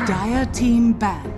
Dire team ban.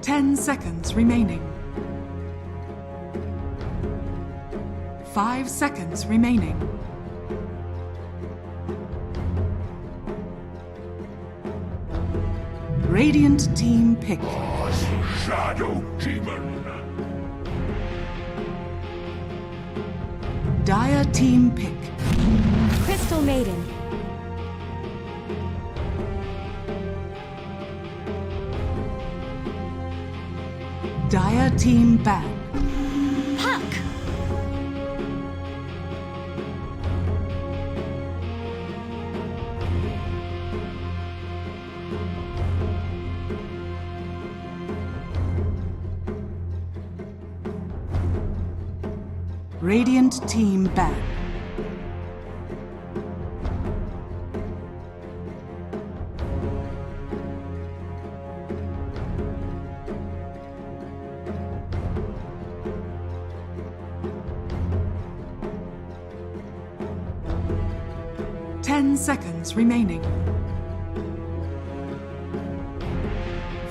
Ten seconds remaining. 5 seconds remaining. Radiant team pick. Shadow Demon. Dire team pick. Crystal Maiden. Dire team ban. Puck. Radiant team ban. Seconds remaining.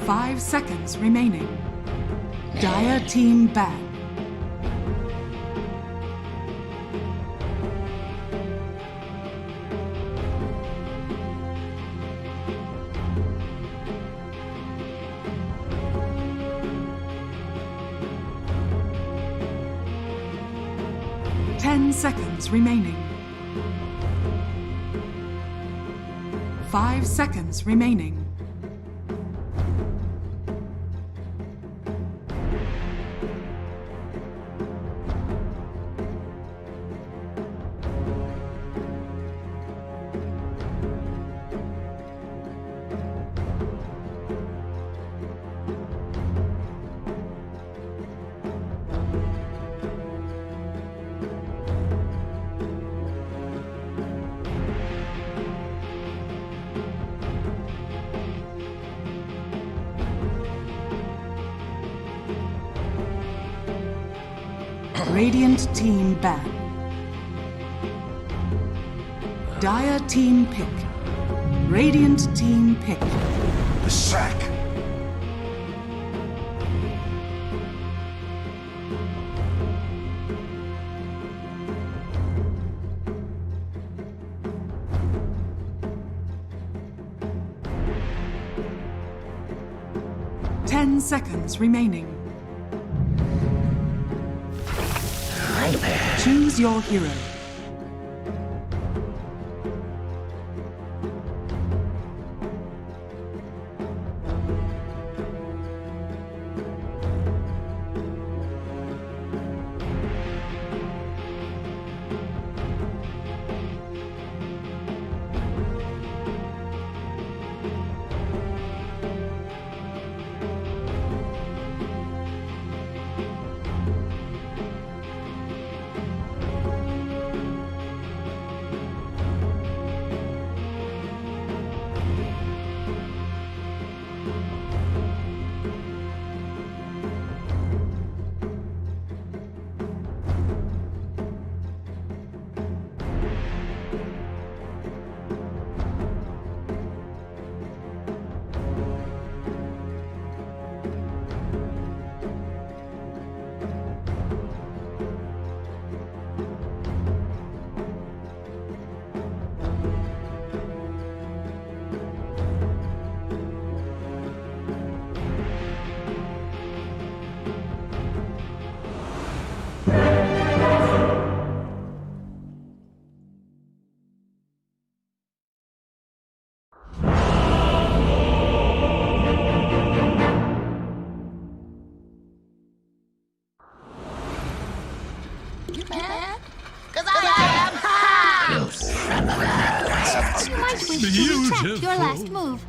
5 seconds remaining. Dire team ban. Seconds remaining. 5 seconds remaining. Radiant team ban. Dire team pick. Radiant team pick. The sack. Ten seconds remaining. Choose your hero. You might wish to retract your last move.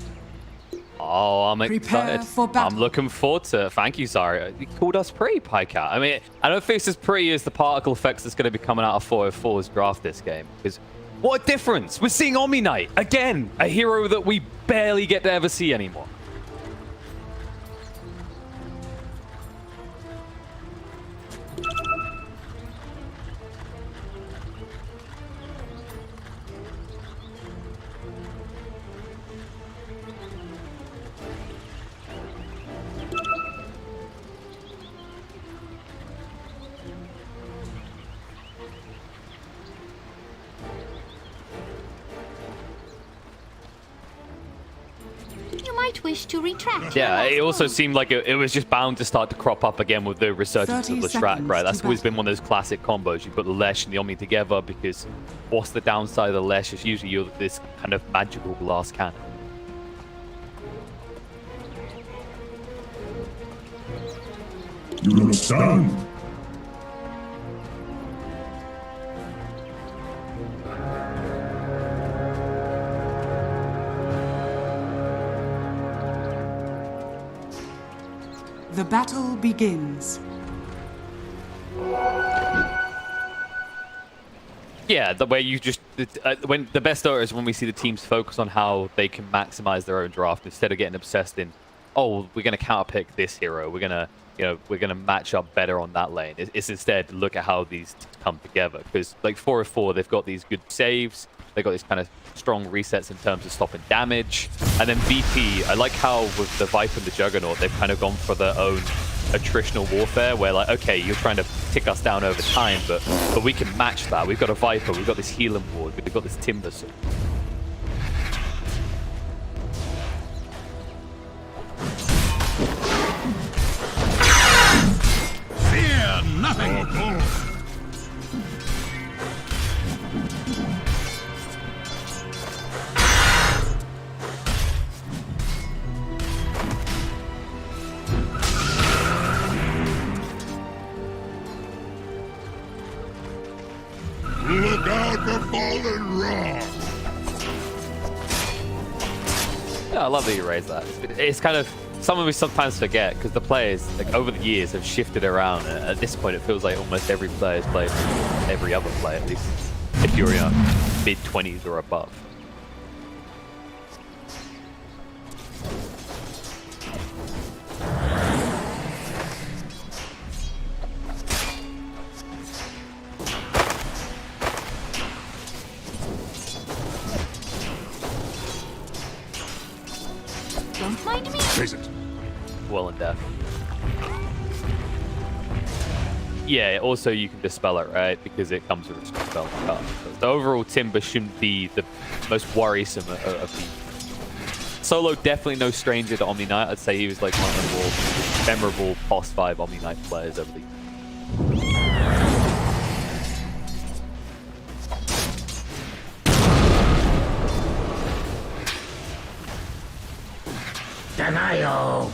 Oh, I'm Prepare excited. for battle. I'm looking forward to it. Thank you, Zara. You called us pretty, Pycat. I mean, I don't think it's as pretty as the particle effects that's going to be coming out of 404's draft this game. Because what a difference. We're seeing Omni Knight. Again, a hero that we barely get to ever see anymore. You might wish to retract. Yeah, your it last also move. seemed like it was just bound to start to crop up again with the resurgence 30 of the Shrek, seconds right? That's to always battle. been one of those classic combos. You put the Lesh and the Omni together because what's the downside of the Lesh is usually you're this kind of magical glass cannon. You look stunned. The battle begins. Yeah, the way you just when the best Dota is when we see the teams focus on how they can maximize their own draft instead of getting obsessed in, oh, we're gonna counterpick this hero, we're gonna match up better on that lane. It's instead look at how these teams come together because like 404, they've got these good saves, they've got these kind of strong resets in terms of stopping damage, and then VP, I like how with the Viper and the Juggernaut, they've kind of gone for their own attritional warfare where like, okay, you're trying to tick us down over time, but we can match that. We've got a Viper, we've got this healing ward, we've got this Timber sword. Fear nothing. Look out for fallen rock. Yeah, I love that you raised that. It's kind of something we sometimes forget because the players, like over the years, have shifted around. And at this point, it feels like almost every player has played every other player, at least if you're in mid-20s or above. Don't mind me. Face it. Well and deaf. Yeah, also you can dispel it, right? Because it comes with a spell cut. So overall, Timber shouldn't be the most worrisome of the... Solo, definitely no stranger to Omni Knight. I'd say he was like one of the more memorable Boss 5 Omni Knight players over the years. Denial.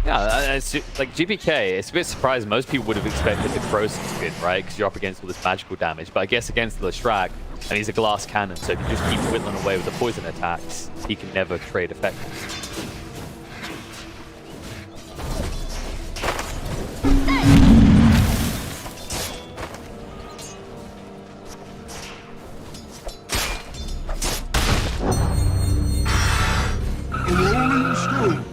Yeah, it's like GPK, it's a bit surprising. Most people would have expected the Croson spin, right? Because you're up against all this magical damage. But I guess against the Shrek, and he's a glass cannon, so if you just keep whittling away with the poison attacks, he can never trade effectively. Rolling stone.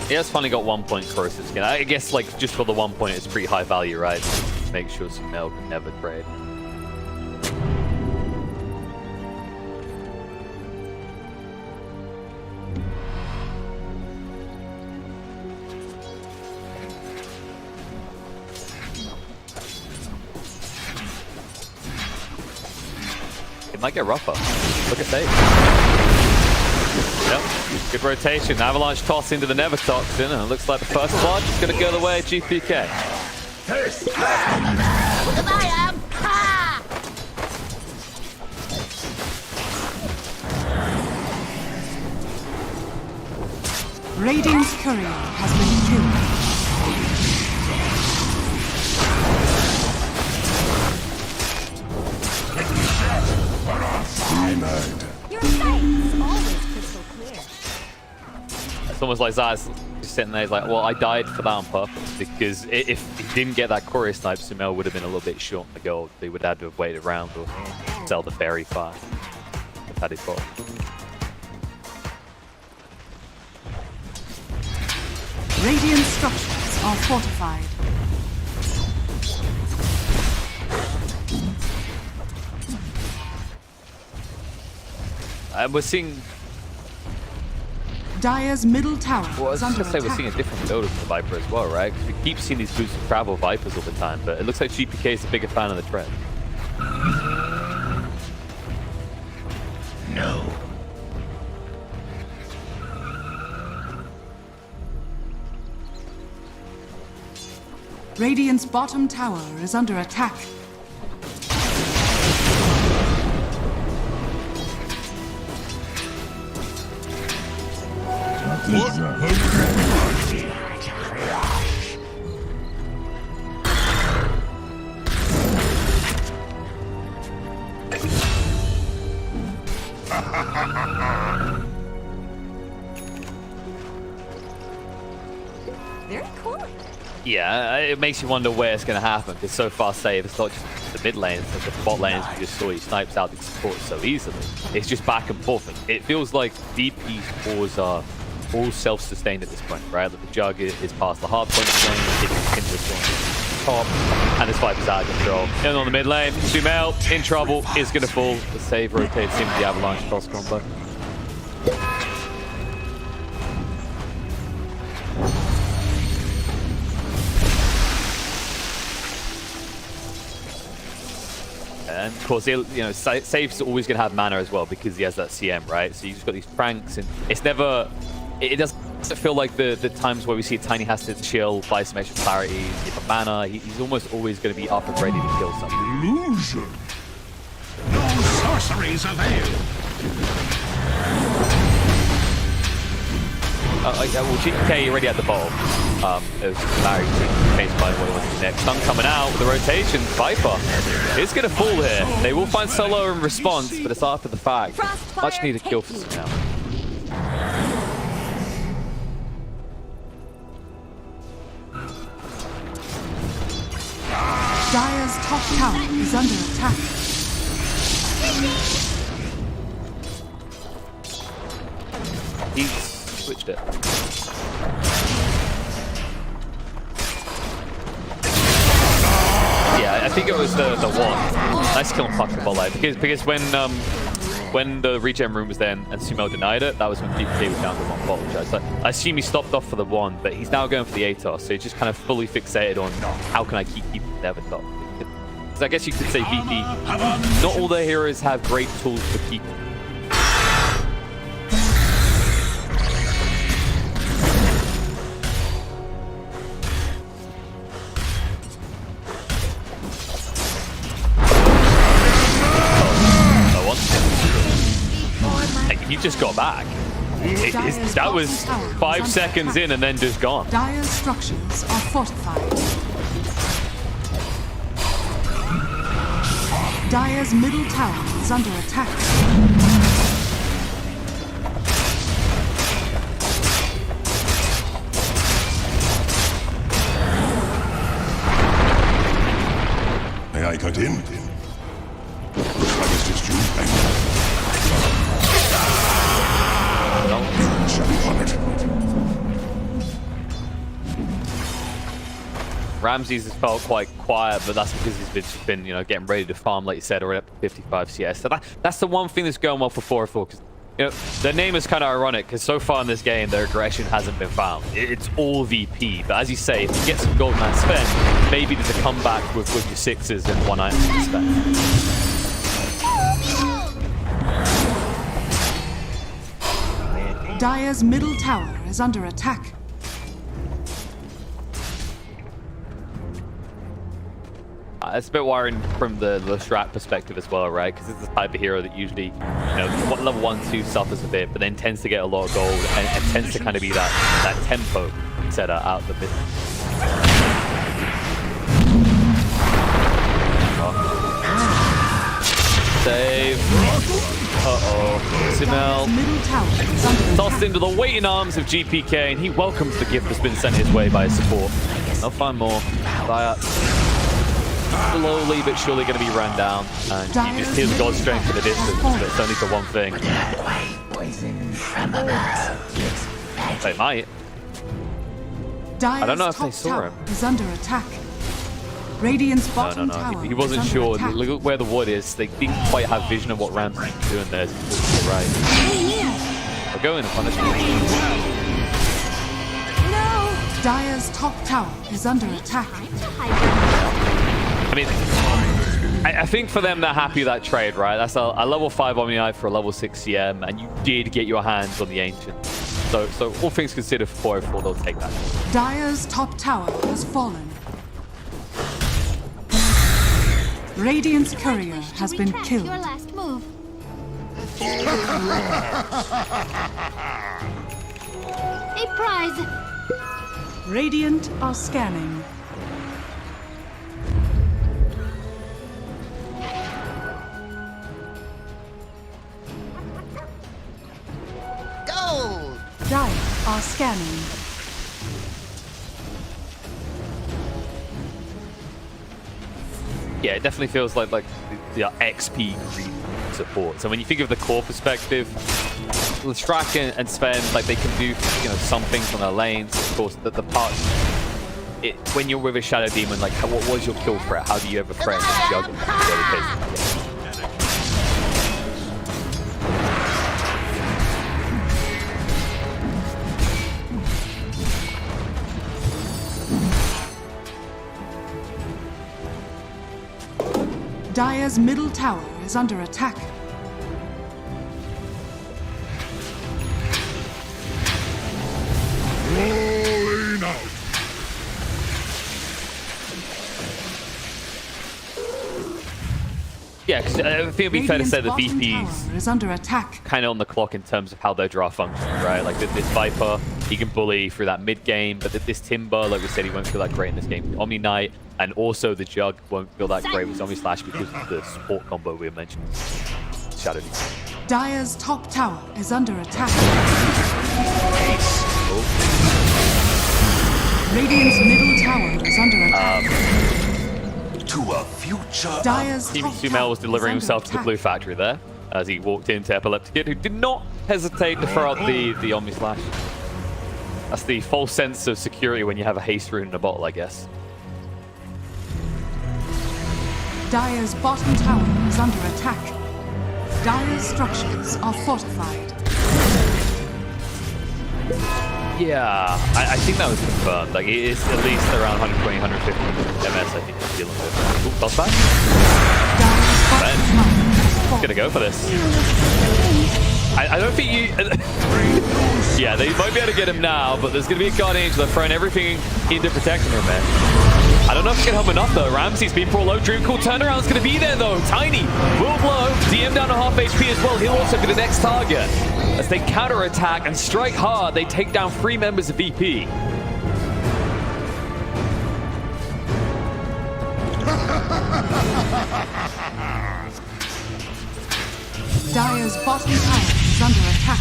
He has finally got 1 point Croson skin. I guess like just for the 1 point, it's pretty high value, right? Make sure Sumail can never trade. It might get rougher. Look at that. Yep, good rotation. Avalanche toss into the Never Toxin, and it looks like the first blood is going to go the way of GPK. Because I am. Ha! Radiant's courier has been killed. Your sight is always crystal clear. It's almost like Zaz just sitting there. He's like, well, I died for that on purpose because if he didn't get that courier snipe, Sumail would have been a little bit short on the gold. They would have had to have waited around or sell the fairy fast. That's how they fought. Radiant structures are fortified. We're seeing. Dire's middle tower Well, I was is under going to say we're attack. seeing a different build of the Viper as well, right? Because we keep seeing these boots of travel Vipers all the time, but it looks like GPK is a bigger fan of the trend. No. Radiant's bottom tower is under attack. Very cool. Yeah, it makes you wonder where it's going to happen, because so far, save, it's not just the mid lanes, but the bot lanes we just saw, he snipes out the support so easily. It's just back and forth. It feels like DP's cores are all self-sustained at this point, right? Like the Jug is past the hard point lane, it's Kindred's on top, and this fight is out of control. And on the mid lane, Sumail in trouble, is going to fall. The save rotates into the avalanche cross combo. And of course, Safe's always going to have mana as well because he has that CM, right? So you just got these pranks, and it's never. It doesn't feel like the times where we see Tiny has to chill, buy some extra clarity, get the mana. He's almost always going to be up and ready to kill something. Illusion. No sorceries avail. Well, GK already had the ball. It was just married to changed by what he wants to next. Stun coming out with the rotation. Viper is going to fall here. They will find solo in response, but it's after the fact. Much needed kill for some now. Dire's top tower is under attack. He's switched it. Yeah, I think it was the one. Nice kill on Puck the ball line. Because when the regen room was there and Sumail denied it, that was when DPK was down to one ball. So I assume he stopped off for the one, but he's now going for the ATOS, so he's just kind of fully fixated on how can I keep Never top. So I guess you could say VP, not all their heroes have great tools for keeping. He just got back. That was 5 seconds in and then just gone. Dire's structures are fortified. Dire's middle tower is under attack. May I cut in? Harvest is due. Shall be honored. Ramses has felt quite quiet, but that's because he's been getting ready to farm, like you said, already up to 55 CS. So that's the one thing that's going well for 404, because their name is kind of ironic, because so far in this game, their aggression hasn't been found. It's all VP, but as you say, if you get some gold man spent, maybe there's a comeback with your sixes and one item to spend. Dire's middle tower is under attack. It's a bit worrying from the strat perspective as well, right? Because it's the type of hero that usually, level 1, 2 suffers a bit, but then tends to get a lot of gold and tends to kind of be that tempo setter out the bit. Save. Uh-oh. Simel tossed into the waiting arms of GPK, and he welcomes the gift that's been sent his way by his support. They'll find more. Diet. Slowly but surely going to be run down. And you just hear the god strength in the distance, but it's only for one thing. They might. I don't know if they saw him. Is under attack. Radiant's bottom No. tower He wasn't is sure. under attack. Look at where the wood is. They didn't quite have vision of what Ramsey's doing there. Right. We're going to punish him. No! Dire's top tower is under attack. I mean, I think for them, they're happy with that trade, right? That's a level 5 Omni for a level 6 CM, and you did get your hands on the Ancient. So all things considered, for 404, they'll take that. Dire's top tower has fallen. Radiant's courier has been killed. Your last move. A prize. Radiant are scanning. Gold! Dire are scanning. Yeah, it definitely feels like the XP greed support. So when you think of the core perspective, Lestrak and Sven, like they can do some things on their lanes. Of course, the part when you're with a Shadow Demon, like what was your kill threat? How do you ever threaten the juggle? Dire's middle tower is under attack. Rolling out. Yeah, because I think it'd be fair to say the VP's is under attack. kind of on the clock in terms of how their draft functions, right? Like this Viper, he can bully through that mid game, but this Timber, like we said, he won't feel that great in this game. Omni Knight and also the Jug won't feel that great with Zombie Slash because of the support combo we mentioned. Shadow Demon. Dire's top tower is under attack. Radiant's middle tower is under attack. To a future. Dire's Team top Sumel tower was delivering is under himself to the attack. Blue Factory there as he walked into Epileptic Kid, who did not hesitate to throw out the Omni Slash. That's the false sense of security when you have a haste rune in a bottle, I guess. Dire's bottom tower is under attack. Dire's structures are fortified. Yeah, I think that was confirmed. Like, it is at least around 120, 150 MS, I think he's dealing with. Ooh, toss back. Dire's bottom tower is Gonna go for this. I don't think you... yeah, they might be able to get him now, but there's gonna be a Guardian Angel. They're throwing everything into protecting him, man. I don't know if it can help enough, though. Ramsey's been for a low. Dream Cool turnaround's gonna be there, though. Tiny will blow. DM down to half HP as well. He'll also be the next target. As they counter-attack and strike hard, they take down 3 members of VP. Dire's bottom tower is under attack.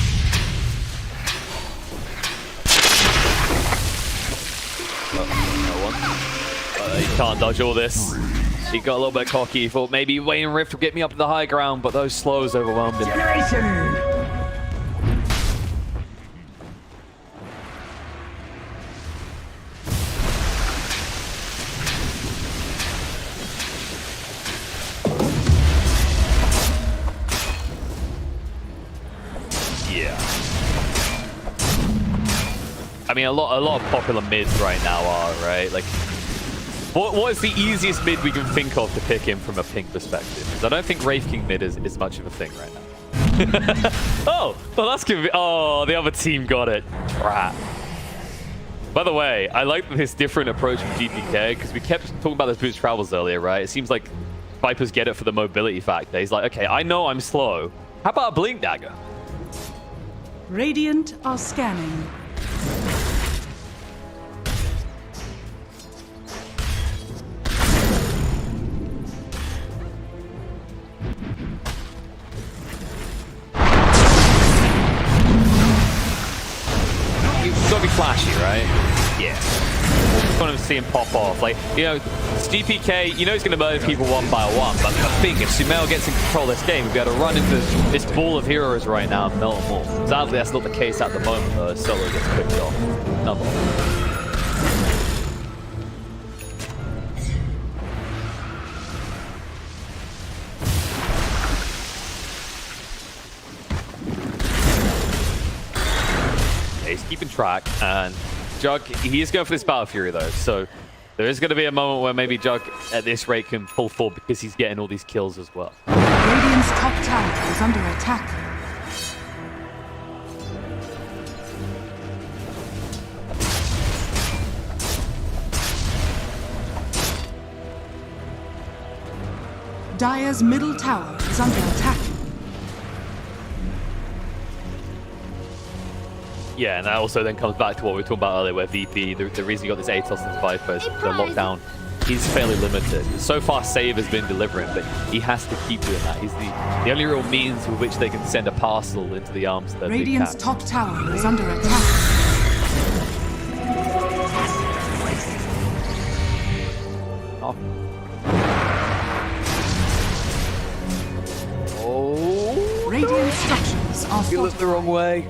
No one. He can't dodge all this. He got a little bit cocky. He thought maybe Wayne Rift would get me up to the high ground, but those slows overwhelmed him. Yeah. I mean, a lot of popular mids right now are, right? Like, what is the easiest mid we can think of to pick him from a ping perspective? Because I don't think Wraith King mid is much of a thing right now. Oh, well, that's good. Oh, the other team got it. Trap. By the way, I like this different approach from GPK because we kept talking about those boost travels earlier, right? It seems like Vipers get it for the mobility factor. He's like, okay, I know I'm slow. How about a blink dagger? Radiant are scanning. You've got to be flashy, right? Yeah. Just want to see him pop off. Like, you know, it's GPK, you know he's going to murder people one by one, but I think if Sumail gets in control of this game, we'll be able to run into this ball of heroes right now and melt them all. Sadly, that's not the case at the moment, though. Solo gets picked off. Number. He's keeping track, and Jug, he is going for this Battle Fury though, so there is going to be a moment where maybe Jug at this rate can pull forward because he's getting all these kills as well. Radiant's top tower is under attack. Dire's middle tower is under attack. Yeah, and that also then comes back to what we were talking about earlier, where VP, the reason you got this Atos and Viper is the lockdown, he's fairly limited. So far, Save has been delivering, but he has to keep doing that. He's the only real means with which they can send a parcel into the arms of their big Radiant's cat. top tower is under attack. Oh, Radiant structures are he looked the fortified. wrong way.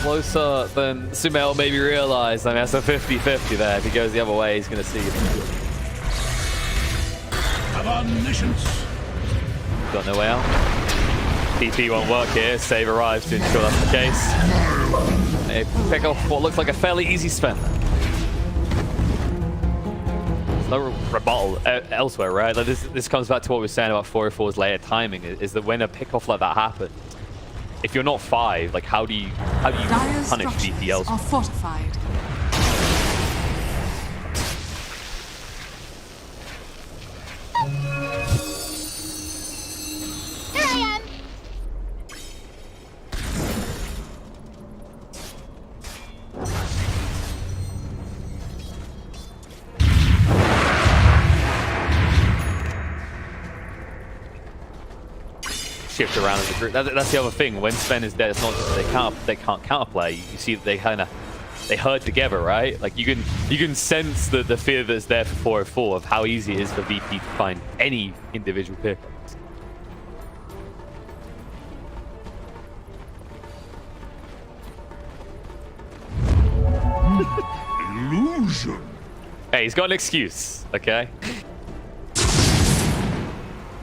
Closer than Sumail maybe realized. I mean, that's a 50-50 there. If he goes the other way, he's going to see it. Of omniscience. Got no way out. TP won't work here. Save arrives to ensure that's the case. They pick off what looks like a fairly easy spend. There's no rebuttal elsewhere, right? Like this comes back to what we were saying about 404's layer timing, is that when a pick-off like that happens, if you're not 5, like how do you Dire's punish structures VP are fortified. Here I am. shift around as a group? That's the other thing. When Sven is dead, it's not just that they can't counterplay. You see that they herd together, right? Like you can sense the fear that's there for 404 of how easy it is for VP to find any individual pickups. Illusion. Hey, he's got an excuse, okay?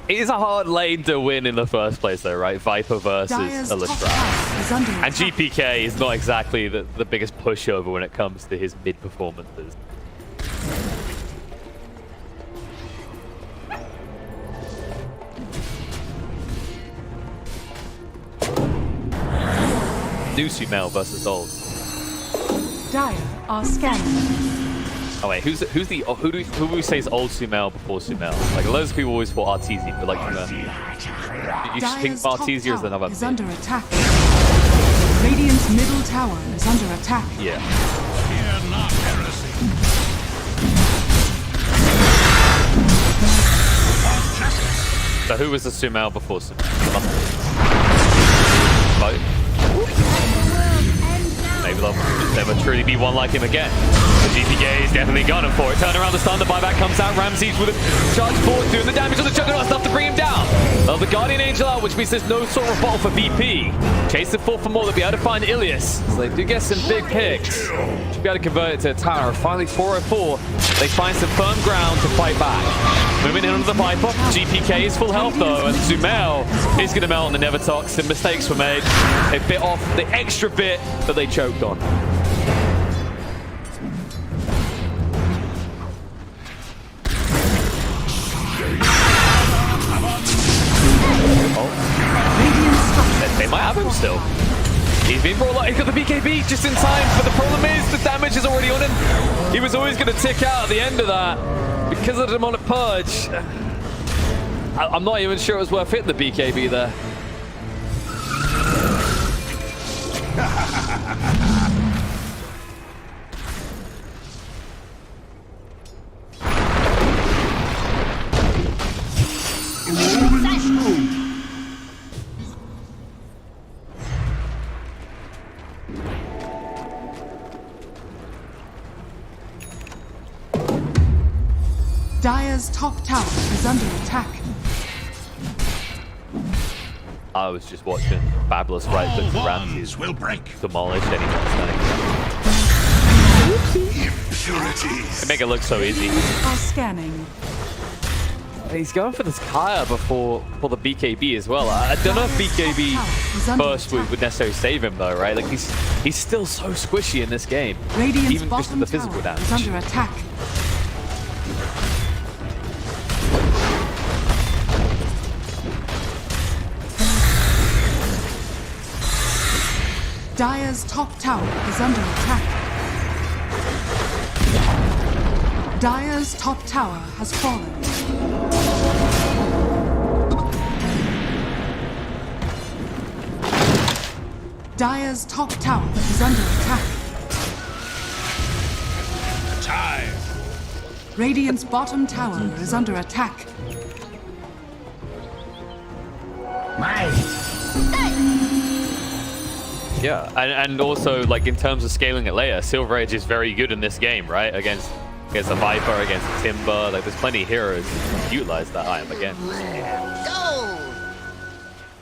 It is a hard lane to win in the first place, though, right? Viper versus Dire's top Illustrator. tower is under And attack. GPK is not exactly the biggest pushover when it comes to his mid performances. New Sumail versus old. Dire are scanning. Oh wait, who do we say is old Sumail before Sumail? Like loads of people always thought Arteezy, but like from a, you just think Dire's top Arteezy or is there tower another? is under attack. Radiant's middle tower is under attack. Yeah. Fear not heresy. Of justice. So who was the Sumail before Sumail? Both. Maybe there'll never truly be one like him again. The GPK is definitely gunning for it. Turn around the stun, the buyback comes out. Ramses with a charge forward, doing the damage on the Juggernaut, enough to bring him down. The Guardian Angel out, which means there's no sort of rebuttal for VP. Chase the 4 for more, they'll be able to find Ilias. So they do get some big picks. Should be able to convert it to a tower. Finally, 404, they find some firm ground to fight back. Moving in under the Viper. GPK is full health though, and Sumail is going to melt on the Nevertox. Some mistakes were made. They bit off the extra bit that they choked on. Radiant structures They might have him still. He's been brought. He's got the BKB just in time, but the problem is the damage is already on him. He was always going to tick out at the end of that because of the demonic purge. I'm not even sure it was worth hitting the BKB there. Dire's top tower is under attack. I was just watching Fabulous right foot to Ramses will break. demolish anyone standing. Impurities. They make it look so easy. Are scanning. He's going for this Kaya for the BKB as well. I don't know if BKB burst would necessarily save him though, right? Like he's still so squishy in this game, Radiant's even just with the bottom physical tower damage. is under attack. Dire's top tower is under attack. Dire's top tower has fallen. Dire's top tower is under attack. Time. Radiant's bottom tower is under attack. Yeah, and also like in terms of scaling it later, Silver Age is very good in this game, right? Against the Viper, against the Timber. Like there's plenty of heroes who utilize that item again.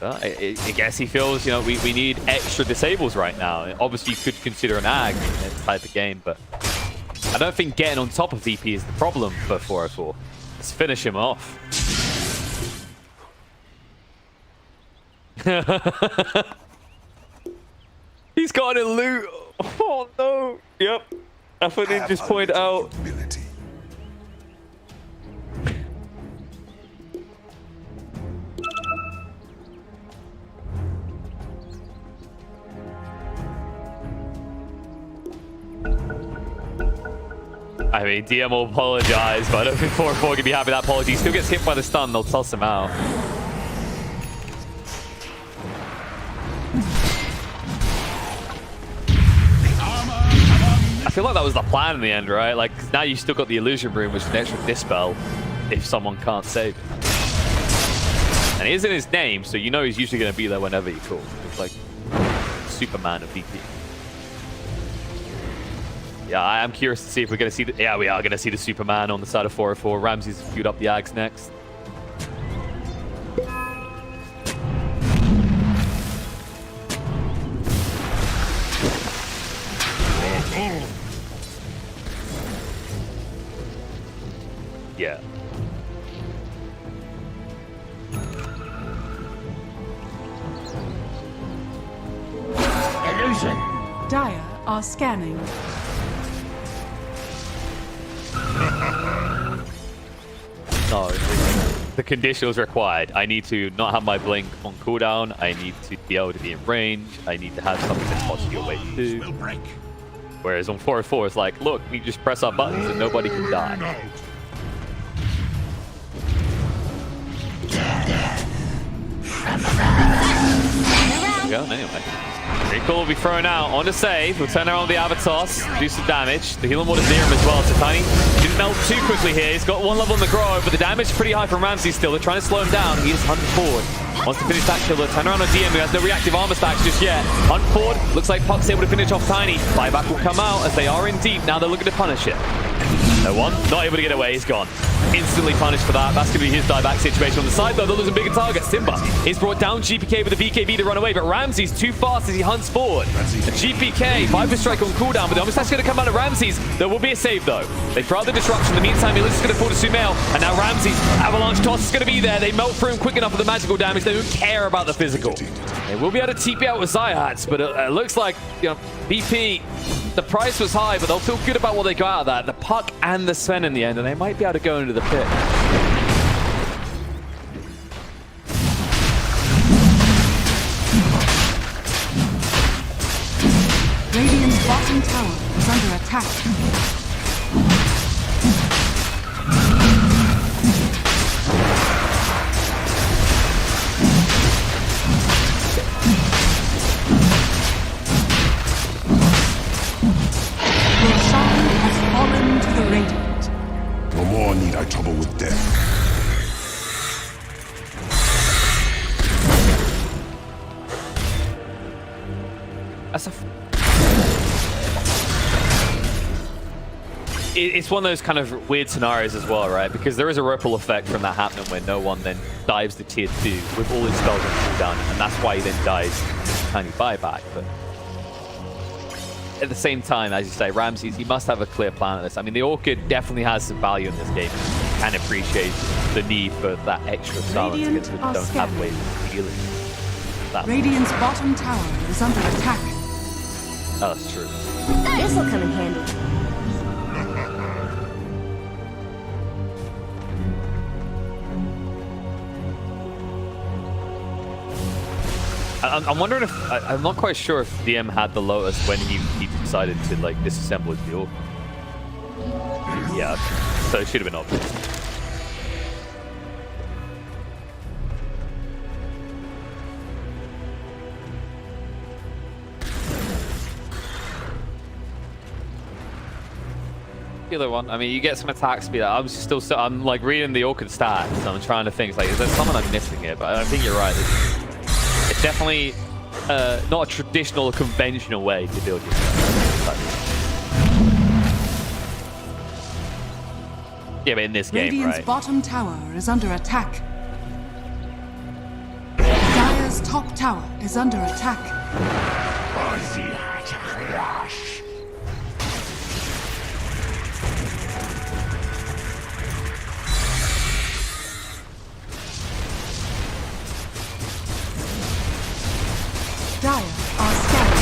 I guess he feels, you know, we need extra disables right now. Obviously, you could consider an Ag in this type of game, but I don't think getting on top of VP is the problem for 404. Let's finish him off. He's got a loot. Oh no. Yep. That's what they just pointed out. I mean, DM will apologize, but I don't think 4-4 can be happy with that apology. He still gets hit by the stun, they'll toss him out. I feel like that was the plan in the end, right? Like, now you've still got the illusion room, which is an extra dispel if someone can't save it. And it is in his name, so you know he's usually going to be there whenever you call. It's like Superman of VP. Yeah, I am curious to see if we're going to see the... Yeah, we are going to see the Superman on the side of 404. Ramses queued up the Ags next. Yeah. Illusion. Dire are scanning. No, the condition was required. I need to not have my blink on cooldown. I need to be able to be in range. I need to have something that pops your way too. Whereas on 404, it's like, look, we just press our buttons and nobody can die. Go, anyway. Recall will be thrown out on the save. We'll turn around the Avatos, do some damage. The healing water Serum as well, so Tiny didn't melt too quickly here. He's got one level on the Grove, but the damage is pretty high from Ramsey still. They're trying to slow him down. He is hunting forward. Wants to finish that killer. Turn around on DM, who has no reactive armor stacks just yet. Hunt forward. Looks like Puck's able to finish off Tiny. Buyback will come out as they are in deep. Now they're looking to punish it. No one. Not able to get away. He's gone. Instantly punished for that. That's going to be his dieback situation on the side, though. They're losing bigger targets. Timber is brought down. GPK with the BKB to run away, but Ramsey's too fast as he hunts forward. And GPK, Viper Strike on cooldown, but the almost going to come out of Ramsey's. There will be a save, though. They throw out the disruption. In the meantime, Melissa's going to fall to Sumail, and now Ramsey's Avalanche Toss is going to be there. They melt through him quick enough with the magical damage. They don't care about the physical. They will be able to TP out with Zyhats, but it looks like, you know, BP, the price was high, but they'll feel good about what they got out of that. The Puck and the Sven in the end, and they might be able to go into the pit. attack. Roshan has fallen to the Radiant. No more need I trouble with death. That's a. It's one of those kind of weird scenarios as well, right? Because there is a ripple effect from that happening where no one then dives to tier 2 with all his spells on cooldown, and that's why he then dies in tiny buyback. But at the same time, as you say, Ramses, he must have a clear plan of this. I mean, the Orchid definitely has some value in this game. You can appreciate the need for that extra silence against people who don't have ways of healing. Radiant's bottom tower is under attack. Oh, that's true. This'll come in handy. I'm wondering if I'm not quite sure if DM had the Lotus when he decided to like disassemble his deal. Yeah, so it should have been obvious. The other one, I mean, you get some attack speed. I'm like reading the Orchid stats, and I'm trying to think like, is there something I'm missing here? But I think you're right. It's definitely not a traditional, conventional way to build your stuff. Yeah, but in this game, Radiant's right? bottom tower is under attack. Dire's top tower is under attack. Dire are scattered.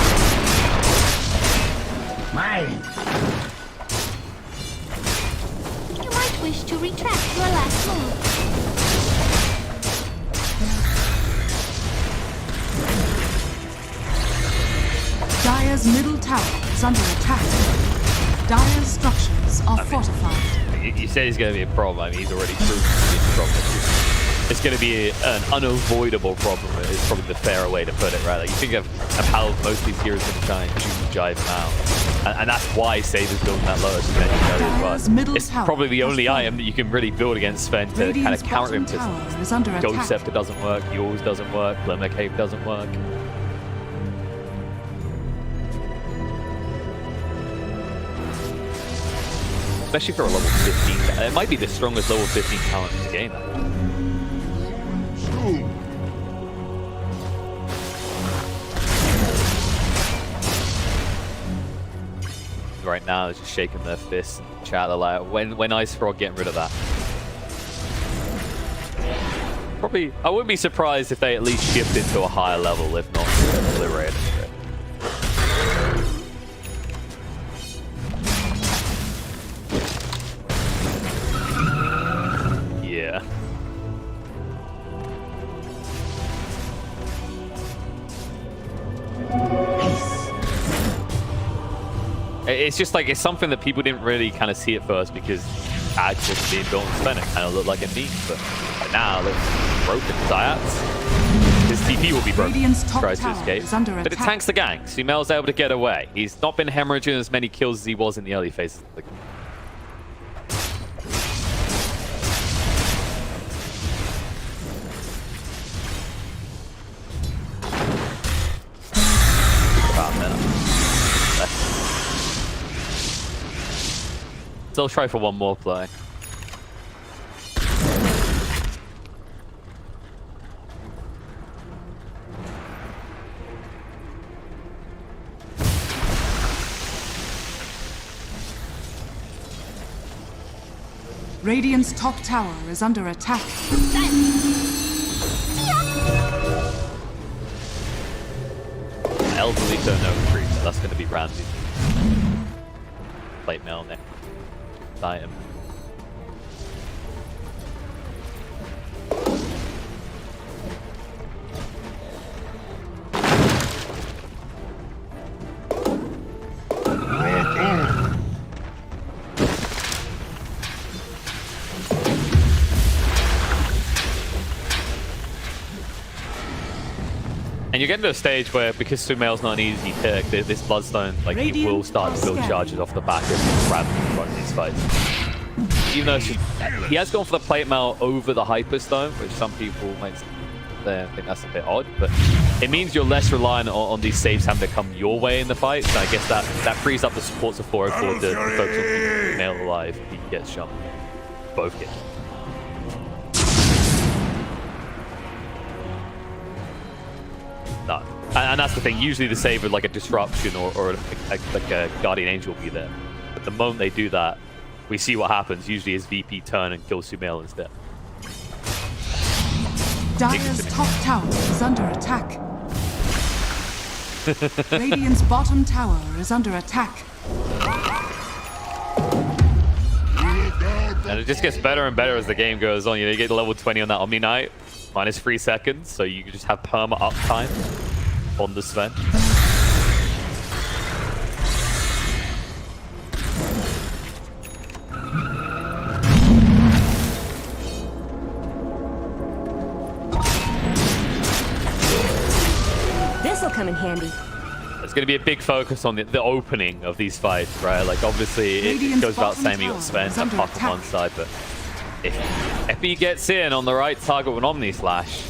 You might wish to retract your last move. Dire's middle tower is under attack. Dire's structures are fortified. You say he's going to be a problem. I mean, he's already proven to be a problem. It's going to be an unavoidable problem. Is probably the fairer way to put it, right? Like you think of how most of these heroes are going to try and choose and jive him out, and that's why Saber's building that Lotus you mentioned earlier as well. It's probably the only item that you can really build against Sven to kind of counter him. Because Ghost Scepter doesn't work, yours doesn't work, Glimmer Cape doesn't work. Especially for a level 15. It might be the strongest level 15 talent in the game. Right now, they're just shaking their fists and chat. They're like, when Ice Frog getting rid of that? Probably, I wouldn't be surprised if they at least shift into a higher level, if not obliterated it. Yeah. It's just like, it's something that people didn't really kind of see at first because Axe was being built in Sven. It kind of looked like a meme, but now it's broken. Zayats, his TP will be broken. Tries to escape, but it tanks the gang. Sumel's able to get away. He's not been hemorrhaging as many kills as he was in the early phases of the game. Still try for one more play. Radiant's top tower is under attack. Elderly don't know retreat, so that's going to be Ramsey. Plate mail next item. And you're getting to a stage where, because Sumail's not an easy pick, this Bloodstone, like, he will start to build charges off the back of randomly running these fights. Even though he has gone for the plate mail over the Hyperstone, which some people might think that's a bit odd, but it means you're less reliant on these saves having to come your way in the fight. So I guess that frees up the supports of 404 to focus on keeping Sumail alive if he gets jumped. Both get jumped. No. And that's the thing. Usually the save with like a disruption or like a guardian angel will be there. But the moment they do that, we see what happens. Usually his VP turn and kill Sumail instead. Dire's top tower is under attack. Radiant's bottom tower is under attack. And it just gets better and better as the game goes on. You know, you get to level 20 on that Omni Knight, minus 3 seconds, so you can just have perma uptime on the Sven. This'll come in handy. There's going to be a big focus on the opening of these fights, right? Like, obviously, it goes without saying you got Sven and Puck on one side, but if Epi gets in on the right target with an Omni Slash,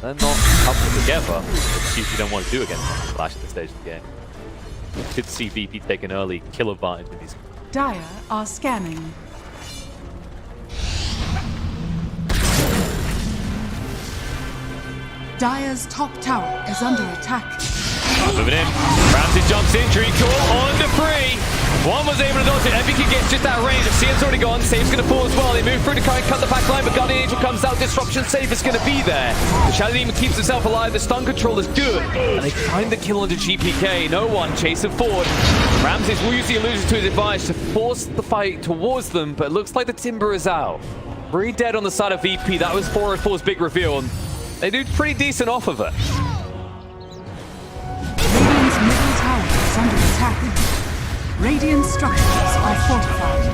they're not up together, which you don't want to do against Omni Slash at this stage of the game. You could see VP take an early kill advantage in these. Dire are scanning. Dire's top tower is under attack. Moving in. Ramsey jumps in. Tree call on to free. One was able to dodge it. Epic gets just that range. CM's already gone. Save's going to fall as well. They move through to cut the back line, but Guardian Angel comes out. Disruption save is going to be there. The Shadow Demon keeps himself alive. The stun control is good. And they find the kill onto GPK. No one chasing forward. Ramses will use the illusion to his advantage to force the fight towards them, but it looks like the Timber is out. Very dead on the side of VP. That was 404's big reveal, and they do pretty decent off of it. Radiant's middle tower is under attack. Radiant structures are fortified.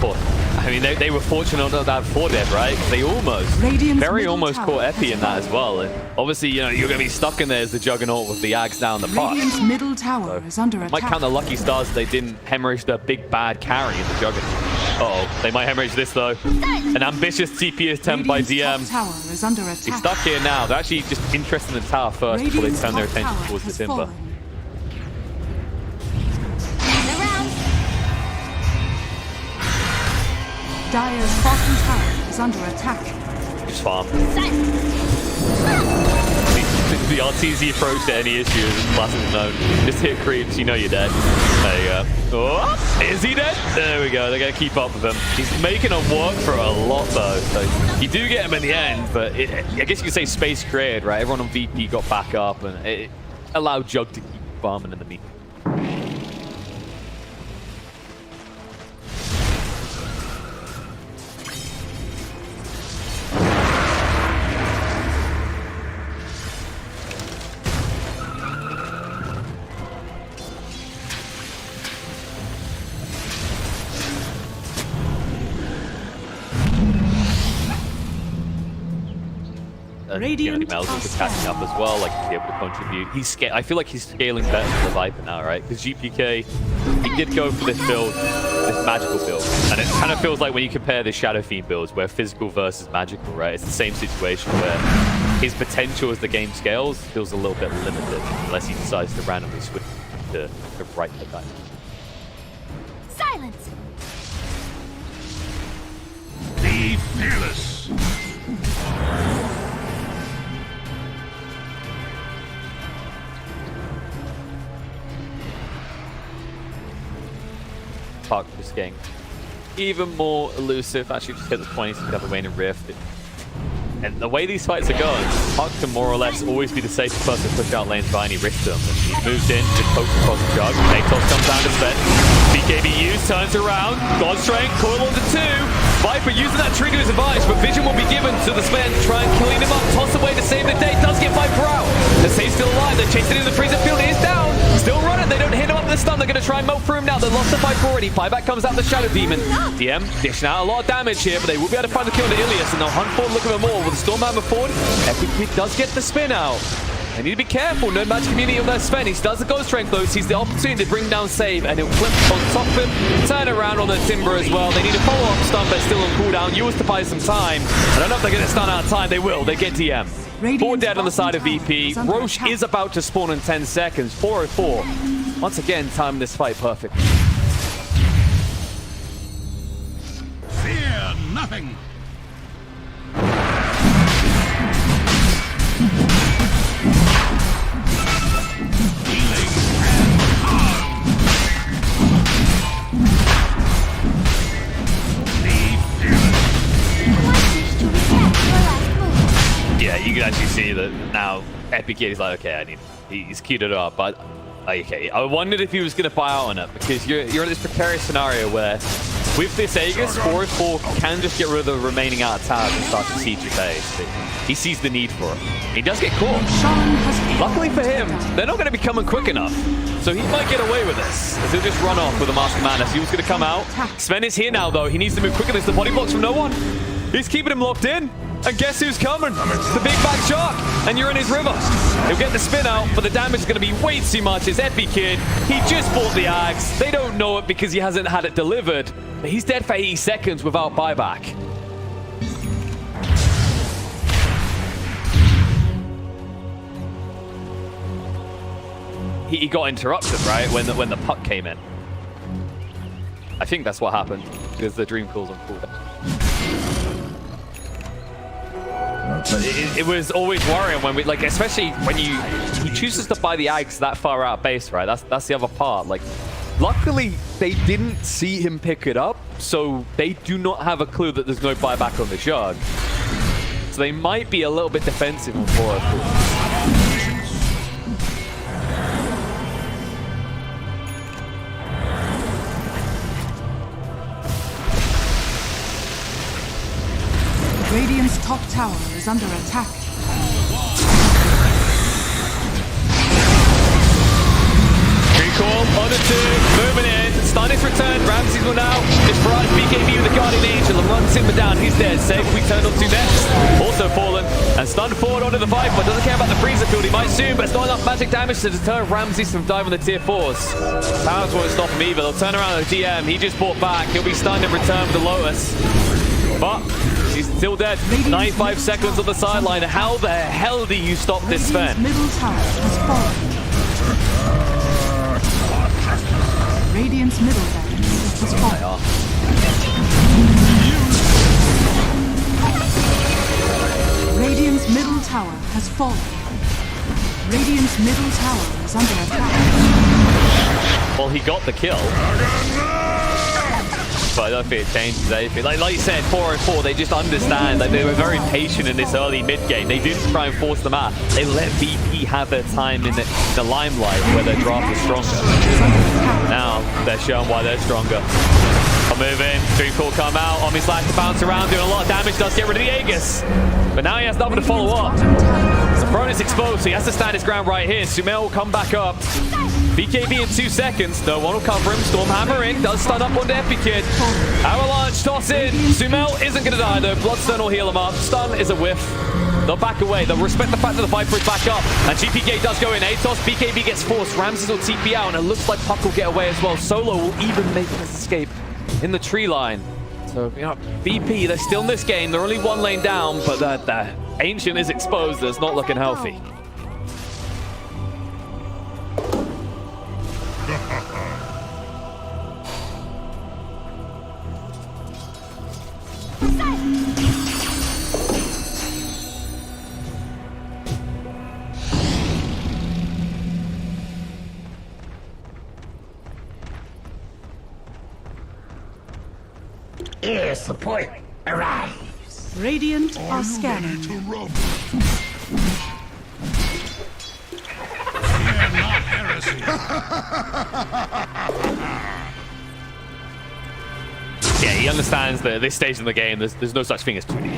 But, I mean, they were fortunate not to have 4 dead, right? They almost, very almost caught Epi in that as well. And obviously, you know, you're going to be stuck in there as the Juggernaut with the Ags down the park. Radiant's middle tower is under attack. Might count the lucky stars they didn't hemorrhage the big bad carry in the Juggernaut. Uh-oh, they might hemorrhage this though. An ambitious TP attempt by DM. Top tower is under attack. He's stuck here now. They're actually just interested in the tower first before they turn their attention towards the Timber. Dire's bottom tower is under attack. Just farm. The RTZ approach to any issue is classic known. Just hit creeps, you know you're dead. There you go. Oh, is he dead? There we go. They're going to keep up with him. He's making them work for a lot, though. So you do get him in the end, but I guess you could say space created, right? Everyone on VP got back up, and it allowed Jug to keep farming in the meat. Radiant Mel's also catching up as well, like to be able to contribute. I feel like he's scaling better than the Viper now, right? Because GPK, he did go for this build, this magical build, and it kind of feels like when you compare the Shadow Fiend builds, where physical versus magical, right? It's the same situation where his potential as the game scales feels a little bit limited, unless he decides to randomly switch to right the guy. Silence. Be fearless. Puck just getting even more elusive. Actually, just hit the 20s to cover Wayne and Rift. And the way these fights are going, Puck can more or less always be the safest person to push out lanes by any risk to him. And he moves in, just pokes across the Jug. Natos comes down to Sven. BKB turns around. God Strength, coil onto 2. Viper using that tree to his advantage, but vision will be given to the Sven to try and clean him up. Toss away to save the day. Does get Viper out. The Save's still alive. They're chasing in the freezer field. He is down. Still running. They don't hit him up with the stun. The they're going to try and melt through him now. They lost the fight already. Buyback comes out the Shadow Demon. DM dishing out a lot of damage here, but they will be able to find the kill on the Ilias, and they'll hunt forward, look at them all. With the Stormhammer forward, Epic Kid does get the spin out. They need to be careful. No magic immunity on their Sven. He does the Ghost Strength though. Sees the opportunity to bring down Save, and he'll flip on top of him, turn around on the Timber as well. They need a follow-up stun, but still on cooldown. Yours to buy some time. I don't know if they're going to stun out of time. They will. They get DM. 4 dead on the side of VP. Roche is about to spawn in 10 seconds. 404. Once again, time this fight perfect. Fear nothing. Yeah, you can actually see that now Epic Kid is like, okay, he's queued it up, but okay. I wondered if he was going to buy out on it, because you're in this precarious scenario where with this Aegis, 404 can just get rid of the remaining out of towers and start to siege your base. He sees the need for it. He does get caught. Luckily for him, they're not going to be coming quick enough. So he might get away with this, as he'll just run off with a Master Madness. He was going to come out. Sven is here now, though. He needs to move quicker. There's the body blocks from no one. He's keeping him locked in. And guess who's coming? The big bad shark. And you're in his river. He'll get the spin out, but the damage is going to be way too much. It's Epic Kid. He just bought the axe. They don't know it because he hasn't had it delivered. But he's dead for 80 seconds without buyback. He got interrupted, right? When the puck came in. I think that's what happened, because the Dream Cool's on cooldown. But it was always worrying when we, like, especially when he chooses to buy the Ags that far out base, right? That's the other part. Like, luckily they didn't see him pick it up, so they do not have a clue that there's no buyback on the Shard. So they might be a little bit defensive on 404. Radiant's top tower is under attack. Recall on the 2, moving in. Stun is returned. Ramsey's one out. It's Barrage BKB with the Guardian Angel and runs Timber down. He's dead. Safe. We turn on to next. Also fallen. And stunned forward onto the Viper. Doesn't care about the freezer field. He might soon, but it's not enough magic damage to deter Ramsey from diving the tier 4s. Powers won't stop him either. They'll turn around the DM. He just bought back. He'll be stunned in return with the Lotus. But he's still dead. 95 seconds on the sideline. How the hell do you stop this Sven? Middle tower has fallen. Radiant's middle barracks has fallen. Radiant's middle tower has fallen. Radiant's middle tower is under attack. Well, he got the kill. But I don't think it changes anything. Like you said, 404, they just understand. Like, they were very patient in this early mid-game. They didn't try and force them out. They let VP have their time in the limelight where their draft is stronger. Now they're showing why they're stronger. I'll move in. Dream Call come out. Omi's like to bounce around, doing a lot of damage. Does get rid of the Aegis. But now he has nothing to follow up. Throne is exposed, so he has to stand his ground right here. Sumail will come back up. BKB in 2 seconds. No one will cover him. Stormhammer in. Does stun up onto Epic Kid. Avalanche toss in. Sumail isn't going to die though. Bloodstone will heal him up. Stun is a whiff. They'll back away. They'll respect the fact that the Viper is back up. And GPK does go in. Atos. BKB gets forced. Ramses will TP out. And it looks like Puck will get away as well. Solo will even make his escape in the tree line. So, you know, VP, they're still in this game. They're only 1 lane down. But the Ancient is exposed. It's not looking healthy. Air support arrives. Radiant are scanning. To run. Fear not heresy. Yeah, he understands that at this stage in the game, there's no such thing as 2D.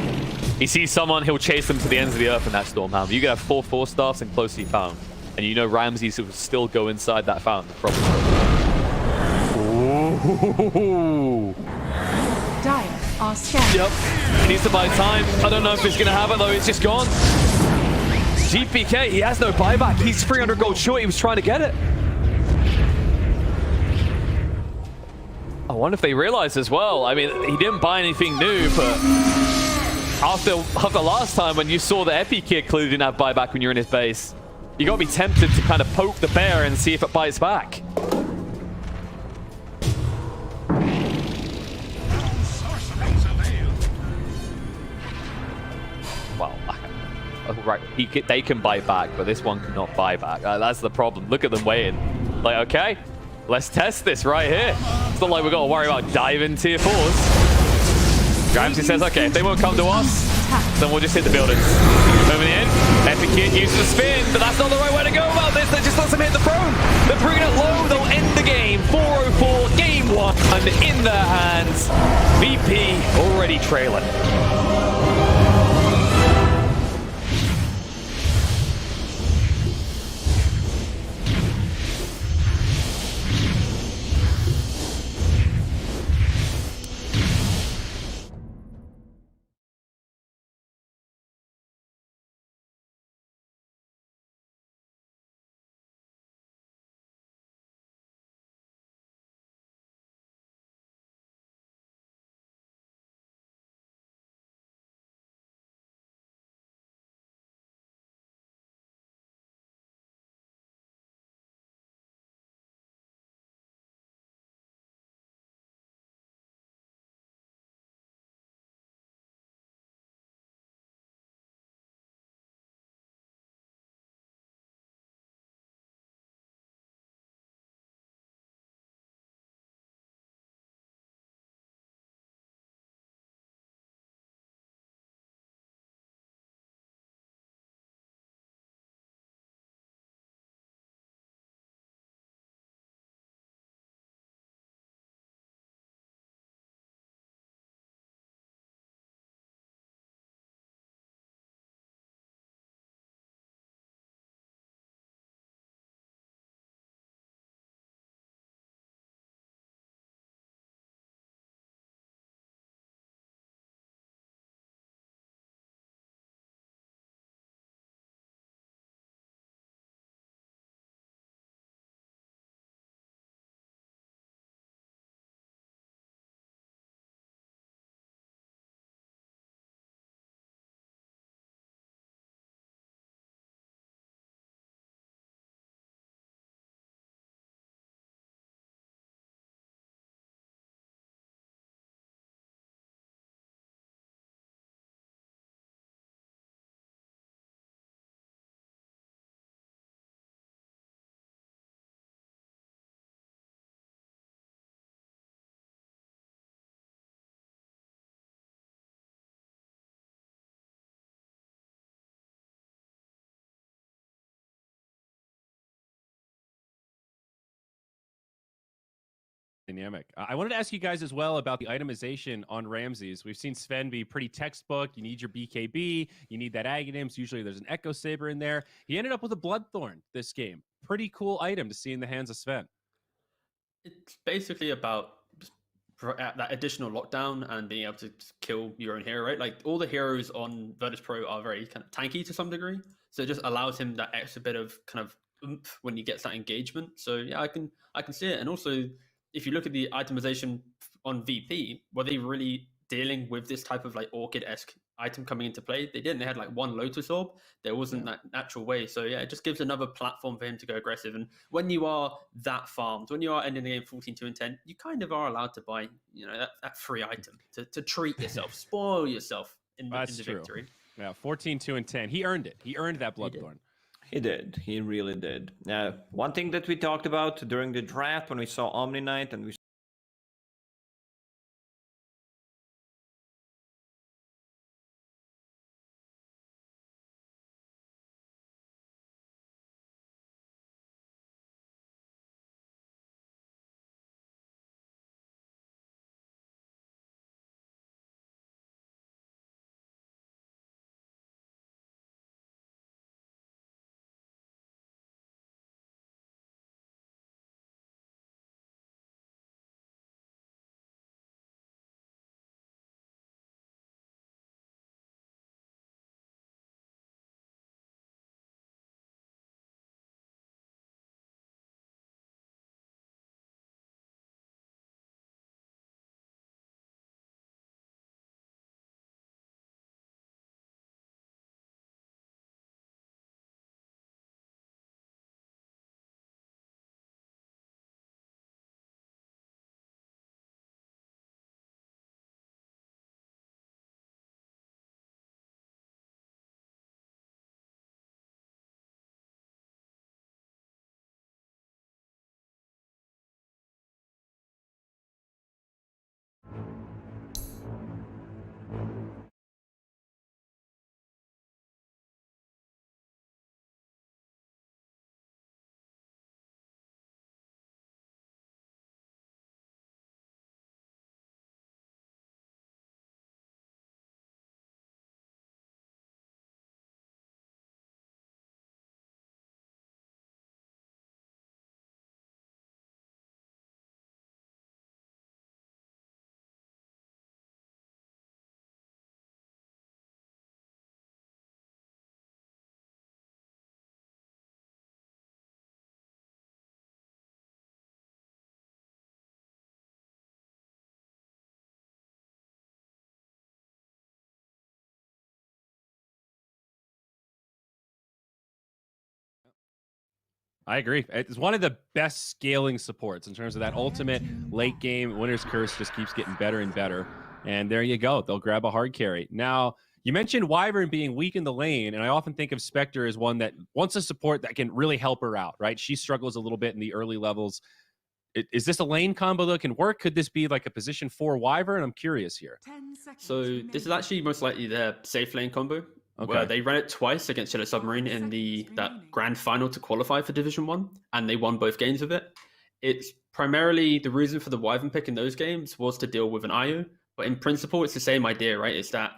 He sees someone, he'll chase them to the ends of the earth in that Stormhammer. You can have 4 staffs and closely found. And you know Ramses will still go inside that fountain. Probably. Ooh. Dire are scanning. Yep. He needs to buy time. I don't know if he's going to have it, though. It's just gone. GPK, he has no buyback. He's 300 gold short. He was trying to get it. I wonder if they realize as well. I mean, he didn't buy anything new, but after last time when you saw the Epi kid clearly didn't have buyback when you're in his base, you got to be tempted to kind of poke the bear and see if it bites back. Well, right, they can buy back, but this one cannot buy back. That's the problem. Look at them waiting. Like, okay, let's test this right here. It's not like we've got to worry about diving tier 4s. Ramsey says, okay, if they won't come to us, then we'll just hit the buildings. Moving in, Epic Kid uses a spin, but that's not the right way to go about this. They just let them hit the prone. They're bringing it low. They'll end the game. 4-0-4, game 1 in their hands. VP already trailing. Dynamic. I wanted to ask you guys as well about the itemization on Ramses. We've seen Sven be pretty textbook. You need your BKB. You need that Aghanims. Usually there's an Echo Saber in there. He ended up with a Bloodthorn this game. Pretty cool item to see in the hands of Sven. It's basically about that additional lockdown and being able to kill your own hero, right? Like all the heroes on Virtus Pro are very kind of tanky to some degree. So it just allows him that extra bit of kind of oomph when he gets that engagement. So yeah, I can see it. And also if you look at the itemization on VP, were they really dealing with this type of like Orchid-esque item coming into play? They didn't. They had like one Lotus Orb. There wasn't that natural way. So yeah, it just gives another platform for him to go aggressive. And when you are that farmed, when you are ending the game 14-10, you kind of are allowed to buy, you know, that free item to treat yourself, spoil yourself in the victory. Yeah, 14-2-10. He earned it. He earned that Bloodthorn. He did. He really did. Now, one thing that we talked about during the draft when we saw Omni Knight and we I agree. It's one of the best scaling supports in terms of that ultimate late game. Winner's Curse just keeps getting better and better. And there you go. They'll grab a hard carry. Now, you mentioned Wyvern being weak in the lane, and I often think of Spectre as one that wants a support that can really help her out, right? She struggles a little bit in the early levels. Is this a lane combo that can work? Could this be like a position 4 Wyvern? I'm curious here. So this is actually most likely their safe lane combo. Where they ran it twice against Yellow Submarine in that grand final to qualify for Division 1, and they won both games of it. It's primarily the reason for the Wyvern pick in those games was to deal with an IO, but in principle, it's the same idea, right? It's that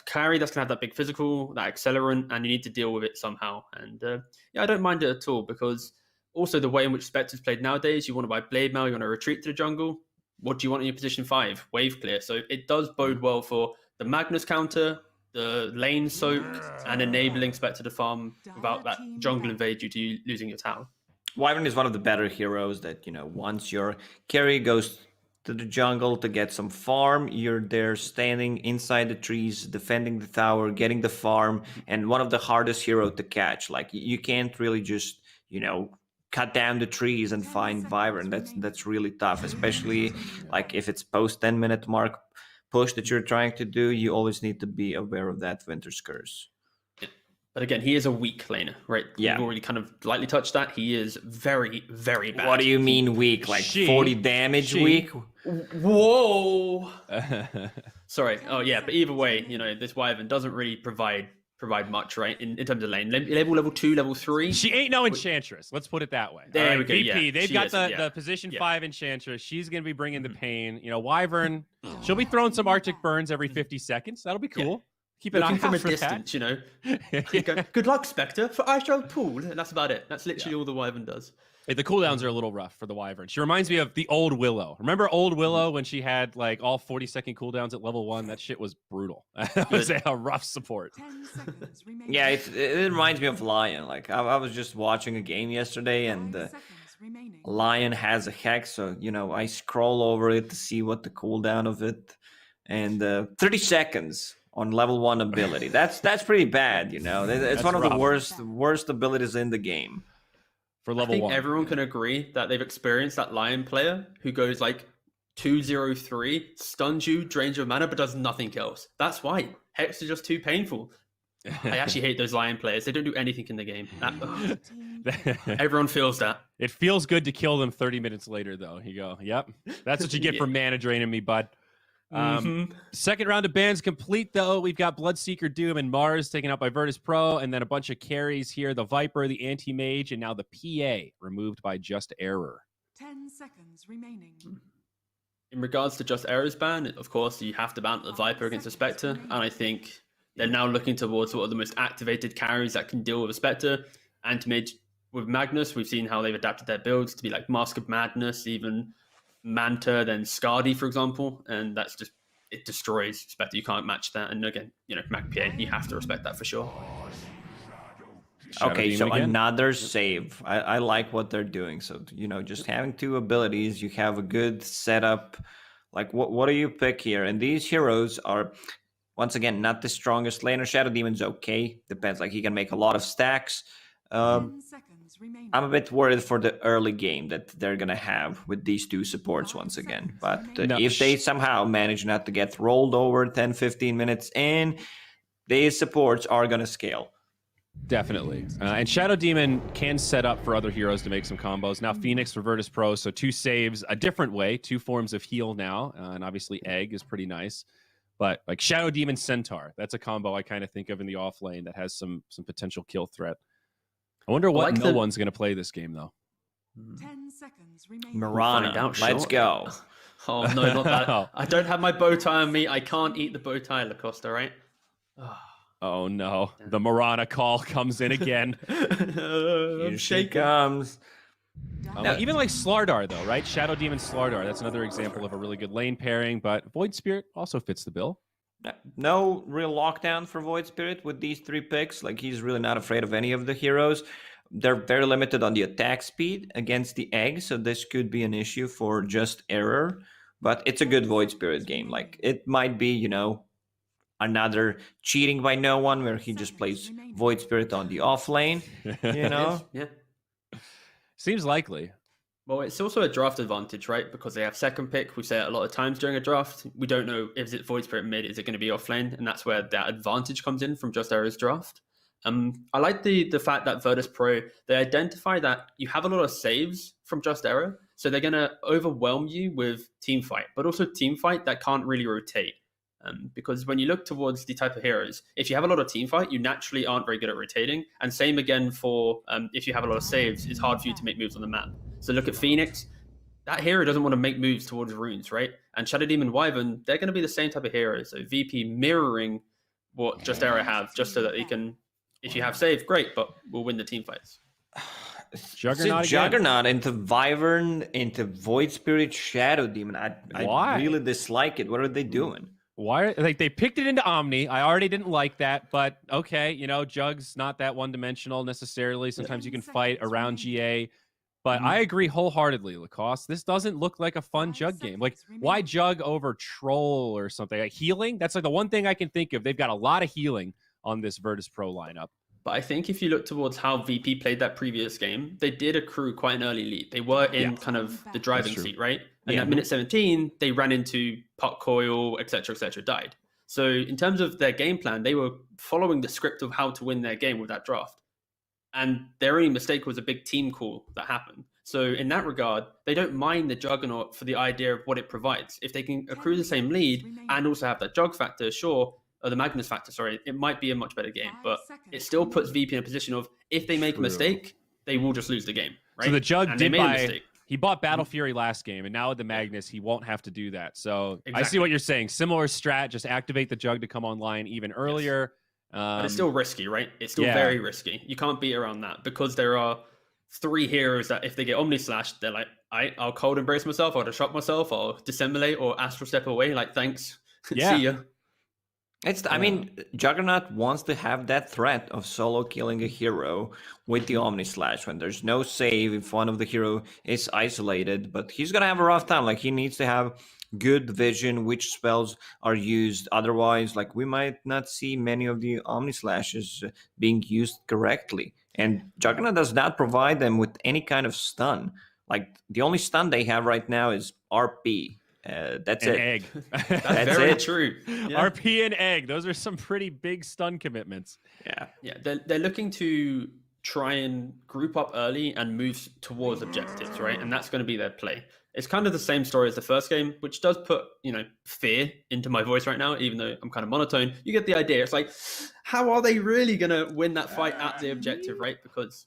carry that's going to have that big physical, that accelerant, and you need to deal with it somehow. And yeah, I don't mind it at all, because also the way in which Spectre's played nowadays, you want to buy Blade Mail, you want to retreat to the jungle. What do you want in your position 5? Wave clear. So it does bode well for the Magnus counter, the lane soak, and enabling Spectre to farm without that jungle invade due to you losing your tower. Wyvern is one of the better heroes that, once your carry goes to the jungle to get some farm, you're there standing inside the trees, defending the tower, getting the farm, and one of the hardest hero to catch. Like, you can't really just, cut down the trees and find Wyvern. That's really tough, especially like if it's post 10-minute mark push that you're trying to do. You always need to be aware of that Winter's Curse. But again, he is a weak laner, right? Yeah. We've already kind of lightly touched that. He is very, very bad. What do you mean weak? Like 40 damage weak? Whoa! Sorry. Oh yeah, but either way, this Wyvern doesn't really provide much, right? In terms of lane. Level 2, level 3. She ain't no Enchantress. Let's put it that way. There we go. VP, Yeah, they've got the position 5 Enchantress. She's going to be bringing the pain. Wyvern, she'll be throwing some Arctic Burns every 50 seconds. That'll be cool. Keep an eye from a out for distance, that. Go, good luck, Spectre, for I shall pull. And that's about it. That's literally all the Wyvern does. Hey, the cooldowns are a little rough for the Wyvern. She reminds me of the old Willow. Remember old Willow when she had like all 40-second cooldowns at level 1? That shit was brutal. That was a rough support. Yeah, it reminds me of Lion. Like, I was just watching a game yesterday, and Lion has a Hex, so, I scroll over it to see what the cooldown of it, and 30 seconds on level 1 ability. That's pretty bad, It's That's one of rough. the worst abilities in the game. For level I think 1. everyone can agree that they've experienced that Lion player who goes like 2-0-3, stuns you, drains your mana, but does nothing else. That's why. Hex is just too painful. I actually hate those Lion players. They don't do anything in the game. Everyone feels that. It feels good to kill them 30 minutes later, though. You go, yep. That's what you get for mana draining me, bud. Second round of bans complete, though. We've got Bloodseeker Doom and Mars taken out by Virtus Pro, and then a bunch of carries here. The Viper, the Anti-Mage, and now the PA removed by Just Error. 10 seconds remaining. In regards to Just Error's ban, of course, you have to ban the Viper against the Spectre, and I think they're now looking towards what are the most activated carries that can deal with a Spectre. Anti-Mage with Magnus, we've seen how they've adapted their builds to be like Mask of Madness, even Manta, then Skadi, for example, and that's just, it destroys Spectre. You can't match that. And again, Mac PA, you have to respect that for sure. Okay, so another save. I like what they're doing. So, just having 2 abilities, you have a good setup. Like, what do you pick here? And these heroes are, once again, not the strongest laner. Shadow Demon's okay. Depends. Like, he can make a lot of stacks. 10 seconds remaining. I'm a bit worried for the early game that they're going to have with these 2 supports once again. But if they somehow manage not to get rolled over 10-15 minutes in, these supports are going to scale. Definitely. And Shadow Demon can set up for other heroes to make some combos. Now Phoenix for Virtus Pro, so 2 saves a different way, 2 forms of heal now. And obviously Egg is pretty nice. But like Shadow Demon Centaur, that's a combo I kind of think of in the off lane that has some potential kill threat. I wonder what no one's going to play this game, though. 10 seconds remaining. Mirana, let's go. Oh, no, not that. I don't have my bow tie on me. I can't eat the bow tie, Lacoste, all right? Oh, no. The Mirana call comes in again. Here she comes. Now, even like Slardar, though, right? Shadow Demon Slardar, that's another example of a really good lane pairing, but Void Spirit also fits the bill. No real lockdown for Void Spirit with these 3 picks. Like, he's really not afraid of any of the heroes. They're very limited on the attack speed against the Egg, so this could be an issue for Just Error. But it's a good Void Spirit game. Like, it might be, another cheating by no one where he just plays Void Spirit on the off lane, Yeah. Seems likely. Well, it's also a draft advantage, right? Because they have second pick. We say it a lot of times during a draft. We don't know if it's Void Spirit mid, is it going to be off lane? And that's where that advantage comes in from Just Era's draft. I like the fact that Virtus Pro, they identify that you have a lot of saves from Just Era. So they're going to overwhelm you with team fight, but also team fight that can't really rotate. Because when you look towards the type of heroes, if you have a lot of team fight, you naturally aren't very good at rotating. And same again for if you have a lot of saves, it's hard for you to make moves on the map. So look at Phoenix. That hero doesn't want to make moves towards runes, right? And Shadow Demon Wyvern, they're going to be the same type of hero. So VP mirroring what Just Era have, just so that they can, if you have save, great, but we'll win the team fights. Juggernaut into Wyvern, into Void Spirit, Shadow Demon. I really dislike it. What are they doing? Why? Like they picked it into Omni. I already didn't like that, but okay, Jug's not that one-dimensional necessarily. Sometimes you can fight around GA, but I agree wholeheartedly, Lacoste. This doesn't look like a fun Jug game. Like, why Jug over Troll or something? Like healing? That's like the one thing I can think of. They've got a lot of healing on this Virtus Pro lineup. But I think if you look towards how VP played that previous game, they did accrue quite an early lead. They were in kind of the driving seat, right? And at minute 17, they ran into pot coil, etc., died. So in terms of their game plan, they were following the script of how to win their game with that draft. And their only mistake was a big team call that happened. So in that regard, they don't mind the Juggernaut for the idea of what it provides. If they can accrue the same lead and also have that Jug factor, sure, or the Magnus factor, sorry, it might be a much better game, but it still puts VP in a position of if they make a mistake, they will just lose the game, right? So the Jug did buy, he bought Battle Fury last game, and now with the Magnus, he won't have to do that. So I see what you're saying. Similar strat, just activate the Jug to come online even earlier. But it's still risky, right? It's still very risky. You can't beat around that because there are 3 heroes that if they get Omni Slash, they're like, I'll cold embrace myself, I'll shock myself, or dissimulate, or astral step away. Like, thanks. Yeah. See ya. I mean, Juggernaut wants to have that threat of solo killing a hero with the Omni Slash when there's no save if one of the hero is isolated, but he's gonna have a rough time. Like, he needs to have good vision which spells are used. Otherwise, like, we might not see many of the Omni Slashes being used correctly. And Juggernaut does not provide them with any kind of stun. Like, the only stun they have right now is RP. That's an it. Egg. That's very true. Yeah. RP and egg. Those are some pretty big stun commitments. Yeah. They're looking to try and group up early and move towards objectives, right? And that's going to be their play. It's kind of the same story as the first game, which does put, fear into my voice right now, even though I'm kind of monotone. You get the idea. It's like, how are they really going to win that fight at the objective, right? Because...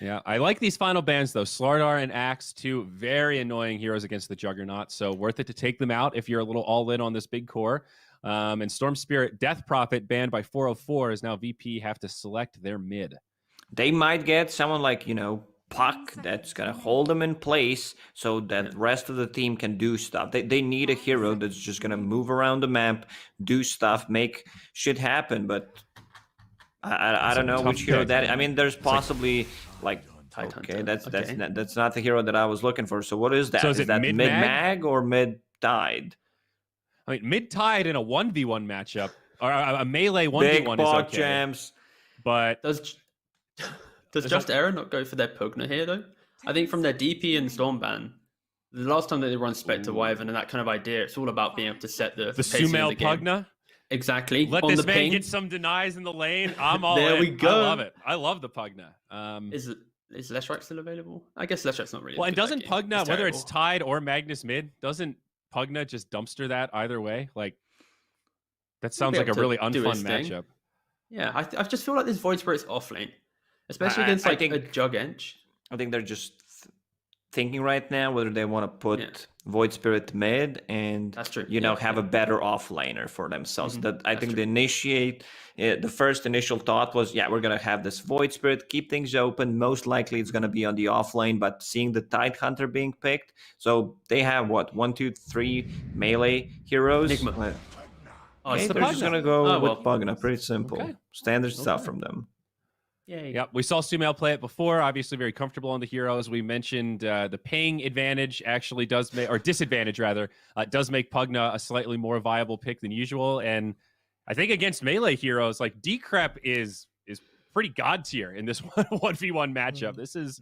Yeah, I like these final bans, though. Slardar and Axe, 2 very annoying heroes against the Juggernaut, so worth it to take them out if you're a little all-in on this big core. And Storm Spirit, Death Prophet, banned by 404, is now VP have to select their mid. They might get someone like, Puck that's going to hold them in place so that the rest of the team can do stuff. They need a hero that's just going to move around the map, do stuff, make shit happen, but... I don't know which hero that. I mean, there's possibly okay, that's not the hero that I was looking for. So what is that? So is that mid-mag or mid-tide? I mean, mid-tide in a 1v1 matchup or a melee 1v1 Big is bog okay. jams. But does Just Era not go for their Pugna here though? I think from their DP and Stormban, the last time that they run Spectre Wyvern and that kind of idea, it's all about being able to set the Sumail Pugna. Exactly. Let on this the man ping. get some denies in the lane. I'm all there in. we go. I love it. I love the Pugna. Is Leshrac still available? I guess Leshrac's not really. Well, and doesn't Pugna, whether terrible. it's Tide or Magnus mid, doesn't Pugna just dumpster that either way? Like, that sounds like a really unfun matchup. Yeah, I just feel like this Void Spirit's off lane, especially against a Jug Ench. I think they're just thinking right now whether they want to put Void Spirit mid and that's true. Have a better offlaner for themselves. That I think the first initial thought was, we're gonna have this Void Spirit, keep things open. Most likely it's gonna be on the offlane, but seeing the Tide Hunter being picked, so they have 1, 2, 3 melee heroes. Nigma. Okay, they're just gonna go with Pugna. Pretty simple, standard stuff from them. Yep, we saw Sumail play it before. Obviously, very comfortable on the heroes. We mentioned the ping advantage actually does make, or disadvantage rather, does make Pugna a slightly more viable pick than usual. And I think against melee heroes, like Decrep is pretty god tier in this 1v1 matchup. This is,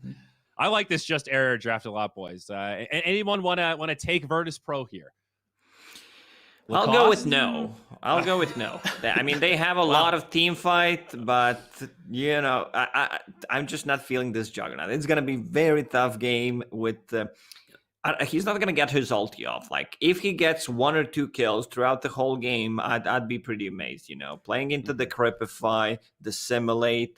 I like this just error draft a lot, boys. Anyone wanna take Virtus Pro here? I'll go with no. I'll go with no. I mean, they have a lot of team fight, but you know, I'm just not feeling this Juggernaut. It's gonna be very tough game with. He's not gonna get his ulti off. Like if he gets 1 or 2 kills throughout the whole game, I'd be pretty amazed. You know, playing into the Cripify, Dissimulate,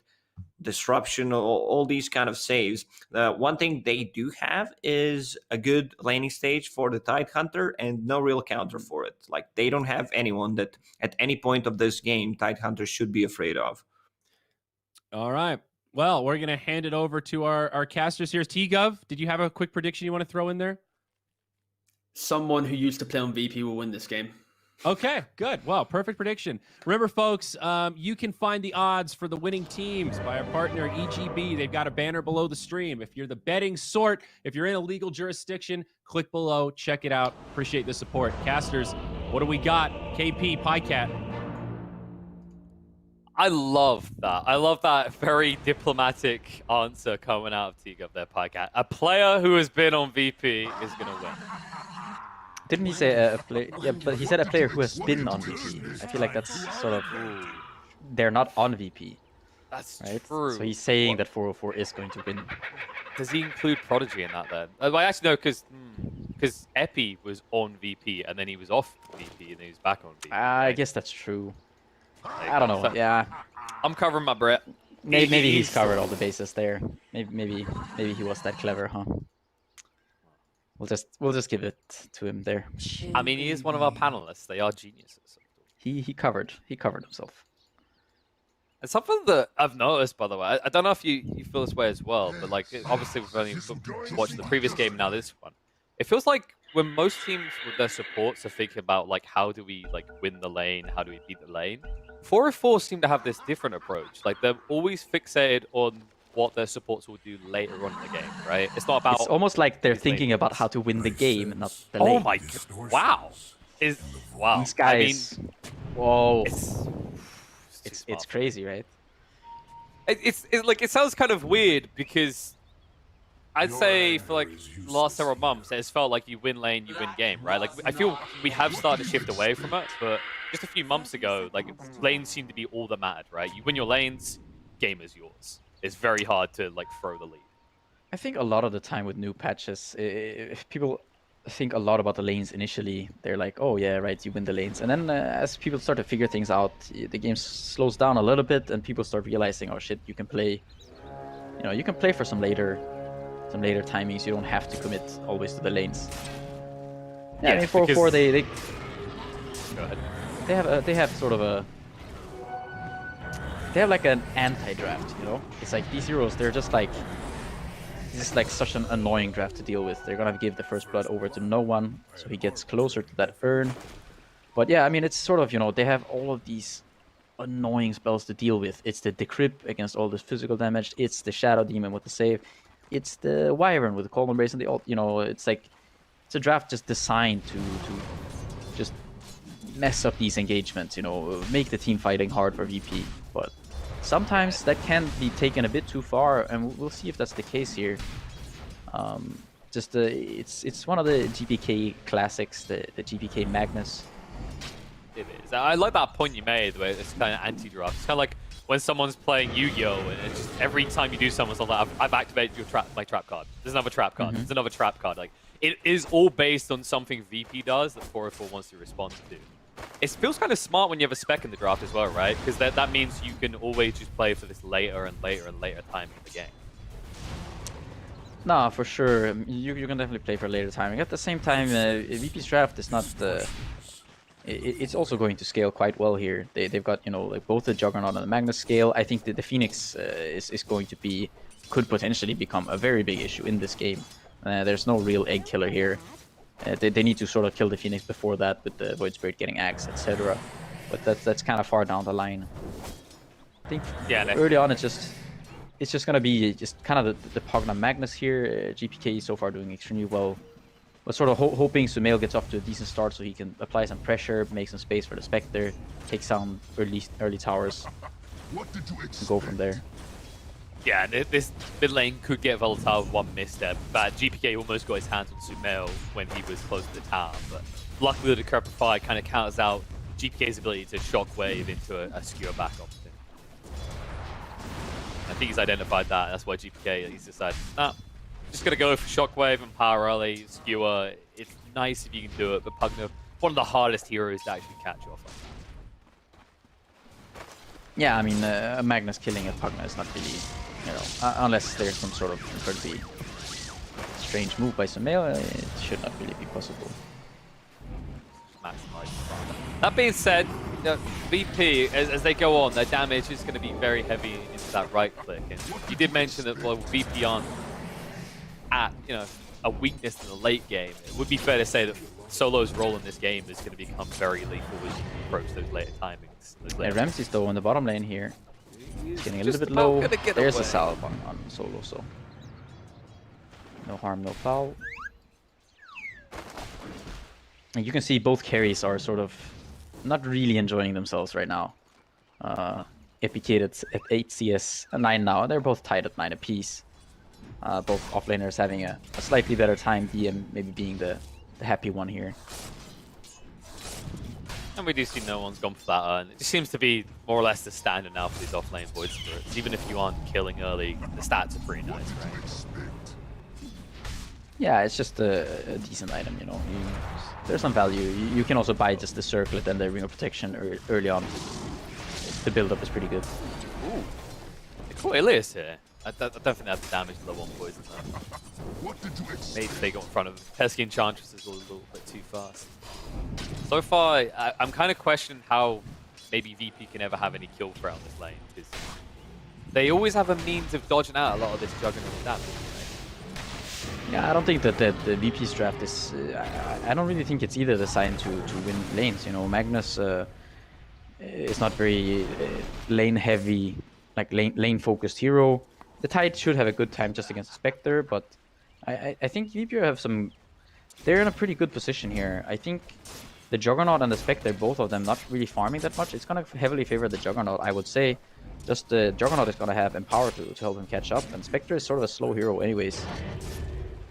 Disruption, all these kind of saves. One thing they do have is a good laning stage for the Tidehunter and no real counter for it. Like they don't have anyone that at any point of this game Tidehunter should be afraid of. All right. Well, we're going to hand it over to our casters here. T-Gov, did you have a quick prediction you want to throw in there? Someone who used to play on VP will win this game. Okay, good. Well, perfect prediction. Remember, folks, you can find the odds for the winning teams by our partner EGB. They've got a banner below the stream. If you're the betting sort, if you're in a legal jurisdiction, click below, check it out. Appreciate the support. Casters, what do we got? KP, PyCat. I love that. I love that very diplomatic answer coming out of Teague up there, PyCat. A player who has been on VP is going to win. Didn't he say a player? Yeah, but he said a player who has been on VP. I feel like that's sort of... They're not on VP. That's right? true. So he's saying that 404 is going to win. Does he include Prodigy in that then? I actually know because Epi was on VP and then he was off VP and then he was back on VP. I guess that's true. I don't know. So, yeah, I'm covering my Brett. Maybe he's covered all the bases there. Maybe he was that clever, huh? We'll just give it to him there. I mean, he is one of our panelists. They are geniuses. He covered himself. And something that I've noticed, by the way, I don't know if you feel this way as well, but like obviously we've only watched the previous game, now this one. It feels like when most teams with their supports are thinking about like how do we like win the lane, how do we beat the lane, 404 seem to have this different approach. Like they're always fixated on what their supports will do later on in the game, right? It's not about. It's almost like they're thinking about how to win the game, not the lane. Oh my god! Wow! Wow? These guys. I mean, whoa! It's crazy, right? It's like it sounds kind of weird because I'd say for like the last several months it's felt like you win lane, you win game, right? Like I feel we have started to shift away from it, but just a few months ago, like lanes seem to be all that mattered, right? You win your lanes, game is yours. It's very hard to like throw the lead. I think a lot of the time with new patches, if people think a lot about the lanes initially. They're like, oh yeah, right, you win the lanes. And then as people start to figure things out, the game slows down a little bit and people start realizing, oh shit, you can play, you can play for some later timings. You don't have to commit always to the lanes. Yeah, I mean, 4-4, they Go ahead. they have sort of a, they have like an anti-draft, It's like these heroes, they're just like, this is like such an annoying draft to deal with. They're gonna give the first blood over to no one, so he gets closer to that urn. But yeah, I mean, it's sort of, they have all of these annoying spells to deal with. It's the Decrypt against all this physical damage. It's the Shadow Demon with the save. It's the Wyvern with the Calm Embrace and the ult. It's like, it's a draft just designed to just mess up these engagements, make the team fighting hard for VP. But sometimes that can be taken a bit too far, and we'll see if that's the case here. It's one of the GPK classics, the GPK Magnus. It is. I like that point you made where it's kind of anti-draft. It's kind of like when someone's playing Yu-Gi-Oh! And it's just every time you do something, it's like, I've activated my trap card. There's another trap card. There's another trap card. Like, it is all based on something VP does that 404 wants to respond to. It feels kind of smart when you have a spec in the draft as well, right? Because that means you can always just play for this later and later and later time in the game. Nah, for sure. You can definitely play for later timing. At the same time, VP's draft is not the... It's also going to scale quite well here. They've got, like both the Juggernaut and the Magnus scale. I think that the Phoenix is going to be... could potentially become a very big issue in this game. There's no real egg killer here. They need to sort of kill the Phoenix before that with the Void Spirit getting Axe, etc. But that's kind of far down the line. I think early on it's just gonna be just kind of the Pogna Magnus here. GPK so far doing extremely well. But sort of hoping Sumail gets off to a decent start so he can apply some pressure, make some space for the Spectre, take some early towers. and go from there. Yeah, and this mid lane could get volatile with one misstep. But GPK almost got his hands on Sumail when he was close to the tower. But luckily, the Decrepify kind of counters out GPK's ability to shockwave into a skewer back option. I think he's identified that. That's why GPK, he's decided, nah, just going to go for shockwave and power early, skewer. It's nice if you can do it, but Pugna, one of the hardest heroes to actually catch off. Yeah, I mean, Magnus killing a Pugna is not really, you know, unless there's some sort of incredibly strange move by Sumail, it should not really be possible. That being said, VP, as they go on, their damage is going to be very heavy into that right click. And you did mention that well, VP aren't at, you know, a weakness in the late game. It would be fair to say that Solo's role in this game is going to become very lethal as you approach those later timings. Yeah, Ramsey's though in the bottom lane here. He's getting a little bit low. There's a salve on Solo, so no harm, no foul. And you can see both carries are sort of not really enjoying themselves right now. Epicate at 8 CS, 9 now. They're both tied at 9 apiece. Both offlaners having a slightly better time, DM maybe being the happy one here. And we do see no one's gone for that earn. It just seems to be more or less the standard now for these offlane Void Spirits. Even if you aren't killing early, the stats are pretty nice, right? Yeah, it's just a decent item, you know. There's some value. You can also buy just the circlet and the ring of protection early on. The build-up is pretty good. Ooh. They caught Ilias here. I don't think that's damage level 1 poison though. Maybe they got in front of him. Pesky Enchantress is a little bit too fast. So far, I'm kind of questioning how maybe VP can ever have any kill threat on this lane, because they always have a means of dodging out a lot of this Juggernaut damage. Yeah, I don't think that the VP's draft is... I don't really think it's either designed to win lanes, you know. Magnus is not very lane-heavy, like lane-focused hero. The Tide should have a good time just against Spectre, but I think VP have some... They're in a pretty good position here. I think the Juggernaut and the Spectre, both of them not really farming that much. It's going to heavily favor the Juggernaut, I would say. Just the Juggernaut is going to have Empower to help him catch up, and Spectre is sort of a slow hero anyways.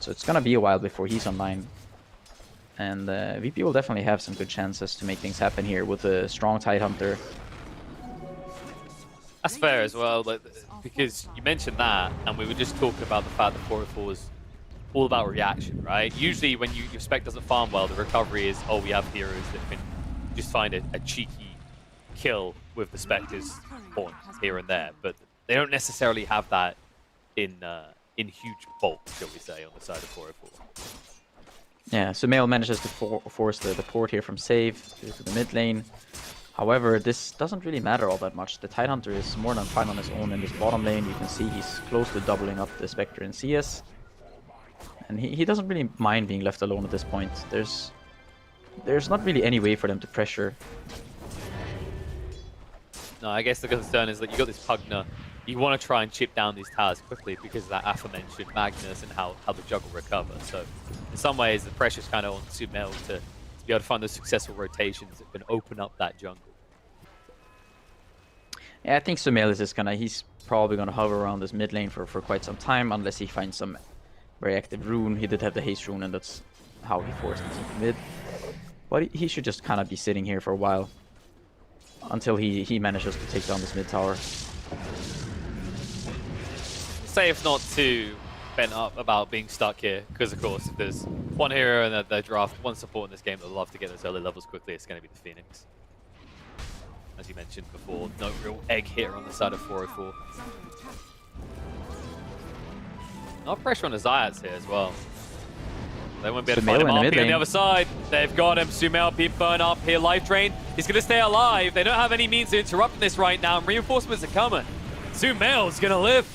So it's going to be a while before he's online. And VP will definitely have some good chances to make things happen here with a strong Tidehunter. That's fair as well, like, because you mentioned that, and we were just talking about the fact that 404 was all about reaction, right? Usually when your spec doesn't farm well, the recovery is, oh, we have heroes that can just find a cheeky kill with the Spectre's point here and there, but they don't necessarily have that in huge bulk, shall we say, on the side of 404. Yeah, Sumail manages to force the port here from save to the mid lane. However, this doesn't really matter all that much. The Tidehunter is more than fine on his own in this bottom lane. You can see he's close to doubling up the Spectre in CS. And he doesn't really mind being left alone at this point. There's not really any way for them to pressure. No, I guess the concern is that you got this Pugna. You want to try and chip down these towers quickly because of that aforementioned Magnus and how the juggle recovers. So in some ways, the pressure's kind of on Sumail to be able to find those successful rotations that can open up that jungle. Yeah, I think Sumail is just he's probably gonna hover around this mid lane for quite some time, unless he finds some very active rune. He did have the haste rune, and that's how he forced it into mid. But he should just kind of be sitting here for a while until he manages to take down this mid tower. Safe not to bent up about being stuck here, because of course if there's one hero in their draft, one support in this game that love to get those early levels quickly, it's going to be the Phoenix. As you mentioned before, no real egg hitter on the side of 404. Not pressure on the Zayats here as well. They won't be able to find him RP on the other side. They've got him. Sumail being burned up here. Life drain. He's going to stay alive. They don't have any means of interrupting this right now. And reinforcements are coming. Sumail's going to live.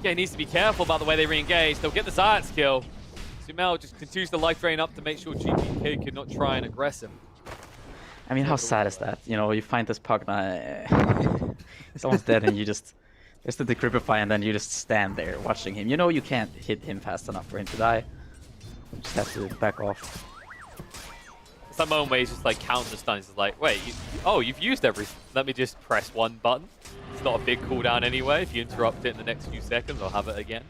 GPK needs to be careful about the way they re-engage. They'll get the Zayats kill. Sumail just continues the life drain up to make sure GPK could not try and aggress him. I mean, how sad is that? You know, you find this Pugna, someone's dead, and you just the Decrepify, and then you just stand there watching him. You know you can't hit him fast enough for him to die. You just have to back off. that moment where he's just like counter stuns. It's like, wait, you've used everything. Let me just press one button. It's not a big cooldown anyway. If you interrupt it in the next few seconds, I'll have it again.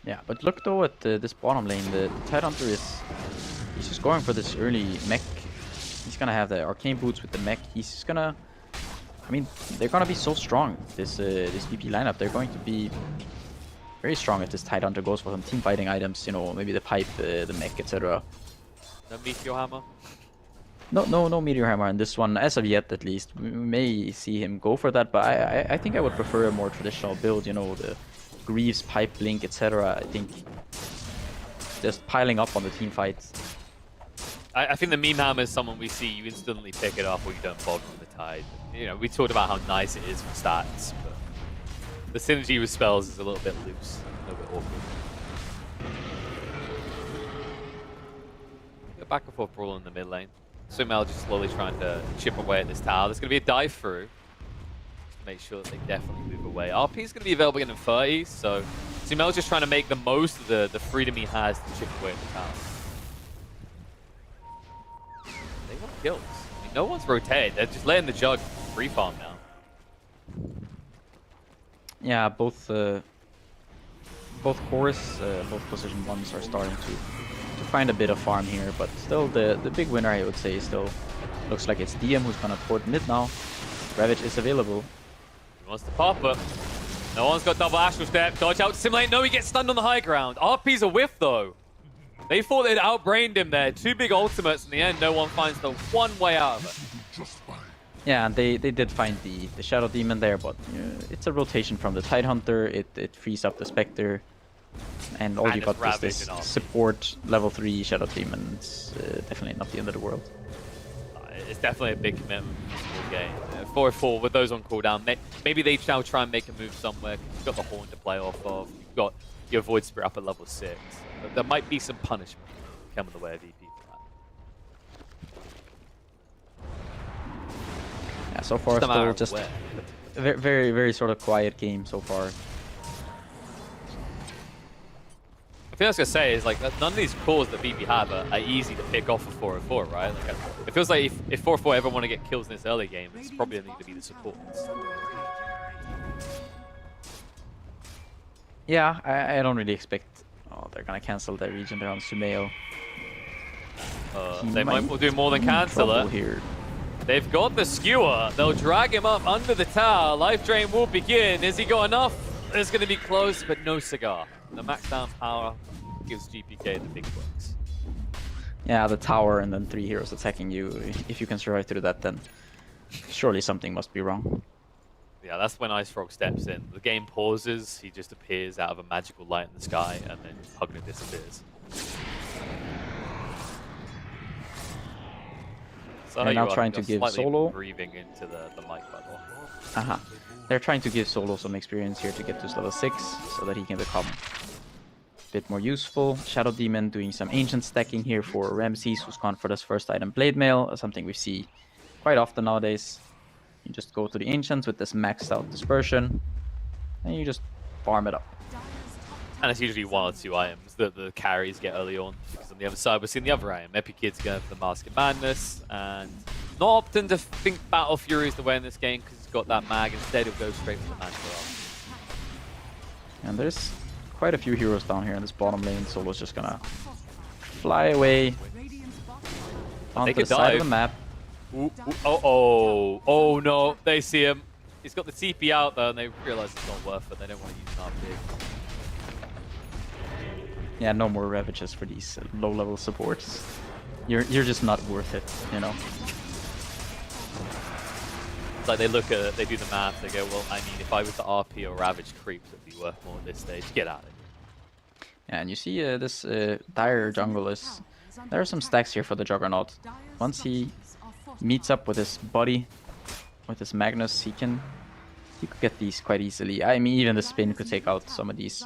Yeah, but look though at this bottom lane. The Tidehunter he's just going for this early mech. He's gonna have the arcane boots with the mech. He's just gonna, I mean, they're gonna be so strong. This VP lineup, they're going to be very strong if this Tidehunter goes for some team fighting items. You know, maybe the pipe, the mech, etc. No Meteor Hammer. No Meteor Hammer in this one, as of yet at least. We may see him go for that, but I think I would prefer a more traditional build, you know, the Greaves, Pipe, Blink, etc. I think just piling up on the team fights. I think the Meme Hammer is someone we see, you instantly pick it up or you don't bother with the Tide. You know, we talked about how nice it is for stats, but the synergy with spells is a little bit loose, a little bit awkward. Go back and forth brawl in the mid lane. Sumail just slowly trying to chip away at this tower. There's going to be a dive through. Just to make sure that they definitely move away. RP is going to be available in 30, so Sumail's just trying to make the most of the freedom he has to chip away at the tower. They want kills. I mean, no one's rotated. They're just letting the Jug free farm now. Yeah, both cores, both position ones are starting to find a bit of farm here, but still the big winner I would say still looks like it's DM who's gonna port mid now. Ravage is available. He wants to pop it. No one's got double astral step. Dodge out to simulate. No, he gets stunned on the high ground. RP's a whiff though. They thought they'd outbrained him there. Two big ultimates in the end. No one finds the one way out of it. Yeah, and they did find the Shadow Demon there, but it's a rotation from the Tidehunter. It frees up the Spectre. And all you got is this support level 3 Shadow Demon. It's definitely not the end of the world. It's definitely a big commitment for the game. 4-4 with those on cooldown. Maybe they now try and make a move somewhere. You've got the Horn to play off of. You've got your Void Spirit up at level 6. But there might be some punishment coming the way of VP for that. Yeah, so far still just a very, very sort of quiet game so far. The thing I was going to say is, like, none of these cores that VP have are easy to pick off of 404, right? Like, it feels like if 404 ever want to get kills in this early game, it's probably going to need to be the supports. Yeah, I don't really expect... Oh, they're going to cancel their region there on Sumail. They might do more than cancel it. Here. They've got the skewer. They'll drag him up under the tower. Life drain will begin. Has he got enough? It's going to be close, but no cigar. The max down power gives GPK the big bucks. Yeah, the tower and then 3 heroes attacking you. If you can survive through that, then surely something must be wrong. Yeah, that's when Ice Frog steps in. The game pauses. He just appears out of a magical light in the sky, and then Hugner disappears. So they're now trying to give Solo. Breathing into the mic button. They're trying to give Solo some experience here to get to level 6 so that he can become a bit more useful. Shadow Demon doing some ancient stacking here for Ramses, who's gone for this first item Blade Mail, something we see quite often nowadays. You just go to the ancients with this maxed out dispersion and you just farm it up. And it's usually 1 or 2 items that the carries get early on. Because on the other side, we're seeing the other item. Epikid's going for the Mask of Madness. And not often to think Battle Fury is the way in this game because it's got that mag. Instead, it'll go straight for the Mantra. And there's quite a few heroes down here in this bottom lane. Solo's just gonna fly away onto the side of the map. Oh no, they see him. He's got the TP out there and they realize it's not worth it. They don't want to use an RP. Yeah, no more Ravages for these low-level supports. You're just not worth it, you know. It's like they look at it, they do the math, they go, well, I mean, if I was to RP or Ravage creeps, it'd be worth more at this stage. Get out of here. Yeah, and you see this dire jungle is... There are some stacks here for the Juggernaut. Once he meets up with his buddy, with his Magnus, he could get these quite easily. I mean, even the spin could take out some of these.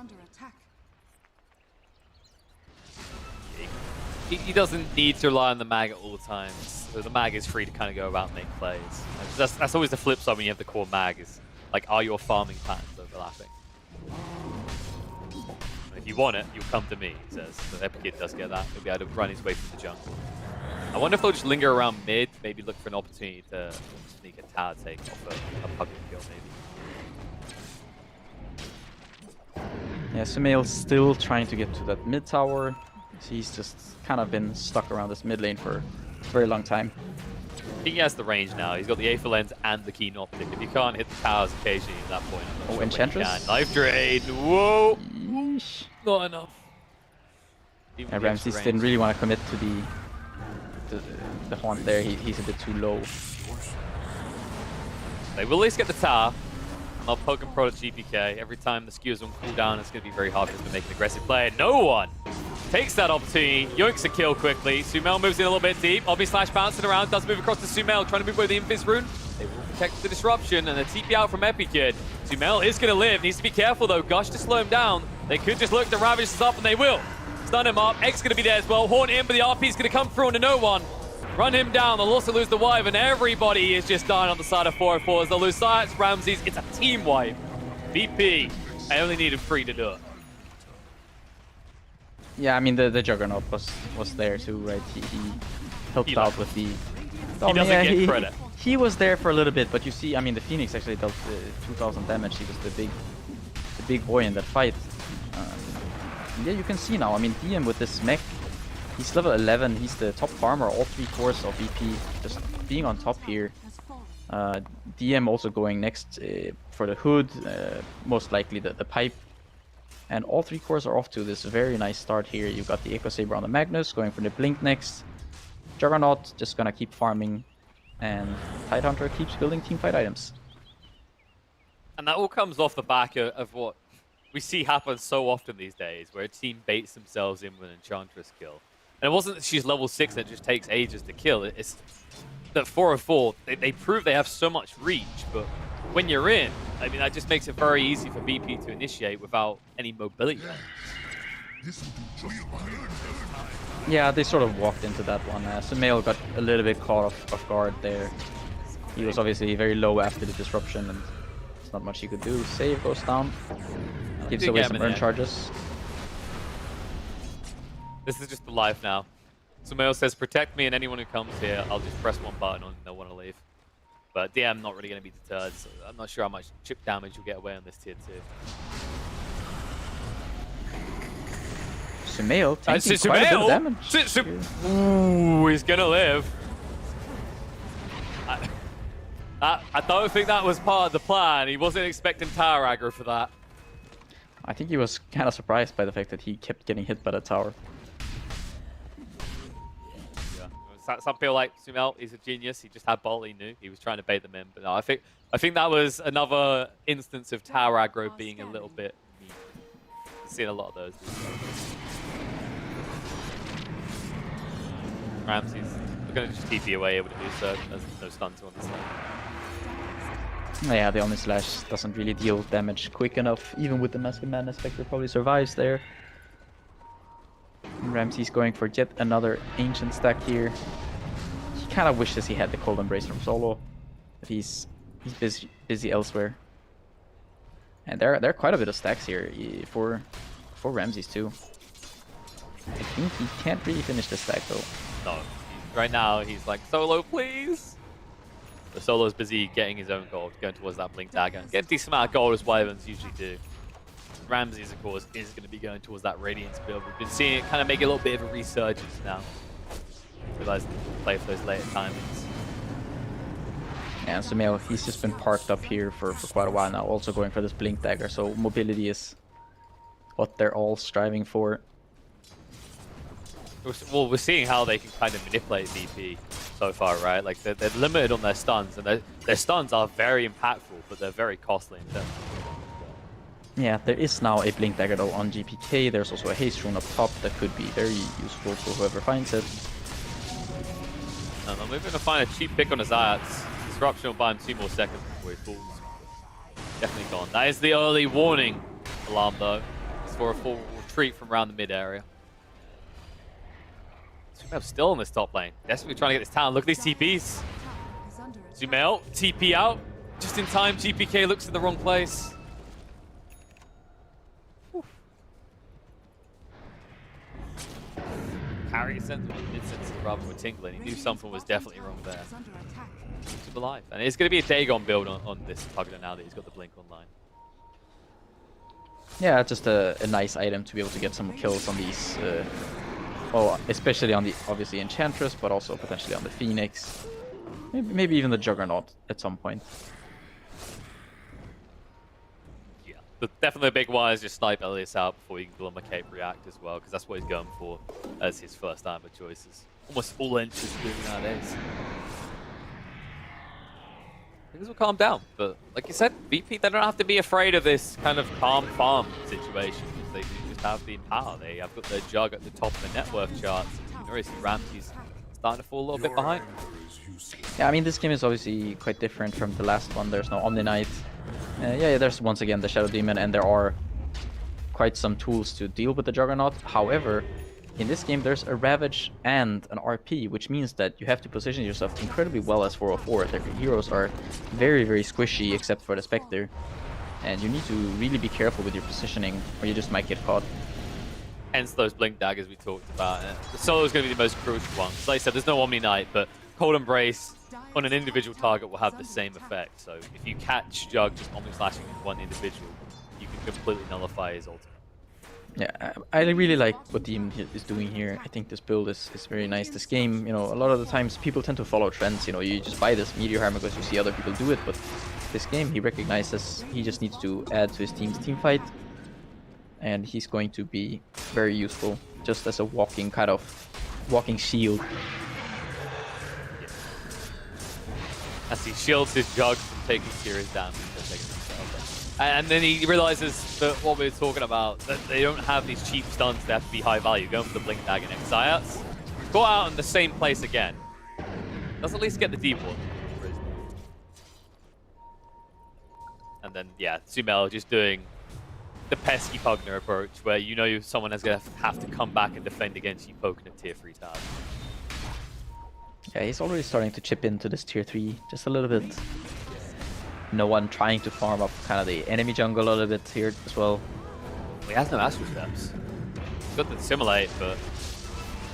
He doesn't need to rely on the mag at all times. So the mag is free to kind of go about and make plays. That's always the flip side when you have the core mag is, like, are your farming patterns overlapping? And if you want it, you'll come to me, he says. So Epikid does get that. He'll be able to run his way through the jungle. I wonder if they'll just linger around mid, maybe look for an opportunity to sneak a tower take off a puppet kill, maybe. Yeah, Sumail's still trying to get to that mid tower. He's just kind of been stuck around this mid lane for a very long time. I think he has the range now. He's got the Aether Lens and the Keen Optic. If you can't hit the towers occasionally at that point, I'm not sure Enchantress? Life Drain. Whoa! Yeesh. Not enough. Even And the extra Ramses range. didn't really want to commit to the haunt there. He's a bit too low. They will at least get the tower. I'll poke and prod at GPK. Every time the skewers on cooldown, it's going to be very hard for him to make an aggressive play. No one takes that opportunity. Yoinks a kill quickly. Sumail moves in a little bit deep. Obby Slash bouncing around. Does move across to Sumail, trying to move with the Invis rune. They will protect the disruption and the TP out from Epikid. Sumail is going to live. Needs to be careful though. Gush to slow him down. They could just look to ravage this up and they will. Stun him up. X going to be there as well. Haunt in, but the RP is going to come through onto no one. Run him down. They'll also lose the Wyvern. Everybody is just dying on the side of 404s. They'll lose Science, Ramses. It's a team wipe. VP, I only needed 3 to do it. Yeah, I mean the Juggernaut was there too, right? He helped out with the. He doesn't get credit. He was there for a little bit, but you see, I mean the Phoenix actually dealt 2,000 damage. He was the big boy in that fight. Yeah, you can see now. I mean DM with this mech, he's level 11. He's the top farmer. All 3 cores of VP just being on top here. DM also going next for the hood, most likely the pipe. And all 3 cores are off to this very nice start here. You've got the Echo Saber on the Magnus, going for the Blink next. Juggernaut just gonna keep farming. And Tidehunter keeps building teamfight items. And that all comes off the back of what we see happen so often these days, where a team baits themselves in with an Enchantress kill. And it wasn't that she's level 6 and it just takes ages to kill. It's that 404, they prove they have so much reach, but when you're in, I mean, that just makes it very easy for VP to initiate without any mobility. Yeah, they sort of walked into that one. Sumail got a little bit caught off guard there. He was obviously very low after the disruption, and there's not much he could do. Save goes down. Gives away some urn charges. This is just the life now. Sumail says, protect me and anyone who comes here, I'll just press one button and they'll want to leave. But DM not really going to be deterred, so I'm not sure how much chip damage you'll get away on this tier 2. Sumail taking quite a bit of damage. Ooh, he's going to live. I don't think that was part of the plan. He wasn't expecting tower aggro for that. I think he was kind of surprised by the fact that he kept getting hit by the tower. Some people like Sumail, he's a genius. He just had bolt, he knew. He was trying to bait them in. But no, I think that was another instance of tower aggro being a little bit mean. I've seen a lot of those. Ramses, we're going to just TP away able to do so. There's no stuns on this side. Yeah, the Omni Slash doesn't really deal damage quick enough. Even with the Mask of Madness, Spectre probably survives there. Ramses going for yet another ancient stack here. He kind of wishes he had the Cold Embrace from solo, but he's busy elsewhere. And there are quite a bit of stacks here for Ramses too. I think he can't really finish the stack though. No, right now he's like, solo please. The solo's busy getting his own gold, going towards that Blink Dagger. Get a decent amount of gold as Wyverns usually do. Ramses, of course, is going to be going towards that Radiance build. We've been seeing it kind of make a little bit of a resurgence now. Realised they can play for those later timings. Yeah, Sumail, he's just been parked up here for quite a while now, also going for this Blink Dagger, so mobility is what they're all striving for. Well, we're seeing how they can kind of manipulate VP so far, right? Like, they're limited on their stuns, and their stuns are very impactful, but they're very costly in terms of... Yeah, there is now a Blink Dagger though on GPK. There's also a Haste Rune up top that could be very useful for whoever finds it. I'm going to find a cheap pick on his Ayats. Disruption will buy him 2 more seconds before he falls. Definitely gone. That is the early warning alarm though. It's for a full retreat from around the mid area. Sumail still in this top lane. Desperately trying to get this town. Look at these TPs. Sumail, TP out. Just in time, GPK looks in the wrong place. carry senses, mid senses rather were tingling. He knew something was definitely wrong there. Is under attack. Keeps him alive. And it's going to be a Dagon build on this Pugler now that he's got the Blink online. Yeah, just a nice item to be able to get some kills on these. Well, especially on the obviously Enchantress, but also potentially on the Phoenix. Maybe even the Juggernaut at some point. Yeah, but definitely a big one is just snipe Elias out before you can Glum a Cape React as well, because that's what he's going for as his first armor choices. Almost all entries doing nowadays. Things will calm down, but like you said, VP, they don't have to be afraid of this kind of calm farm situation. They do just have the power. They have got their Jug at the top of the net worth charts. You can already see Ramsey's starting to fall a little bit behind. Yeah, I mean, this game is obviously quite different from the last one. There's no Omni Knight. Yeah, there's once again the Shadow Demon, and there are quite some tools to deal with the Juggernaut. However, in this game, there's a Ravage and an RP, which means that you have to position yourself incredibly well as 404. Their heroes are very, very squishy, except for the Spectre. And you need to really be careful with your positioning, or you just might get caught. Hence those Blink Daggers we talked about. The solo is going to be the most crucial one. Like I said, there's no Omni Knight, but Cold Embrace on an individual target will have the same effect. So if you catch Jug just Omni Slashing one individual, you can completely nullify his ultimate. Yeah, I really like what Demon is doing here. I think this build is very nice. This game, you know, a lot of the times people tend to follow trends. You know, you just buy this Meteor Hammer because you see other people do it. But this game, he recognizes he just needs to add to his team's team fight. And he's going to be very useful, just as a walking shield. As he shields his Jug from taking serious damage. And then he realizes that what we were talking about, that they don't have these cheap stuns that have to be high value. Going for the Blink Dagger next. Zayats go out in the same place again. Let's at least get the deep one. And then, yeah, Sumail just doing the pesky Pugner approach, where you know someone is going to have to come back and defend against you poking at tier 3 towers. Yeah, he's already starting to chip into this tier 3 just a little bit. No one trying to farm up kind of the enemy jungle a little bit here as well. He has no Astral Steps. He's got the Assimilate, but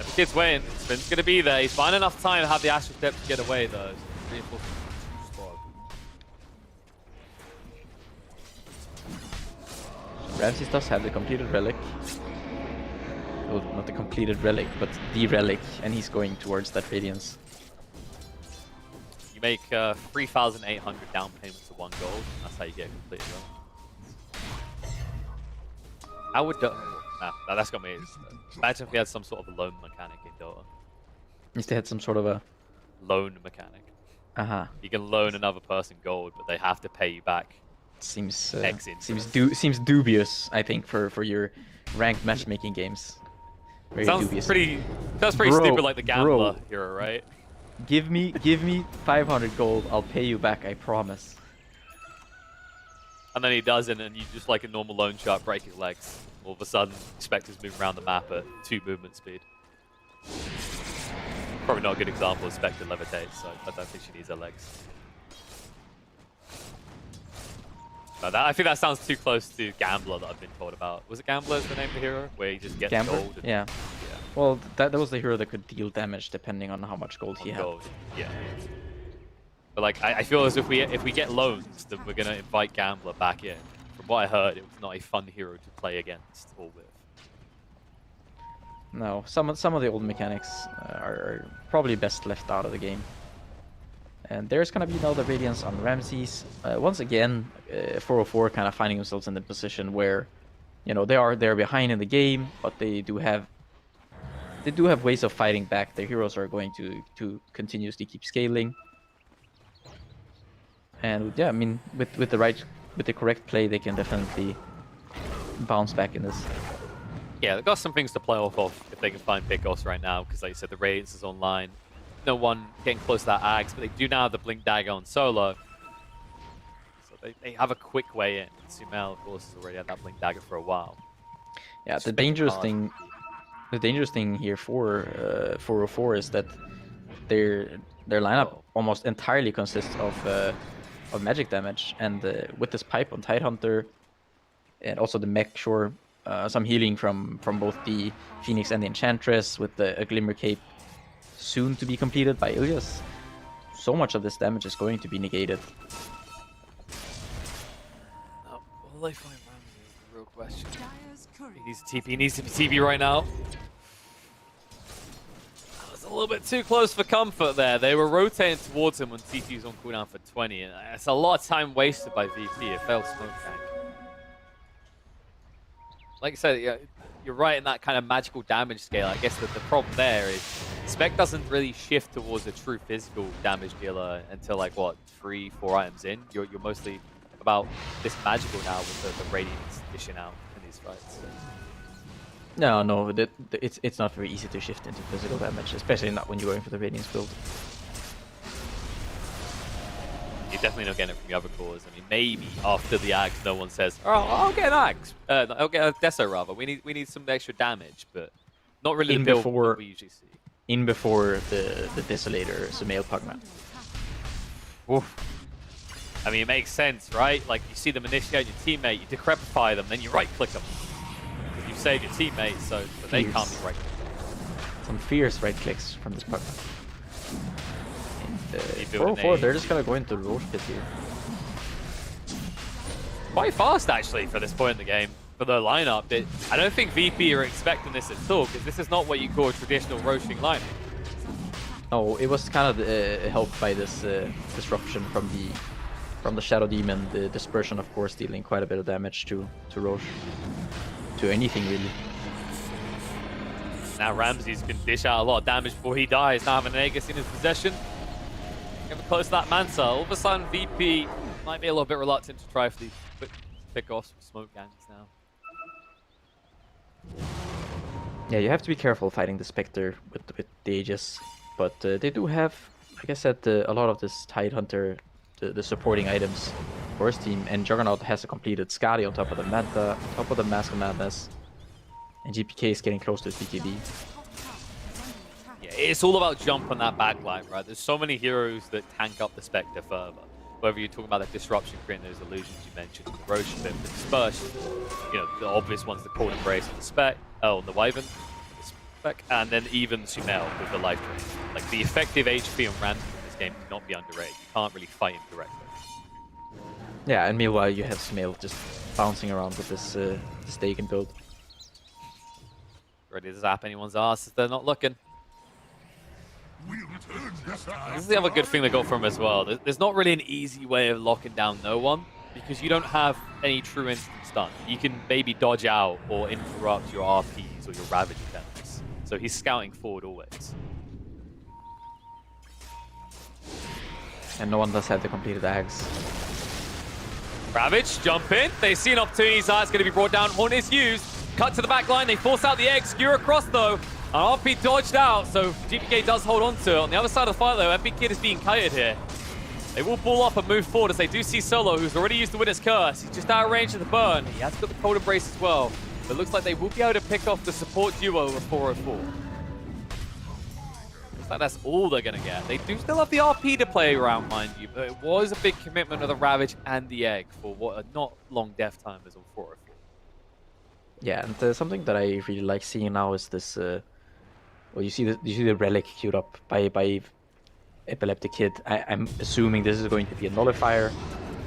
if the kid's waiting, Spin's going to be there. He's fine enough time to have the Astral Steps to get away, though. Ramses does have the completed relic. Well, not the completed relic, but the relic, and he's going towards that Radiance. You make 3,800 down payments to 1 gold. That's how you get a complete run. How would Dota... Nah, that's got me. Imagine if we had some sort of a loan mechanic in Dota. If they had some sort of a... Loan mechanic. Uh-huh. You can loan another person gold, but they have to pay you back. Seems seems dubious, I think, for your ranked matchmaking games. Very dubious. Sounds pretty stupid, like the Gambler hero, right? Give me 500 gold, I'll pay you back, I promise. And then he doesn't, and you just like a normal loan shark break his legs. All of a sudden, Spectre's moving around the map at 2 movement speed. Probably not a good example of Spectre levitates, so I don't think she needs her legs. But I think that sounds too close to Gambler that I've been told about. Was it Gambler the name of the hero? Where he just gets gold? And, yeah. Well, that was the hero that could deal damage depending on how much gold he had. Yeah. But like, I feel as if we get loans, then we're gonna invite Gambler back in. From what I heard, it was not a fun hero to play against or with. No, some of the old mechanics are probably best left out of the game. And there's gonna be now the Radiance on Ramses. Once again, 404 kind of finding themselves in the position where, you know, they're behind in the game, but they do have ways of fighting back. Their heroes are going to continuously keep scaling. And yeah, I mean, with the correct play, they can definitely bounce back in this. Yeah, they've got some things to play off of if they can find pickoffs right now, because like you said, the Radiance is online. No one getting close to that Axe, but they do now have the Blink Dagger on solo. So they have a quick way in. Sumail, of course, has already had that Blink Dagger for a while. Yeah, the dangerous thing here for 404 is that their lineup almost entirely consists of magic damage, and with this pipe on Tidehunter, and also the mech, sure, some healing from both the Phoenix and the Enchantress, with a Glimmer Cape soon to be completed by Ilias. So much of this damage is going to be negated. Oh, will they find Ramsey is the real question. Dire's courier. He needs TP, he needs to be TP right now. That was a little bit too close for comfort there. They were rotating towards him when TP was on cooldown for 20, and it's a lot of time wasted by VP. It failed smoke tank. Like I said, you're right in that kind of magical damage scale. I guess that the problem there is Spec doesn't really shift towards a true physical damage dealer until like what, 3-4 items in. You're mostly about this magical now with the Radiance dishing out in these fights. No, it's not very easy to shift into physical damage, especially not when you're going for the Radiance build. You're definitely not getting it from the other cores. I mean, maybe after the Axe, no one says, "Oh, I'll get an Axe. I'll get a Deso rather. We need some extra damage," but not really the build that we usually see. In before the Desolator, Sumail Pugman. Oof. I mean, it makes sense, right? Like you see them initiate your teammate, you decrepify them, then you right-click them. You save your teammate, so they can't be right-clicked. Some fierce right clicks from this Pugman. 404, they're just gonna go into Roche pit here. Quite fast, actually, for this point in the game. For the lineup, I don't think VP are expecting this at all, because this is not what you call a traditional roaching lineup. Oh, it was kind of helped by this disruption from the Shadow Demon, the dispersion, of course, dealing quite a bit of damage to Roche, to anything really. Now Ramses can dish out a lot of damage before he dies. Now having an Aegis in his possession. Getting close to that Manta. All of a sudden, VP might be a little bit reluctant to try for these quick pick-offs with smoke gangs now. Yeah, you have to be careful fighting the Spectre with the Aegis, but they do have, like I said, a lot of this Tidehunter, the supporting items for his team, and Juggernaut has a completed Skadi on top of the Manta, on top of the Mask of Madness, and GPK is getting close to his BKB. Yeah, it's all about jump on that backline, right? There's so many heroes that tank up the Spectre further. Whether you're talking about the disruption, creating those illusions you mentioned, the Roche bit, the dispersion, you know, the obvious ones, the Cold Embrace on the Spec, on the Wyvern, the Spec, and then even Sumail with the Life Drain. Like, the effective HP on Ramsey in this game cannot be underrated. You can't really fight him directly. Yeah, and meanwhile you have Sumail just bouncing around with this Dagon build. Ready to zap anyone's ass if they're not looking. This is the other good thing they got from him as well. There's not really an easy way of locking down no one, because you don't have any true instant stun. You can maybe dodge out or interrupt your RPs or your Ravage attempts. So he's scouting forward always. And no one does have the completed Axe. Ravage, jump in. They see an opportunity, so it's going to be brought down. Horn is used. Cut to the back line. They force out the egg. Skewer across, though. An RP dodged out, so GPK does hold on to it. On the other side of the fight, though, Epic Kid is being kited here. They will ball up and move forward as they do see Solo, who's already used the Witness Curse. He's just out of range of the burn. He has got the Cold Embrace as well. But it looks like they will be able to pick off the support duo of 404. Looks like that's all they're going to get. They do still have the RP to play around, mind you, but it was a big commitment of the Ravage and the Egg for what are not long death timers on 404. Yeah, and something that I really like seeing now is this... well, you see the relic queued up by Epileptic Kid. I'm assuming this is going to be a nullifier,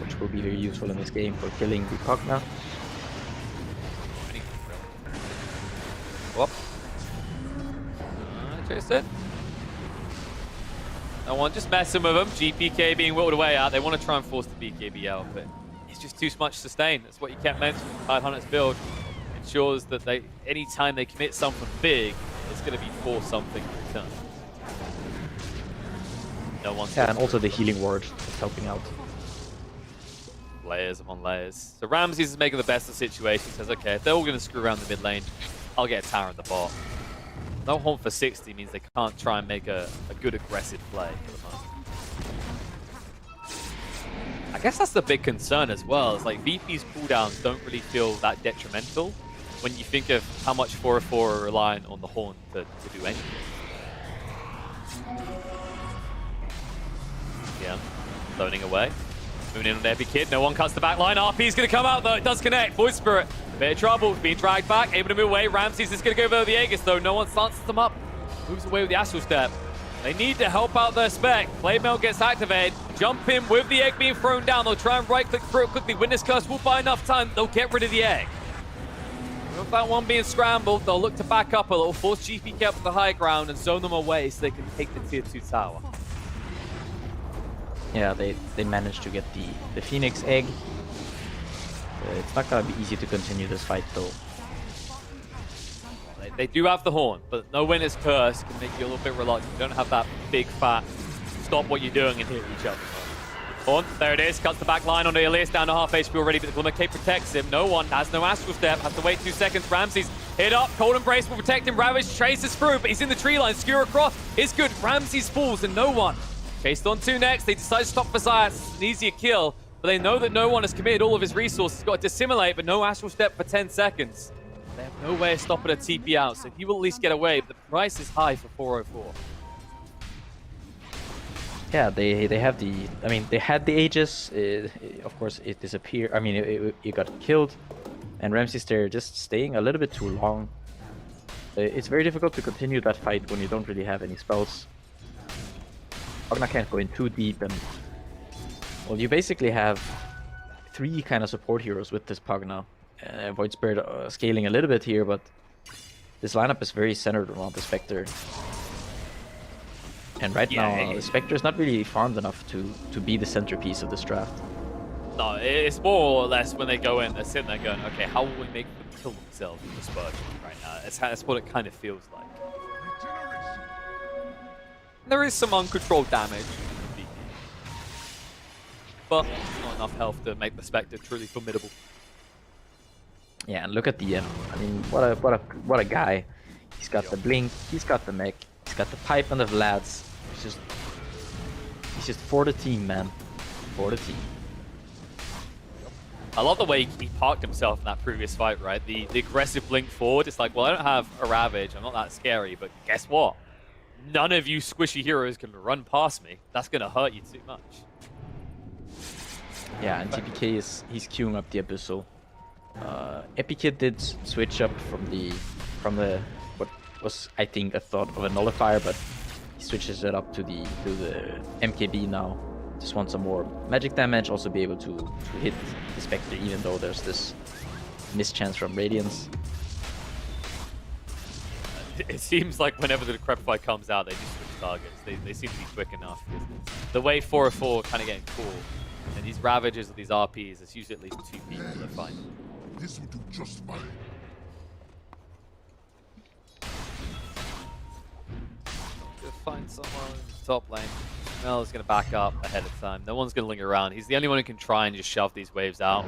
which will be very useful in this game for killing the Kog'Maw. Whoop. Jason. No one just messing with him. GPK being whittled away out. They want to try and force the BKB out, but it's just too much sustain. That's what you kept mentioning. 500's build ensures that anytime they commit something big, it's going to be for something in return. No one's and also the healing ward is helping out. Layers upon layers. So Ramses is making the best of the situation. He says, okay, if they're all going to screw around the mid lane, I'll get a tower in the bot. No haunt for 60 means they can't try and make a good aggressive play for the moment. I guess that's the big concern as well. It's like VP's cooldowns don't really feel that detrimental when you think of how much 404 are relying on the Horn to do anything. Yeah, loading away. Moving in on the Epic Kid. No one cuts the back line. RP's going to come out though. It does connect. Void Spirit Bit of trouble, being dragged back, able to move away. Ramses is going to go over the Aegis though. No one stances them up. Moves away with the Astral Step. They need to help out their spec. Blade Mail gets activated. Jump in with the egg being thrown down. They'll try and right-click through it quickly. Witness Curse will buy enough time. They'll get rid of the egg. With that one being scrambled, they'll look to back up a little, force GPK up to the high ground and zone them away so they can take the tier 2 tower. Yeah, they managed to get the Phoenix egg. It's not gonna be easy to continue this fight though. They do have the horn, but no Winner's Curse can make you a little bit reluctant. You don't have that big fat stop what you're doing and hit each other. Horn, there it is, cuts the back line on the Elias down to half HP already, but the Glimmer Cape protects him. No one has no Astral Step, has to wait 2 seconds. Ramses hit up, Cold Embrace will protect him. Ravage chases through, but he's in the tree line. Skewer across is good. Ramses falls and no one. Chased on 2 next, they decide to stop for Zayas. It's an easier kill, but they know that no one has committed all of his resources. He's got to dissimulate, but no Astral Step for 10 seconds. They have no way of stopping a TP out, so he will at least get away, but the price is high for 404. Yeah, they have the, I mean, they had the Aegis, of course it disappeared, I mean, it got killed, and Ramses there just staying a little bit too long. It's very difficult to continue that fight when you don't really have any spells. Ragnar can't go in too deep, and, well, you basically have 3 kind of support heroes with this Pug now. Void Spirit scaling a little bit here, but this lineup is very centered around the Spectre. And right now, the Spectre is not really farmed enough to be the centerpiece of this draft. No, it's more or less when they go in, they're sitting there going, okay, how will we make them kill themselves with the Spurgeon right now? That's what it kind of feels like. There is some uncontrolled damage, but not enough health to make the Spectre truly formidable. Yeah, and look at the I mean, what a guy. He's got the blink, he's got the mech, he's got the pipe and the Vlads. He's just for the team, man. For the team. I love the way he parked himself in that previous fight, right? The aggressive blink forward. It's like, well, I don't have a Ravage, I'm not that scary, but guess what? None of you squishy heroes can run past me. That's gonna hurt you too much. Yeah, and TPK he's queuing up the Abyssal. Epikid did switch up from the what was I think a thought of a nullifier, but he switches it up to the MKB now. Just want some more magic damage, also be able to hit the Spectre even though there's this mischance from Radiance. It seems like whenever the Decrepify comes out, they just switch targets. They seem to be quick enough. The way 404 kind of getting cool, and these Ravages or these RPs, it's usually at least 2 people that find. This will do just fine. Gonna find someone in the top lane. Mel is gonna back up ahead of time. No one's gonna linger around. He's the only one who can try and just shove these waves out.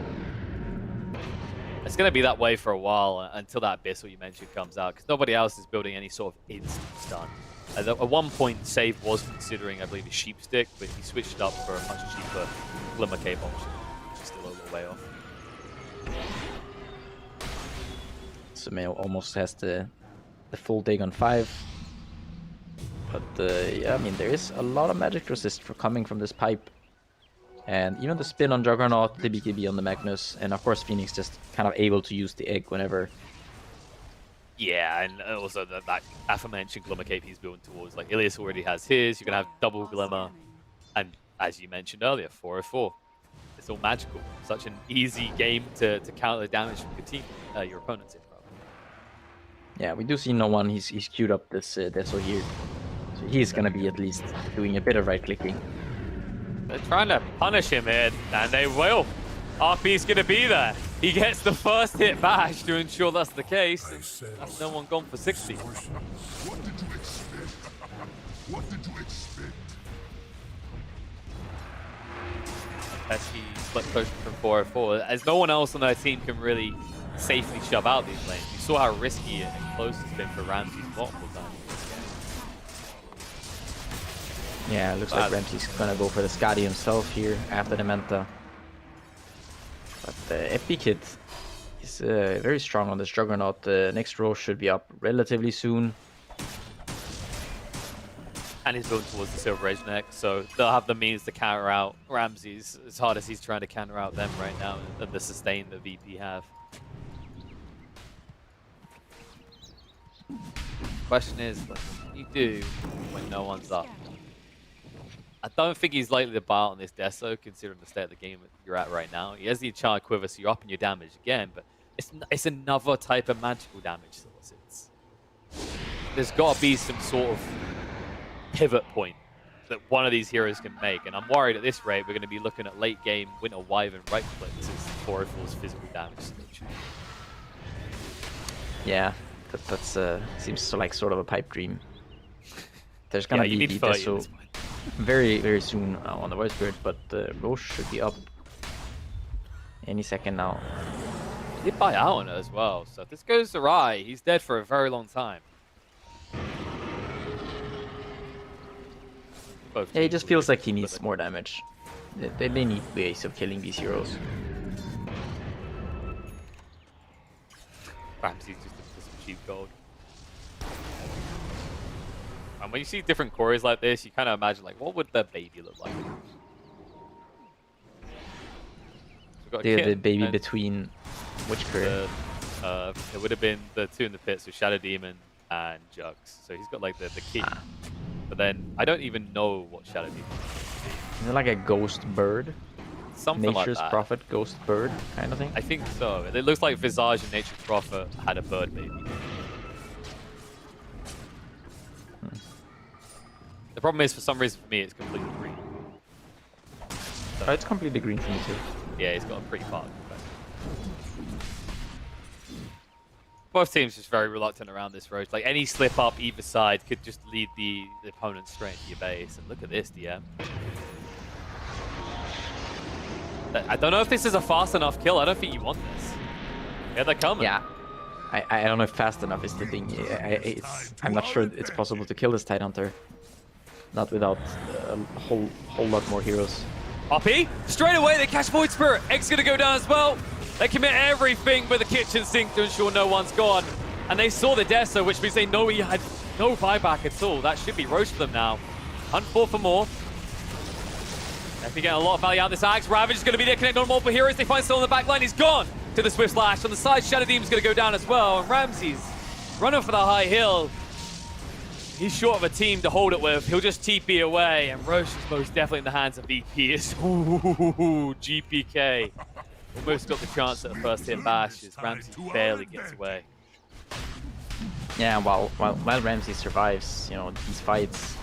It's gonna be that way for a while until that Abyssal you mentioned comes out, because nobody else is building any sort of instant stun. At one point, Save was considering, I believe, a Sheep Stick, but he switched up for a much cheaper Glimmer Cape option, which is still a little way off. Sumail almost has the full dig on 5. But yeah, I mean, there is a lot of magic resist for coming from this pipe. And even the spin on Juggernaut, the BKB on the Magnus, and of course Phoenix just kind of able to use the egg whenever. Yeah, and also that aforementioned Glimmer Cape he's building towards. Like, Ilias already has his, you're going to have double Glimmer, and as you mentioned earlier, 404. It's all magical. Such an easy game to counter the damage from your team, your opponent's team. Yeah, we do see no one. He's queued up this Deso here. So he's going to be at least doing a bit of right-clicking. They're trying to punish him here, and they will. RP's going to be there. He gets the first hit bash to ensure that's the case. That's no one gone for 60. What did you expect? What did you expect? Pesky split push from 404. As no one else on their team can really safely shove out these lanes. You saw how risky and close it's been for Ramses multiple times. Yeah, it looks like Ramses gonna go for the Skadi himself here after the Manta. But Epikid is very strong on this Juggernaut. The next row should be up relatively soon. And he's building towards the Silver Age next, so they'll have the means to counter out Ramses as hard as he's trying to counter out them right now, and the sustain that VP have. question is, what do you do when no one's up? I don't think he's likely to buy out on this Deso, considering the state of the game that you're at right now. He has the Enchanted Quiver, so you're upping your damage again, but it's another type of magical damage source. There's got to be some sort of pivot point that one of these heroes can make, and I'm worried at this rate we're going to be looking at late game Winter Wyvern right clicks as 404's physical damage solution. Yeah, that's seems so like sort of a pipe dream. There's gonna be Deso very, very soon on the Void Spirit, but Roche should be up any second now. He did buy out on it as well, so if this goes awry, he's dead for a very long time. Yeah, he just feels like he needs more damage. They need ways of killing these heroes. Ramsey's just looking for some cheap gold. And when you see different quarries like this, you kind of imagine, like, what would the baby look like? The baby between which quarry? It would have been the two in the pit, so Shadow Demon and Jugs. So he's got like the key. But then I don't even know what Shadow Demon is. Is it like a ghost bird? Something Nature's like that. Prophet ghost bird kind of thing? I think so. It looks like Visage and Nature's Prophet had a bird baby. The problem is, for some reason for me, it's completely green. So, it's completely green for me too. Yeah, it's got a pretty bark. Both teams just very reluctant around this road. Like, any slip up either side could just lead the opponent straight into your base. And look at this, DM. I don't know if this is a fast enough kill. I don't think you want this. Yeah, they're coming. Yeah. I don't know if fast enough is the thing. I'm not sure it's possible to kill this Tidehunter. Not without a whole lot more heroes. RP, straight away they catch Void Spirit. Egg's gonna go down as well. They commit everything with the kitchen sink to ensure no one's gone. And they saw the Deso, which means they know he had no buyback at all. That should be roast for them now. Hunt for more. Definitely getting a lot of value out of this Axe. Ravage is going to be there, connecting on multiple heroes. They find Soul on the back line. He's gone to the Swift Slash. On the side, Shadow Demon's going to go down as well. And Ramsey's running for the high hill. He's short of a team to hold it with. He'll just TP away. And Roche is most definitely in the hands of VP. Ooh, GPK. Almost got the chance at the first hit bash as Ramsey barely gets away. Yeah, while Ramsey survives, you know, these fights,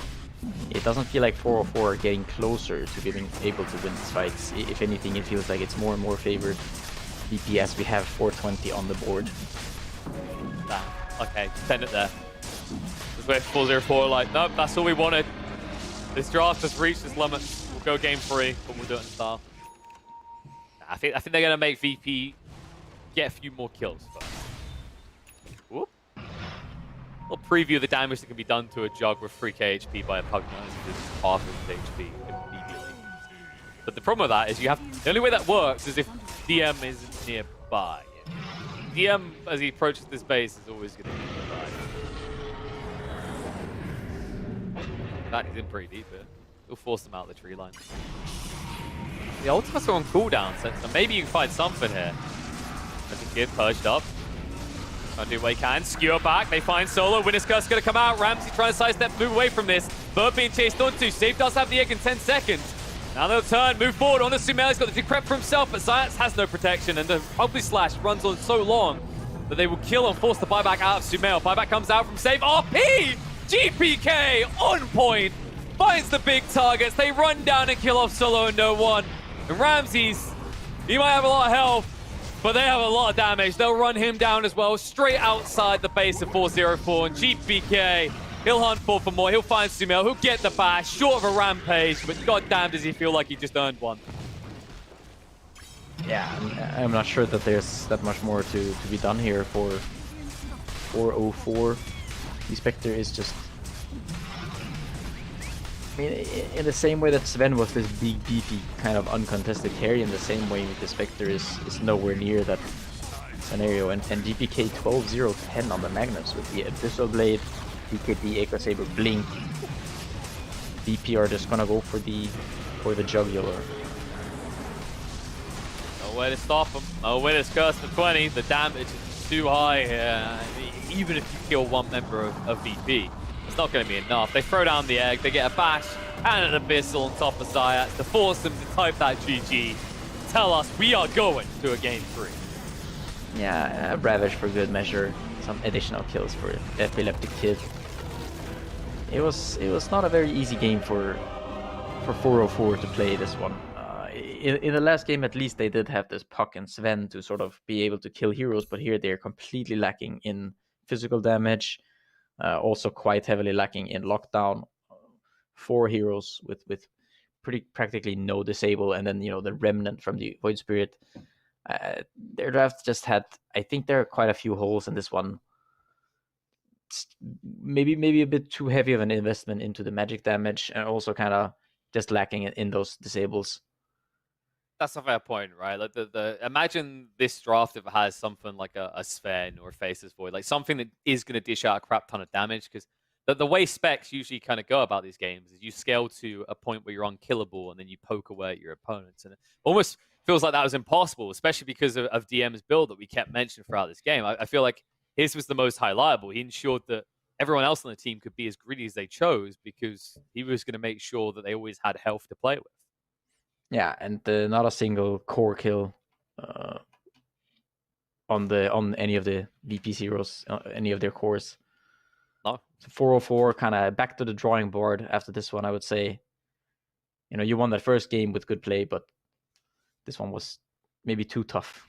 it doesn't feel like 404 are getting closer to being able to win these fights. If anything, it feels like it's more and more favored DPS. We have 420 on the board. Damn. Okay, send it there. Just wait for 404, like, nope, that's all we wanted. This draft has reached its limits. We'll go game 3, but we'll do it in style. I think they're going to make VP get a few more kills first. Whoop. We'll preview the damage that can be done to a Jug with 3k HP by a Pugna as half of his HP immediately. But the problem with that is the only way that works is if DM isn't nearby. DM, as he approaches this base, is always going to be nearby. That is in pretty deep here. He'll force them out of the tree line. The ultimates are on cooldown, so maybe you can find something here. As a kid purged up. Trying to do what he can. Skewer back. They find Solo. Winner's Curse is going to come out. Ramsey trying to sidestep, move away from this. Bird being chased onto. Save does have the egg in 10 seconds. Now they'll turn, move forward on the Sumail. He's got the decrep for himself, but Science has no protection. And the Ugly Slash runs on so long that they will kill and force the buyback out of Sumail. Buyback comes out from save. RP! GPK on point. Finds the big targets. They run down and kill off Solo and no one. And Ramsey's, he might have a lot of health, but they have a lot of damage. They'll run him down as well, straight outside the base of 404. And GPK, he'll hunt for more. He'll find Sumail. He'll get the bash, short of a rampage, but goddamn does he feel like he just earned one. Yeah, I'm not sure that there's that much more to be done here for 404. The Spectre is just... I mean, in the same way that Sven was this big, beefy, kind of uncontested carry, in the same way the Spectre is nowhere near that scenario. And GPK 12-0-10 on the Magnus with the Abyssal Blade, DKD, Echo Saber, Blink. VP are just gonna go for the Jugular. No way to stop him. No Winner's Curse for 20. The damage is too high here. even if you kill one member of VP, it's not going to be enough. They throw down the egg, they get a bash and an abyssal on top of Zayat to force them to type that GG. Tell us we are going to a game 3. Yeah, Ravage for good measure. Some additional kills for Epileptic Kid. It was not a very easy game for 404 to play this one. In the last game, at least, they did have this Puck and Sven to sort of be able to kill heroes, but here they're completely lacking in physical damage. Also quite heavily lacking in lockdown. 4 heroes with pretty practically no disable, and then the remnant from the Void Spirit. Their draft just had, I think there are quite a few holes in this one. Maybe a bit too heavy of an investment into the magic damage, and also kind of just lacking in those disables. That's a fair point, right? Like imagine this draft if it has something like a Sven or a Faceless Void, like something that is going to dish out a crap ton of damage, because the way specs usually kind of go about these games is you scale to a point where you're unkillable and then you poke away at your opponents. And it almost feels like that was impossible, especially because of DM's build that we kept mentioning throughout this game. I feel like his was the most highlightable. He ensured that everyone else on the team could be as greedy as they chose because he was going to make sure that they always had health to play with. Yeah, and not a single core kill on any of the VP heroes, any of their cores. No. So 404 kind of back to the drawing board after this one, I would say. You won that first game with good play, but this one was maybe too tough.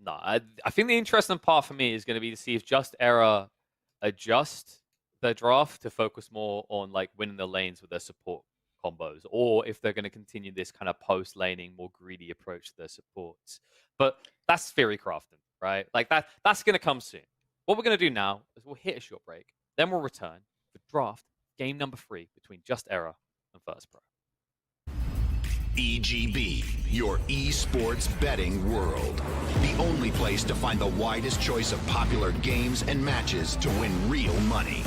No, I think the interesting part for me is going to be to see if Just Era adjust their draft to focus more on like winning the lanes with their support combos, or if they're going to continue this kind of post laning, more greedy approach to their supports. But that's theory crafting, right? Like that's going to come soon. What we're going to do now is we'll hit a short break, then we'll return for draft game number 3 between Just Era and First Pro. EGB, your esports betting world. The only place to find the widest choice of popular games and matches to win real money.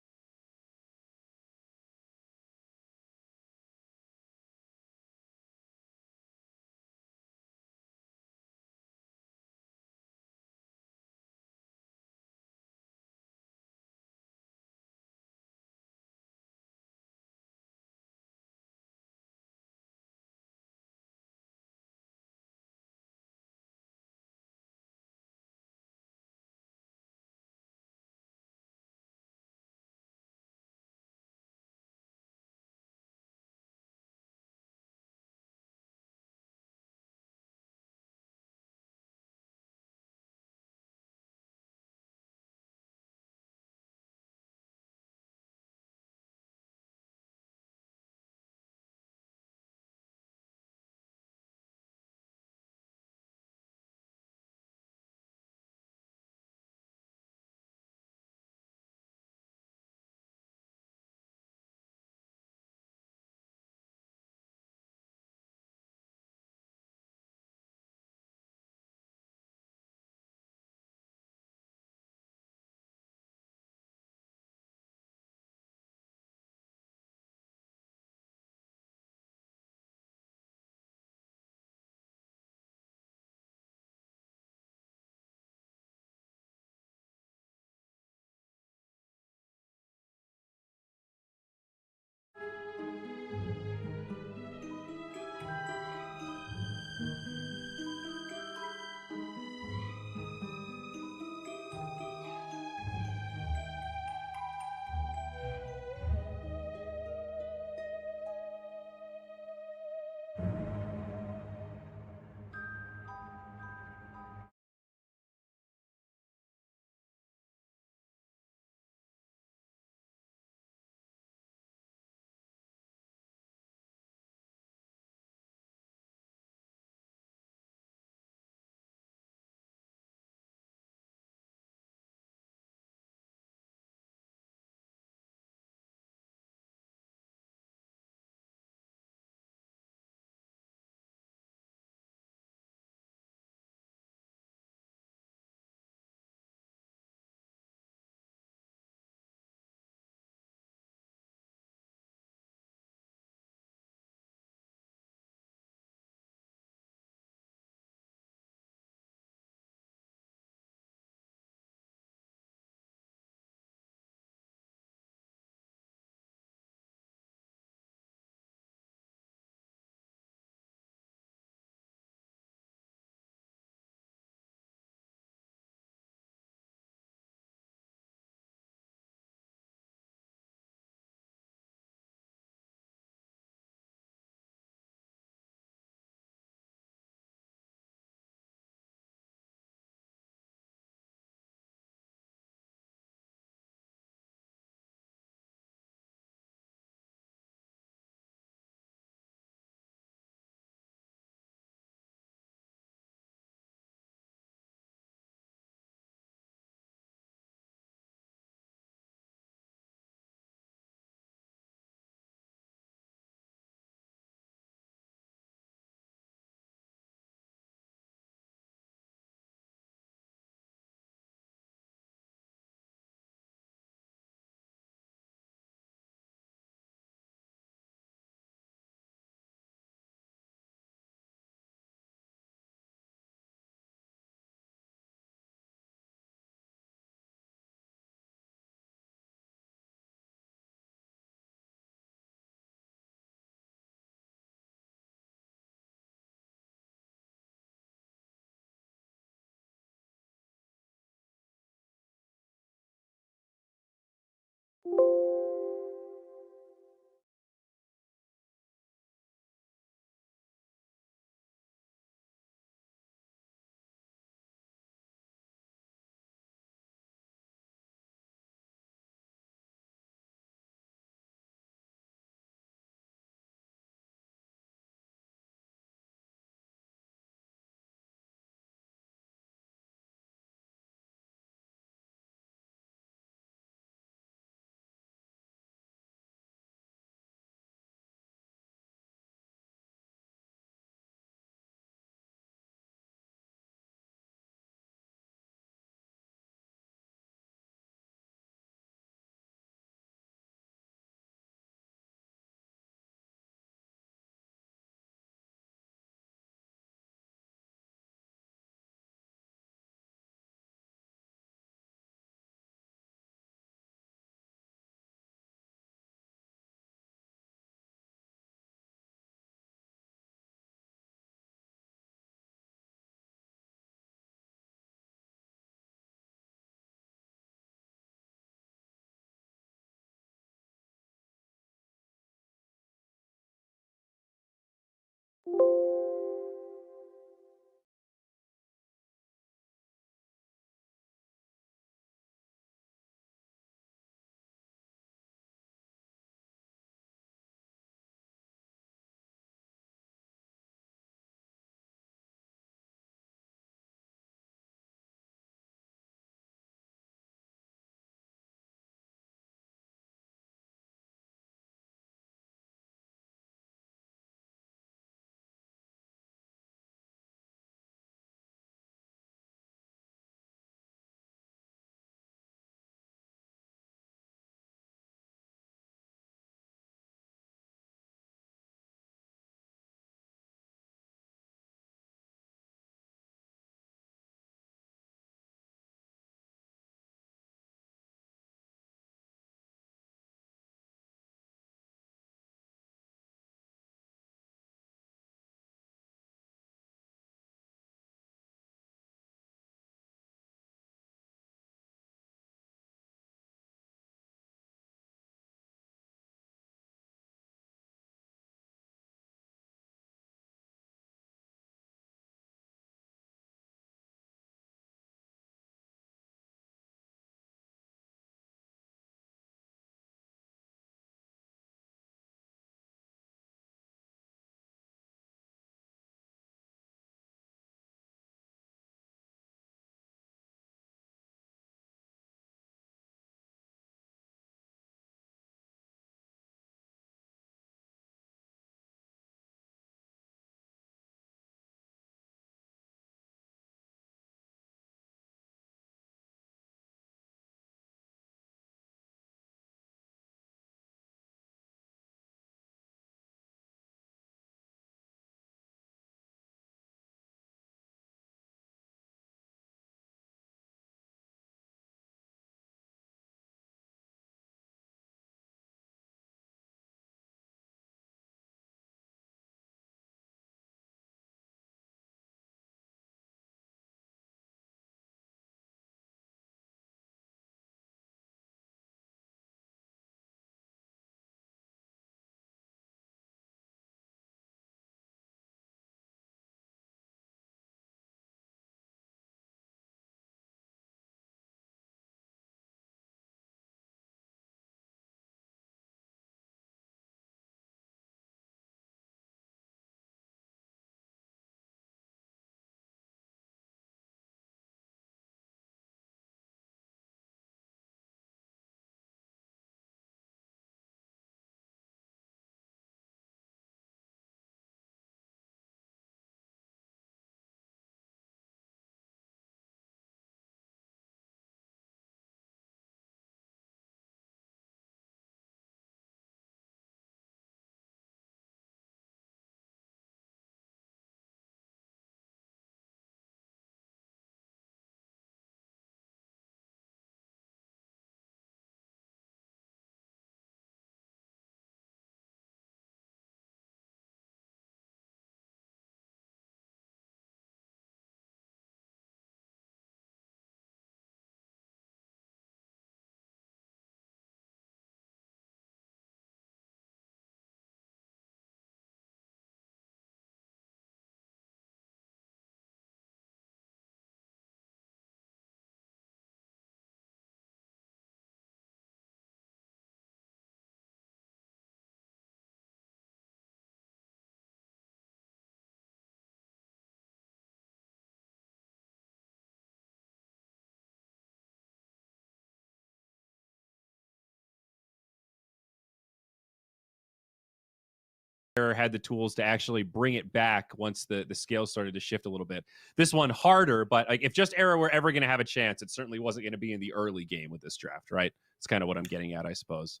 Error had the tools to actually bring it back once the scale started to shift a little bit. This one harder, but like if just Error were ever going to have a chance, it certainly wasn't going to be in the early game with this draft, right? It's kind of what I'm getting at, I suppose.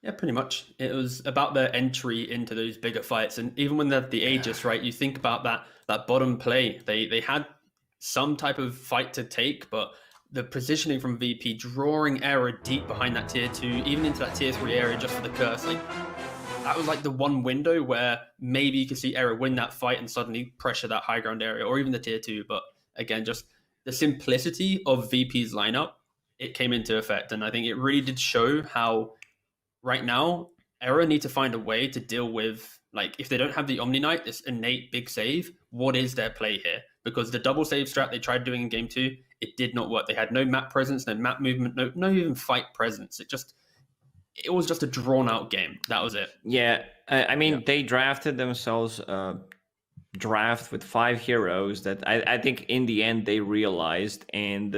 Yeah, pretty much. It was about their entry into those bigger fights, and even when they're the Aegis, right? You think about that bottom play. They had some type of fight to take, but the positioning from VP, drawing Error deep behind that tier 2, even into that tier 3 area just for the curse, like that was like the one window where maybe you could see Error win that fight and suddenly pressure that high ground area, or even the tier 2. But again, just the simplicity of VP's lineup, it came into effect, and I think it really did show how right now, Error need to find a way to deal with, like, if they don't have the Omni Knight, this innate big save, what is their play here? Because the double save strat they tried doing in game 2, it did not work. They had no map presence, no map movement, no even fight presence. It was just a drawn out game. That was it. Yeah, I mean, they drafted themselves a draft with 5 heroes that I think in the end they realized, and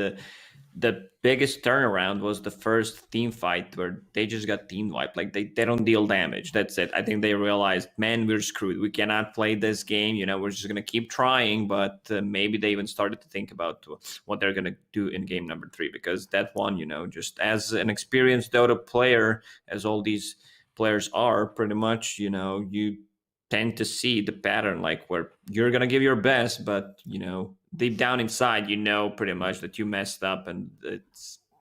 the biggest turnaround was the first team fight where they just got team wiped. Like they don't deal damage. That's it. I think they realized, man, we're screwed. We cannot play this game. We're just going to keep trying. But maybe they even started to think about what they're going to do in game number 3, because that one, just as an experienced Dota player, as all these players are pretty much, you tend to see the pattern, like where you're going to give your best, but, deep down inside, pretty much that you messed up, and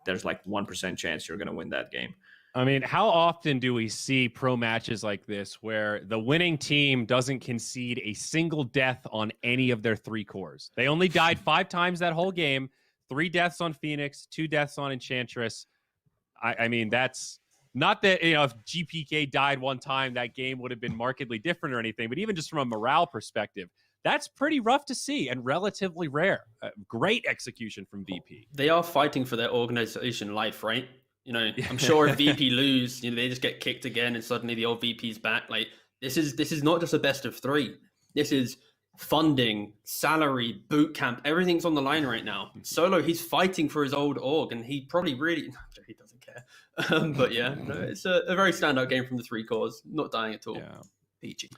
there's like 1% chance you're going to win that game. I mean, how often do we see pro matches like this where the winning team doesn't concede a single death on any of their 3 cores? They only died 5 times that whole game, 3 deaths on Phoenix, 2 deaths on Enchantress. I mean, that's not that, if GPK died 1 time, that game would have been markedly different or anything, but even just from a morale perspective, that's pretty rough to see and relatively rare. Great execution from VP. They are fighting for their organization life, right? I'm sure if VP lose, they just get kicked again and suddenly the old VP's back. Like this is not just a best of 3. This is funding, salary, boot camp. Everything's on the line right now. Solo, he's fighting for his old org, and he probably really he doesn't care. But yeah, no, it's a very standout game from the 3 cores. Not dying at all. Yeah. PG.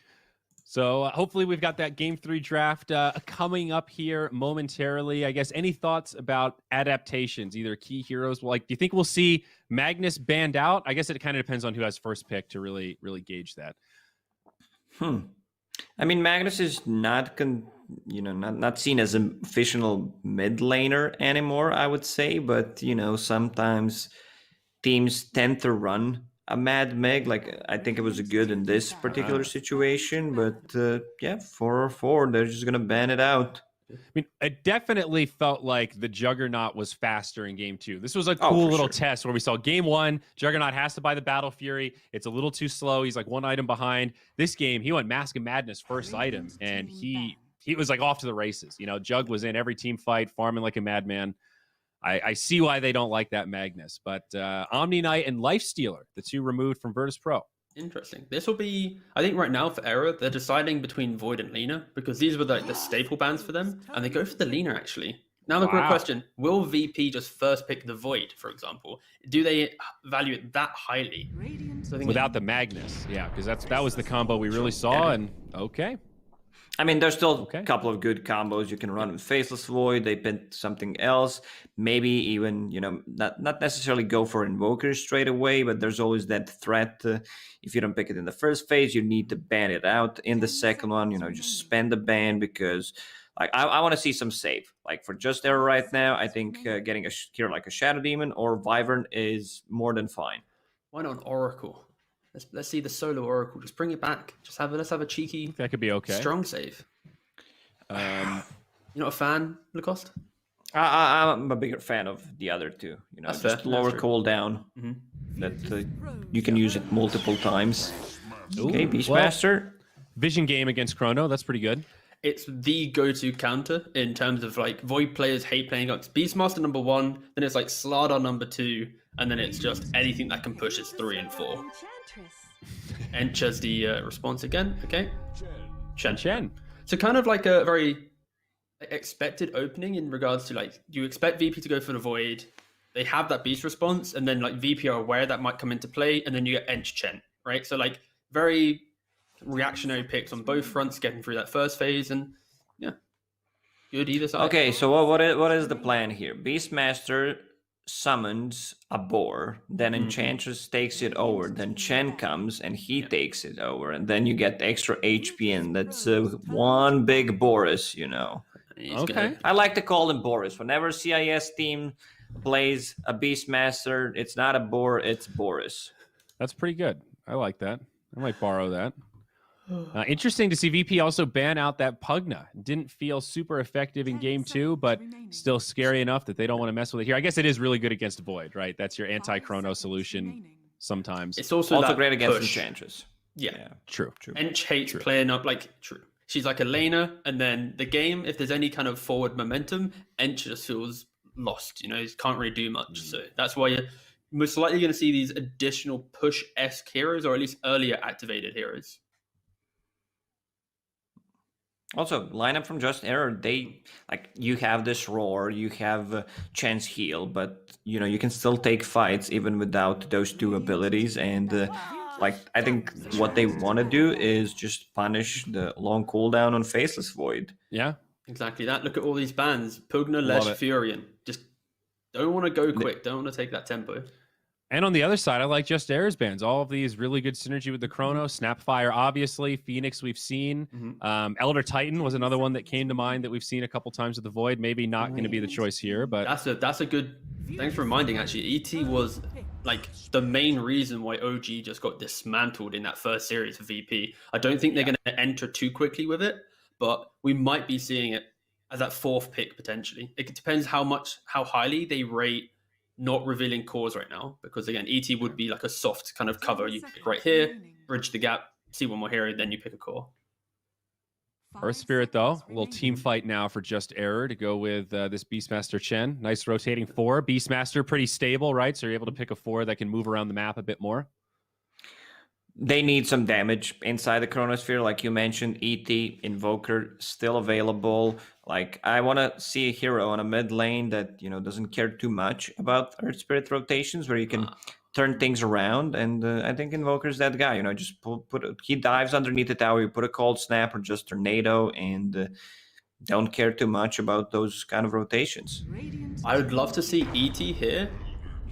So hopefully we've got that game 3 draft coming up here momentarily. I guess any thoughts about adaptations, either key heroes? Do you think we'll see Magnus banned out? I guess it kind of depends on who has first pick to really gauge that. I mean, Magnus is not seen as an official mid laner anymore, I would say, but sometimes teams tend to run a Mad Meg. Like I think it was good in this particular situation, but 4-4, they're just gonna ban it out. I mean, it definitely felt like the Juggernaut was faster in game 2. This was a cool little test where we saw game 1, Juggernaut has to buy the Battle Fury. It's a little too slow. He's like 1 item behind. This game, he went Mask of Madness first item, and he was like off to the races. Jug was in every team fight, farming like a madman. I see why they don't like that Magnus, but Omni Knight and Lifestealer, the 2 removed from Virtus Pro. Interesting. This will be, I think right now for Error, they're deciding between Void and Lina, because these were the staple bans for them, and they go for the Lina actually. Now the quick question, will VP just first pick the Void, for example? Do they value it that highly? So without the Magnus, yeah, because that was the combo we really saw, and okay. I mean, there's still a couple of good combos you can run with Faceless Void. They picked something else. Maybe even, not necessarily go for Invokers straight away, but there's always that threat. If you don't pick it in the first phase, you need to ban it out in the second one. Just spend the ban, because I want to see some save. Like for just Error right now, I think getting a hero like a Shadow Demon or Wyvern is more than fine. Why not an Oracle? Let's see the solo Oracle. Just bring it back. Let's have a cheeky. That could be okay. Strong save. You're not a fan, Lacoste? I'm a bigger fan of the other 2. That's just fair. lower cooldown. That you can use it multiple times. Okay, Beastmaster. Vision game against Chrono. That's pretty good. It's the go-to counter in terms of Void players hate playing against Beastmaster number 1. Then it's Slardar number 2. And then it's just anything that can push is 3 and 4. Enters the response again. Okay. Chen. So kind of like a very expected opening in regards to you expect VP to go for the Void. They have that beast response, and then VP are aware that might come into play, and then you get Ench Chen, right? So very reactionary picks on both fronts, getting through that first phase, and yeah, good either side. Okay, so what is the plan here? Beastmaster summons a boar, then Enchantress takes it over, then Chen comes and he takes it over, and then you get extra HP, and that's one big Boris, you know. Okay. I like to call him Boris. Whenever CIS team plays a Beastmaster, it's not a boar, it's Boris. That's pretty good. I like that. I might borrow that. Interesting to see VP also ban out that Pugna. Didn't feel super effective in game 2, but still scary enough that they don't want to mess with it here. I guess it is really good against Void, right? That's your anti-chrono solution sometimes. It's also great against push. Enchantress. Yeah. True. Ench hates playing up, like, true. She's like a laner, and then the game, if there's any kind of forward momentum, Ench just feels lost, you know, he can't really do much. So that's why you're most likely going to see these additional push-esque heroes, or at least earlier activated heroes. Also, lineup from Just Error, they like you have this roar, you have Chance heal, but you know you can still take fights even without those two abilities. And like I think what they want to do is just punish the long cooldown on Faceless Void. Yeah, exactly that. Look at all these bans: Pugna, Lesh, Furion. Just don't want to go quick. Don't want to take that tempo. And on the other side, I like Just Air's bans. All of these really good synergy with the Chrono. Snapfire, obviously. Phoenix, we've seen. Elder Titan was another one that came to mind that we've seen a couple times with the Void. Maybe not going to be the choice here, but that's a good. Thanks for reminding. Actually, ET was like the main reason why OG just got dismantled in that first series of VP. I don't think they're going to enter too quickly with it, but we might be seeing it as that fourth pick potentially. It depends how highly they rate not revealing cores right now, because again, ET would be like a soft kind of cover. You pick right here, bridge the gap, see one more hero, then you pick a core. Earth Spirit, though, a little team fight now for Just Error to go with this Beastmaster Chen. Nice rotating 4. Beastmaster, pretty stable, right? So you're able to pick a 4 that can move around the map a bit more. They need some damage inside the Chronosphere, like you mentioned. ET, Invoker, still available. Like, I want to see a hero on a mid lane that, you know, doesn't care too much about Earth Spirit rotations, where you can turn things around. And I think Invoker's that guy, you know, just he dives underneath the tower, you put a Cold Snap or just Tornado, and don't care too much about those kind of rotations. I would love to see ET here.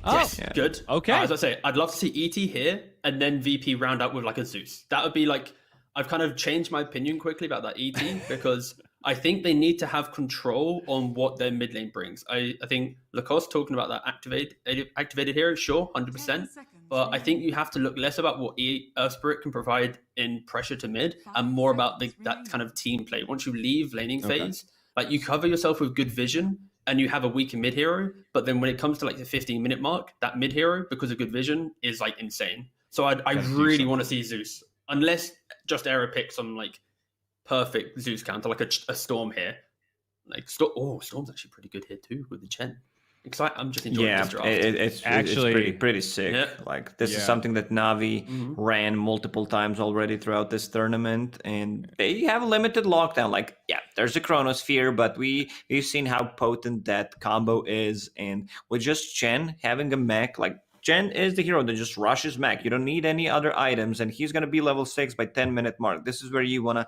Yes, yeah. Good. Okay. As I say, I'd love to see ET here and then VP round up with like a Zeus. That would be like, I've kind of changed my opinion quickly about that ET because I think they need to have control on what their mid lane brings. I think Lacoste talking about that activated hero, sure, 100%. But I think you have to look less about what Earth Spirit can provide in pressure to mid and more about that kind of team play. Once you leave laning phase, like you cover yourself with good vision and you have a weaker mid hero, but then when it comes to like the 15-minute mark, that mid hero, because of good vision, is like insane. So I really want to see Zeus, unless Just Error picks some like perfect Zeus counter, like a Storm here. Like Storm's actually pretty good here too with the Chen. I'm just enjoying this draft. It's actually pretty sick. Yeah. Like this is something that Navi ran multiple times already throughout this tournament, and they have a limited lockdown. Like, yeah, there's a Chronosphere, but we've seen how potent that combo is, and with just Chen having a mech, like Chen is the hero that just rushes mech. You don't need any other items, and he's gonna be level 6 by 10-minute mark. This is where you wanna,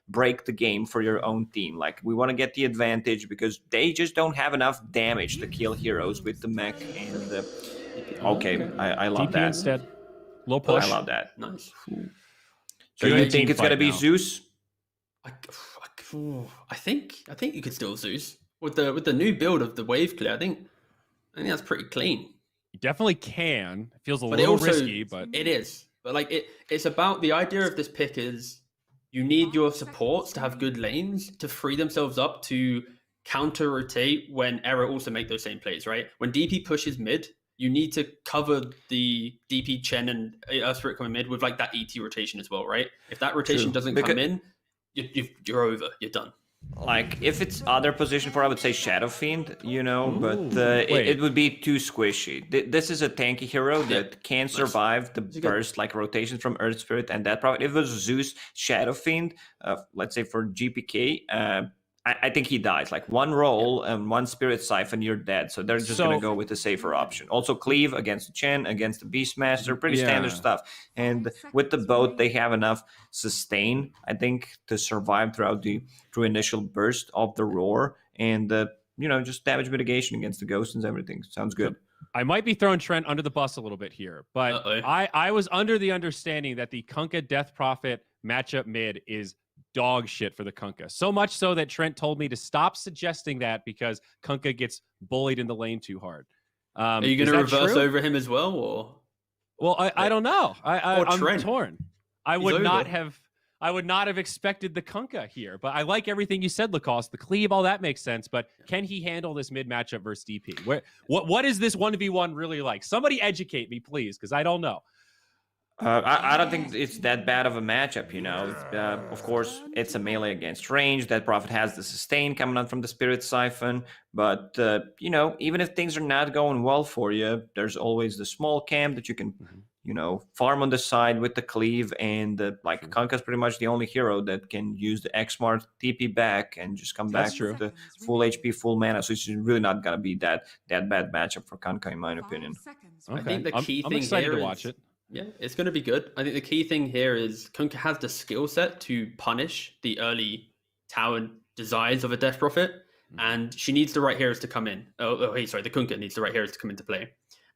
break the game for your own team. Like, we want to get the advantage because they just don't have enough damage to kill heroes with the mech. And I love TP that. Instead, low push. I love that. Nice. So you think it's gonna be Zeus? I think you could still Zeus with the new build of the wave clear. I think that's pretty clean. You definitely can. It feels a little risky, but it is. But like it's about the idea of this pick is you need your supports to have good lanes to free themselves up to counter rotate when Error also make those same plays, right? When DP pushes mid, you need to cover the DP Chen and Earth Spirit coming mid with like that ET rotation as well, right? If that rotation doesn't come in, you're over. You're done. Like, if it's other position for, I would say Shadow Fiend, but it would be too squishy. This is a tanky hero that can survive the burst, like rotations from Earth Spirit, and that probably, if it was Zeus Shadow Fiend, let's say for GPK, I think he dies. Like one roll and one Spirit Siphon, you're dead. So they're just going to go with the safer option. Also, Cleave against the Chen, against the Beastmaster, pretty standard stuff. And with the boat, they have enough sustain, I think, to survive throughout through initial burst of the roar. And, just damage mitigation against the ghosts and everything. Sounds good. I might be throwing Trent under the bus a little bit here, but I was under the understanding that the Kunkka Death Prophet matchup mid is dog shit for the Kunkka. So much so that Trent told me to stop suggesting that because Kunkka gets bullied in the lane too hard. Are you going to reverse over him as well, or? Well, I don't know. I'm Trent. torn. I would not have expected the Kunkka here, but I like everything you said, Lacoste. The cleave, all that makes sense, but can he handle this mid matchup versus DP? What is this 1v1 really like? Somebody educate me, please, because I don't know. I don't think it's that bad of a matchup, Of course, it's a melee against range. That Prophet has the sustain coming out from the Spirit Siphon. But, even if things are not going well for you, there's always the small camp that you can, farm on the side with the cleave. And, Kunkka's pretty much the only hero that can use the X-Mart TP back and just come back with the full HP, full mana. So it's really not going to be that bad matchup for Kunkka, in my opinion. Okay. I think the key I'm thing excited here to watch it. Yeah, it's going to be good. I think the key thing here is Kunkka has the skill set to punish the early tower desires of a Death Prophet, and she needs the right heroes to come in. The Kunkka needs the right heroes to come into play.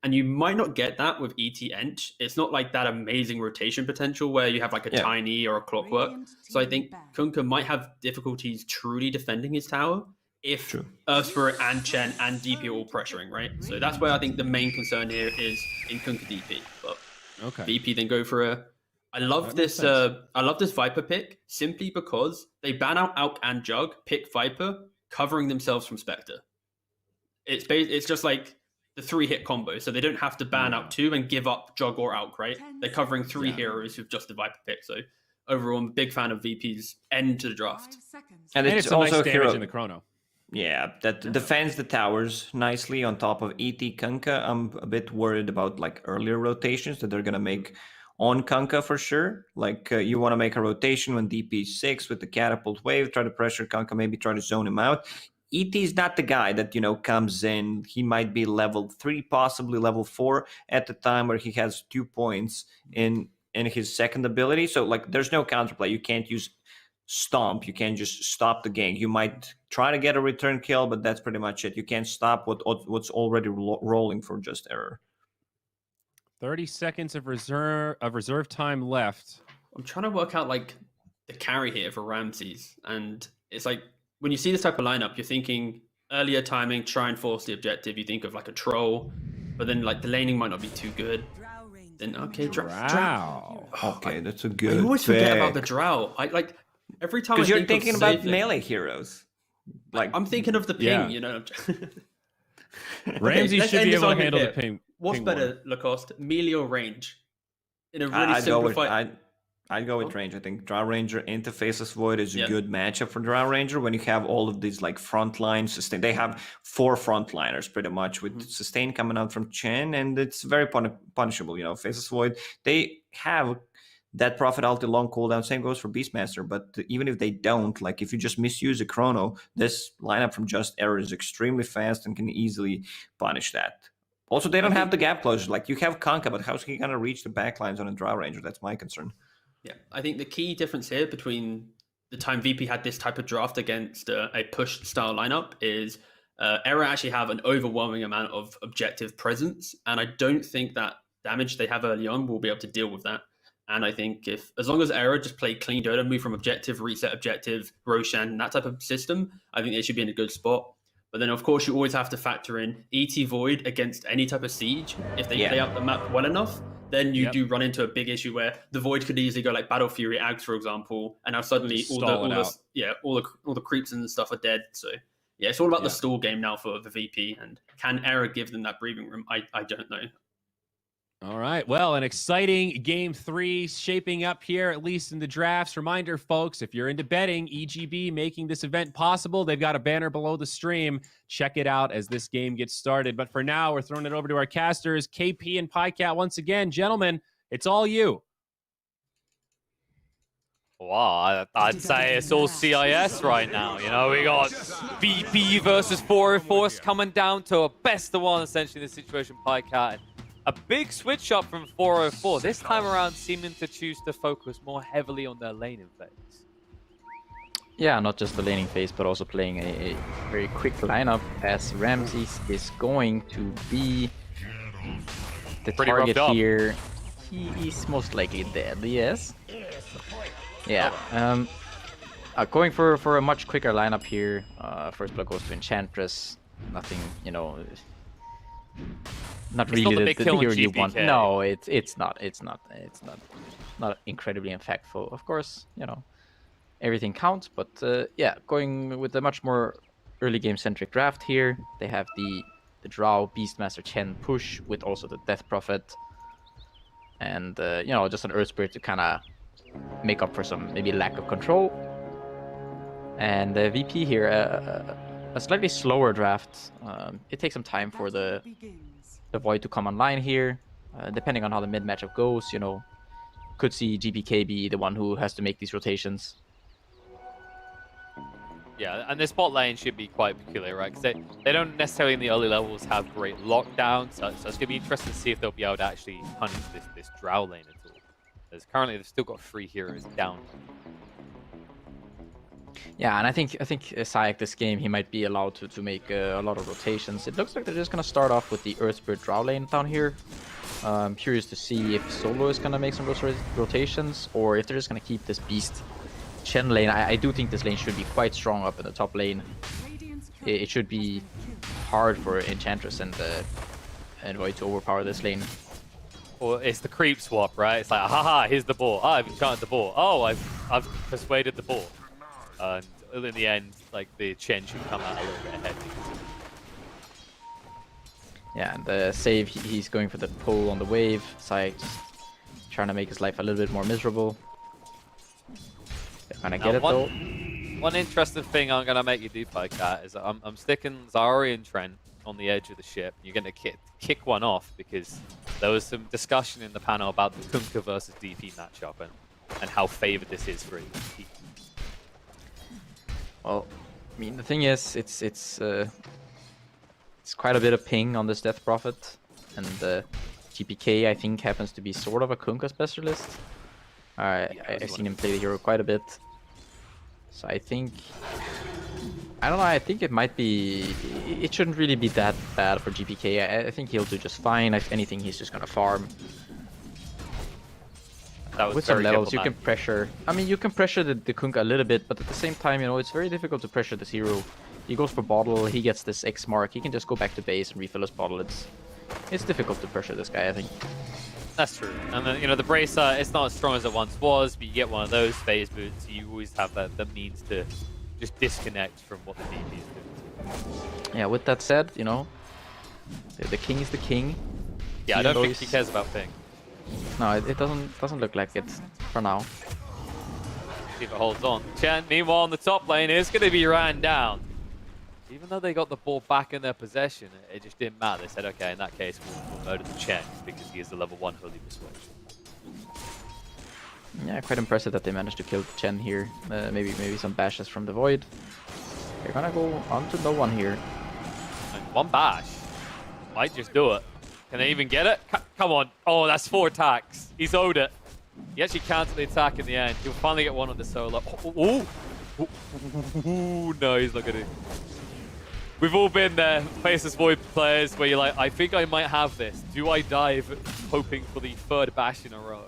And you might not get that with ET Ench. It's not like that amazing rotation potential where you have like a Tiny or a Clockwork. So I think Kunkka might have difficulties truly defending his tower if Earth Spirit and Chen and DP are all pressuring, right? So that's where I think the main concern here is in Kunkka DP. But VP then go for a. I love this Viper pick simply because they ban out Alk and Jug, pick Viper, covering themselves from Spectre. It's just like the 3-hit combo, so they don't have to ban out 2 and give up Jug or Alk, right? They're covering 3 heroes with just the Viper pick. So overall, I'm a big fan of VP's end to the draft. And it's also also nice damage in the chrono. Yeah, that defends the towers nicely on top of ET Kunkka. I'm a bit worried about earlier rotations that they're gonna make on Kunkka for sure. You want to make a rotation when DP 6 with the catapult wave, try to pressure Kunkka, maybe try to zone him out. ET is not the guy that comes in. He might be level 3, possibly level 4 at the time where he has 2 points in his second ability. So there's no counterplay. You can't use Stomp. You can't just stop the gank. You might try to get a return kill, but that's pretty much it. You can't stop what's already rolling for just error. 30 seconds of reserve time left. I'm trying to work out the carry here for Ramses, and it's when you see this type of lineup, you're thinking earlier timing, try and force the objective. You think of a troll, but then the laning might not be too good. Then Drow. Okay, that's a good. I always forget about the Drow. Every time because you're thinking about melee heroes. I'm thinking of the ping, Ramsey should be able to handle the ping. What's ping better, Lacoste? Melee or range? In a really simplified. I'd go with range. I think Drow Ranger into Faceless Void is a good matchup for Drow Ranger when you have all of these frontline sustain. They have 4 frontliners pretty much with sustain coming out from Chen, and it's very punishable. Faceless Void, they have that Prophet ulti long cooldown. Same goes for Beastmaster, but even if they don't, if you just misuse a chrono, this lineup from Just Error is extremely fast and can easily punish that. Also, they don't have the gap closure. You have Kunkka, but how's he going to reach the backlines on a Drow Ranger? That's my concern. Yeah, I think the key difference here between the time VP had this type of draft against a push style lineup is Error actually have an overwhelming amount of objective presence, and I don't think that damage they have early on will be able to deal with that. And I think as long as Error just play clean Dota, move from objective, reset objective, Roshan, that type of system, I think they should be in a good spot. But then, of course, you always have to factor in ET Void against any type of siege. If they play out the map well enough, then you do run into a big issue where the Void could easily go Battle Fury, Ags, for example, and now suddenly all the creeps and stuff are dead. So yeah, it's all about the stall game now for the VP. And can Error give them that breathing room? I don't know. All right. Well, an exciting game 3 shaping up here, at least in the drafts. Reminder, folks, if you're into betting, EGB making this event possible. They've got a banner below the stream. Check it out as this game gets started. But for now, we're throwing it over to our casters, KP and PyCat. Once again, gentlemen, it's all you. Wow, I'd say it's all CIS right now. You know, we got VP versus 404 coming down to a best of one, essentially, in this situation, Pycat. A big switch up from 404, this time around seeming to choose to focus more heavily on their laning phase. Yeah, not just the laning phase, but also playing a very quick lineup, as Ramses is going to be the Pretty target roughed up. here. He is most likely dead, yes. Yeah, going for a much quicker lineup here. First blood goes to Enchantress. Nothing, you know, not really not the big kill on hero you want. GPK. No, it's not incredibly impactful. Of course, you know, everything counts, but yeah, going with a much more early game centric draft here. They have the Drow Beastmaster Chen push with also the Death Prophet, and you know, just an Earth Spirit to kind of make up for some maybe lack of control. And the VP here, a slightly slower draft. It takes some time for the Void to come online here, depending on how the mid matchup goes. You know, could see GPK be the one who has to make these rotations. Yeah, and this bot lane should be quite peculiar, right? Because they don't necessarily in the early levels have great lockdown, so it's going to be interesting to see if they'll be able to actually punish this Drow lane at all. Because currently they've still got 3 heroes down. Yeah, and I think Sayak this game, he might be allowed to make a lot of rotations. It looks like they're just gonna start off with the Earth Spirit Drow lane down here. I'm curious to see if Solo is gonna make some of those rotations, or if they're just gonna keep this Beast Chen lane. I do think this lane should be quite strong up in the top lane. It should be hard for Enchantress and Void to overpower this lane. Or it's the creep swap, right? It's like, haha, here's the ball. Oh, I've enchanted the ball. Oh, I've persuaded the ball. And in the end, like, the Chen should come out a little bit ahead. Yeah, and the save, he's going for the pull on the wave. Sayak just trying to make his life a little bit more miserable. They're gonna get it though. One interesting thing I'm gonna make you do, Pycat, is I'm sticking Zari and Trent on the edge of the ship. You're gonna kick one off because there was some discussion in the panel about the Kunkka versus DP matchup and how favored this is for DP. Well, I mean, the thing is, it's quite a bit of ping on this Death Prophet, and GPK I think happens to be sort of a Kunkka specialist. I've seen him play the hero quite a bit, so I think, I don't know, I think it might be, it shouldn't really be that bad for GPK. I think he'll do just fine. If anything, he's just gonna farm. With some levels, you can pressure. I mean, you can pressure the Kunkka a little bit, but at the same time, you know, it's very difficult to pressure this hero. He goes for bottle, he gets this X mark, he can just go back to base and refill his bottle. It's difficult to pressure this guy, I think. That's true. And then, you know, the Bracer, it's not as strong as it once was, but you get one of those phase boots, you always have the means to just disconnect from what the DP is doing. Yeah, with that said, you know, the king is the king. Yeah, I don't think he cares about ping. No, it doesn't look like it for now. See if it holds on. Chen, meanwhile, on the top lane, is going to be ran down. Even though they got the ball back in their possession, it just didn't matter. They said, okay, in that case, we'll murder the Chen because he is the level 1 Holy Persuasion. Yeah, quite impressive that they managed to kill Chen here. Maybe some bashes from the Void. They're gonna go on to no one here. And 1 bash might just do it. Can they even get it? Come on. Oh, that's 4 attacks. He's owed it. He actually countered the attack in the end. He'll finally get one on the solo. Ooh, no, he's not gonna. We've all been there, Faceless Void players, where you're like, I think I might have this. Do I dive hoping for the 3rd bash in a row?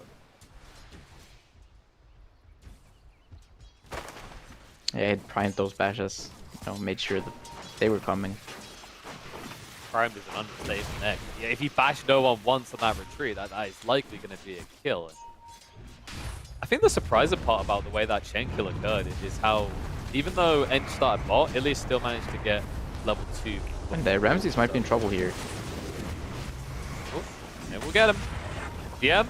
Yeah, he primed those bashes. You know, made sure that they were coming. Primed is an understatement there. Yeah, if he bashed no one once on that retreat, that is likely going to be a kill. I think the surprising part about the way that Chen kill occurred is how, even though Ench started bot, Illy still managed to get level 2. And the Ramses might be in trouble here. Oh, and we'll get him. DM,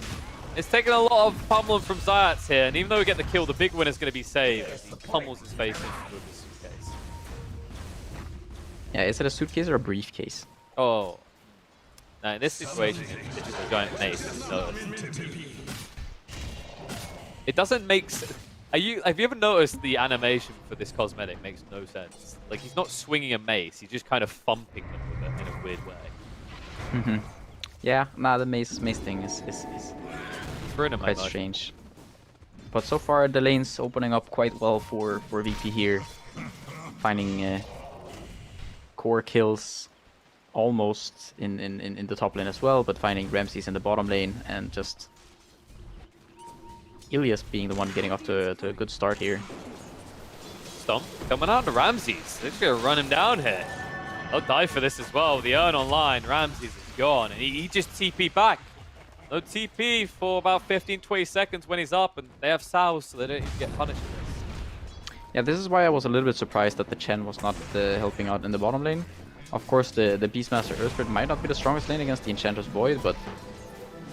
it's taking a lot of pummeling from Zayats here, and even though we get the kill, the big win is going to be saved as he pummels his face into the suitcase. Yeah, is it a suitcase or a briefcase? Oh. Now, in this situation, it's just a giant mace. So it doesn't make sense. Have you ever noticed the animation for this cosmetic makes no sense? Like, he's not swinging a mace, he's just kind of thumping them with it in a weird way. Yeah, nah, the mace thing is quite strange. But so far the lane's opening up quite well for VP here. Finding core kills almost in the top lane as well, but finding Ramses in the bottom lane and just Ilias being the one getting off to a good start here. Stomp coming out to Ramses. They're just gonna run him down here. They'll die for this as well. The urn online, Ramses is gone, and he just TP back. No TP for about 15-20 seconds when he's up, and they have Sows, so they don't even get punished for this. Yeah, this is why I was a little bit surprised that the Chen was not helping out in the bottom lane. Of course, the Beastmaster Earthbird might not be the strongest lane against the Enchantress Void, but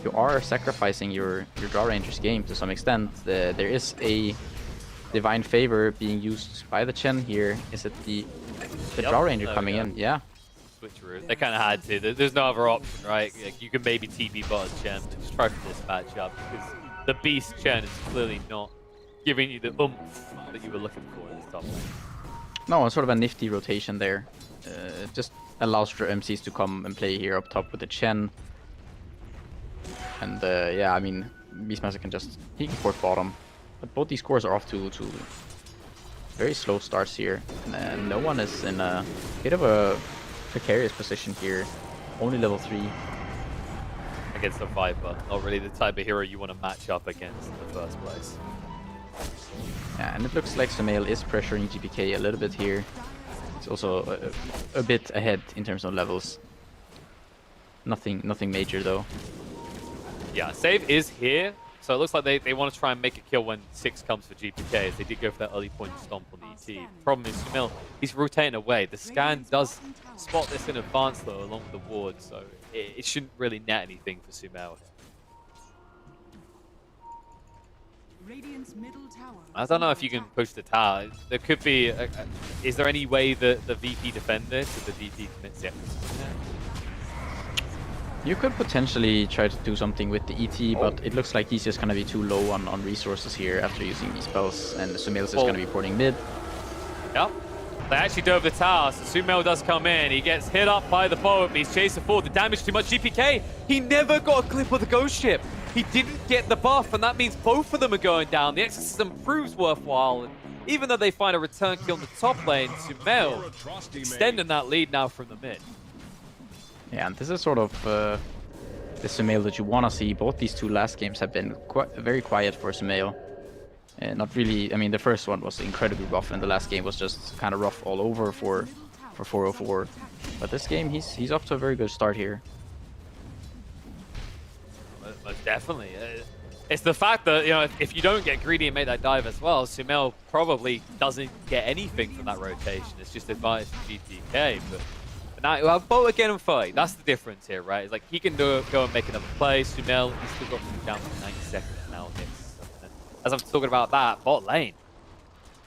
you are sacrificing your Draw Ranger's game to some extent. There is a Divine Favor being used by the Chen here. Is it the Draw Ranger coming in? Yeah. Switcheroo. They kind of had to. There's no other option, right? Like, you can maybe TP bot as Chen, but just try for this matchup because the Beast Chen is clearly not giving you the oomph that you were looking for in this top lane. No, sort of a nifty rotation there. Just allows for MCs to come and play here up top with the Chen. And yeah, I mean, Beastmaster he can port bottom. But both these cores are off to very slow starts here. And no one is in a bit of a precarious position here. Only level 3. Against a Viper. Not really the type of hero you want to match up against in the first place. Yeah, and it looks like Sumail is pressuring GPK a little bit here. It's also a bit ahead in terms of levels. Nothing major though. Yeah, save is here. So it looks like they want to try and make a kill when 6 comes for GPK, as they did go for that early point stomp on the ET. Problem is, Sumail, he's rotating away. The scan does spot this in advance, though, along with the ward, so it shouldn't really net anything for Sumail. I don't know if you can push the tower. There could be... is there any way that the VP defend this, if the VP commits it? You could potentially try to do something with the ET, but it looks like he's just going to be too low on resources here after using these spells, and Sumail is just going to be porting mid. Yep. They actually dove the tower, so Sumail does come in. He gets hit up by the boat, but he's chasing forward. The damage too much. GPK, he never got a clip of the ghost ship. He didn't get the buff, and that means both of them are going down. The exorcism proves worthwhile. And even though they find a return kill in the top lane, Sumail extending that lead now from the mid. Yeah, and this is sort of the Sumail that you want to see. Both these two last games have been very quiet for Sumail. Not really, I mean, the first one was incredibly rough, and the last game was just kind of rough all over for 404. But this game, he's off to a very good start here. Most definitely. It's the fact that, you know, if you don't get greedy and make that dive as well, Sumail probably doesn't get anything from that rotation. It's just advantage for GTK, but now you have Bo again and 30. That's the difference here, right? It's like he can go and make another play. Sumail, he's still got to down for 90 seconds now. As I'm talking about that, bot lane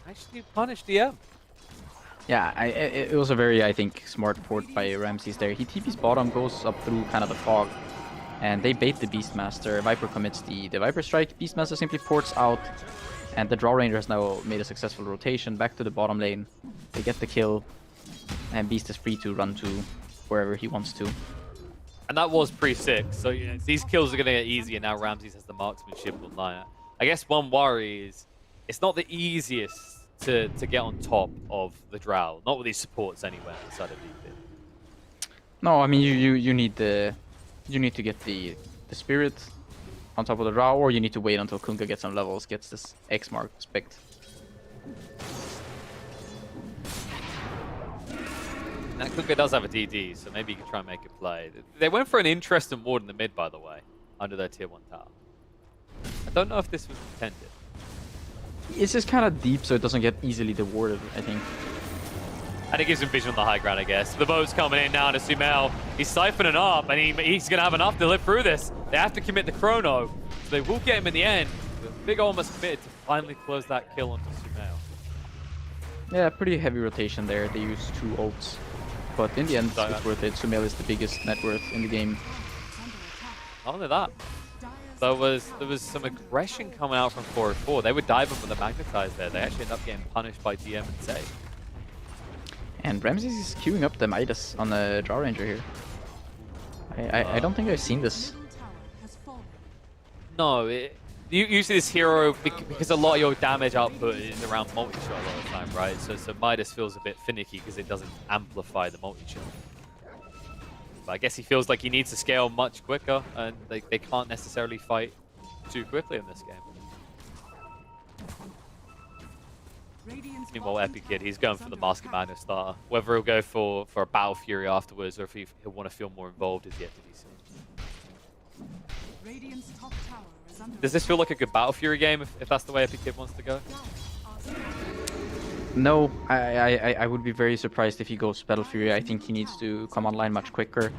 actually punished DM. Yeah, it was a very, I think, smart port by Ramses there. He TP's bottom, goes up through kind of the fog, and they bait the Beastmaster. Viper commits the Viper strike. Beastmaster simply ports out, and the Draw Ranger has now made a successful rotation back to the bottom lane. They get the kill, and Beast is free to run to wherever he wants to. And that was pre-6, so you know, these kills are going to get easier now. Ramses has the marksmanship online. I guess one worry is it's not the easiest to get on top of the Drow, not with these supports anywhere outside of VP. No, I mean you need to get the spirit on top of the Drow, or you need to wait until Kunkka gets some levels, gets this X mark spect. Now Kunkka does have a DD, so maybe you can try and make a play. They went for an interesting ward in the mid, by the way, under their tier 1 tower. I don't know if this was intended. It's just kind of deep, so it doesn't get easily dewarded, I think. And it gives him vision on the high ground, I guess. The boat's coming in now to Sumail. He's siphoning up, and he's going to have enough to live through this. They have to commit the chrono, so they will get him in the end. Big almost committed to finally close that kill onto Sumail. Yeah, pretty heavy rotation there. They use 2 ults. But in the end, it's worth it. Sumail is the biggest net worth in the game. Not only that, there was some aggression coming out from 404. They were diving for the magnetize there. They actually end up getting punished by DM and save. And Ramses is queuing up the Midas on the Draw Ranger here. I don't think I've seen this. Middle tower has fallen. No, usually this hero, because a lot of your damage output is around multi-shot a lot of the time, right? So Midas feels a bit finicky because it doesn't amplify the multi-shot. But I guess he feels like he needs to scale much quicker, and they can't necessarily fight too quickly in this game. Radiant's Meanwhile, bottom Epic Kid, tower he's going is for the under Mask of attack. Madness starter. Whether he'll go for a Battle Fury afterwards, or if he'll want to feel more involved is yet to be seen. Radiant's top tower is under Does this feel like a good Battle Fury game if that's the way Epic Kid wants to go? No, I would be very surprised if he goes Battle Fury. I think he needs to come online much quicker.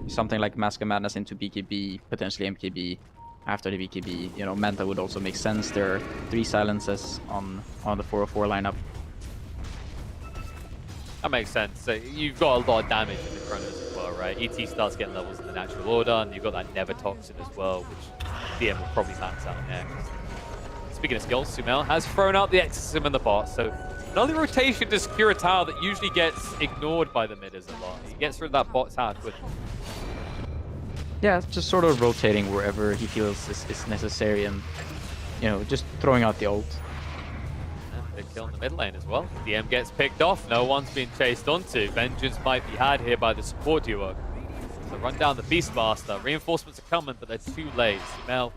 Something like Mask of Madness into BKB, potentially MKB. After the BKB, you know, Manta would also make sense. There are 3 silences on the 404 lineup. That makes sense. So you've got a lot of damage in the Chronos as well, right? ET starts getting levels in the natural order, and you've got that Never Toxin as well, which DM will probably max out next. Speaking of skills, Sumail has thrown out the Exorcism in the bot, so another rotation to secure a tower that usually gets ignored by the midders a lot. He gets rid of that bot tower quickly. Yeah, just sort of rotating wherever he feels is necessary, and you know, just throwing out the ult. And they're killing the mid lane as well. DM gets picked off. No one's being chased onto. Vengeance might be had here by the support duo. So run down the Beastmaster. Reinforcements are coming, but they're too late. Sumail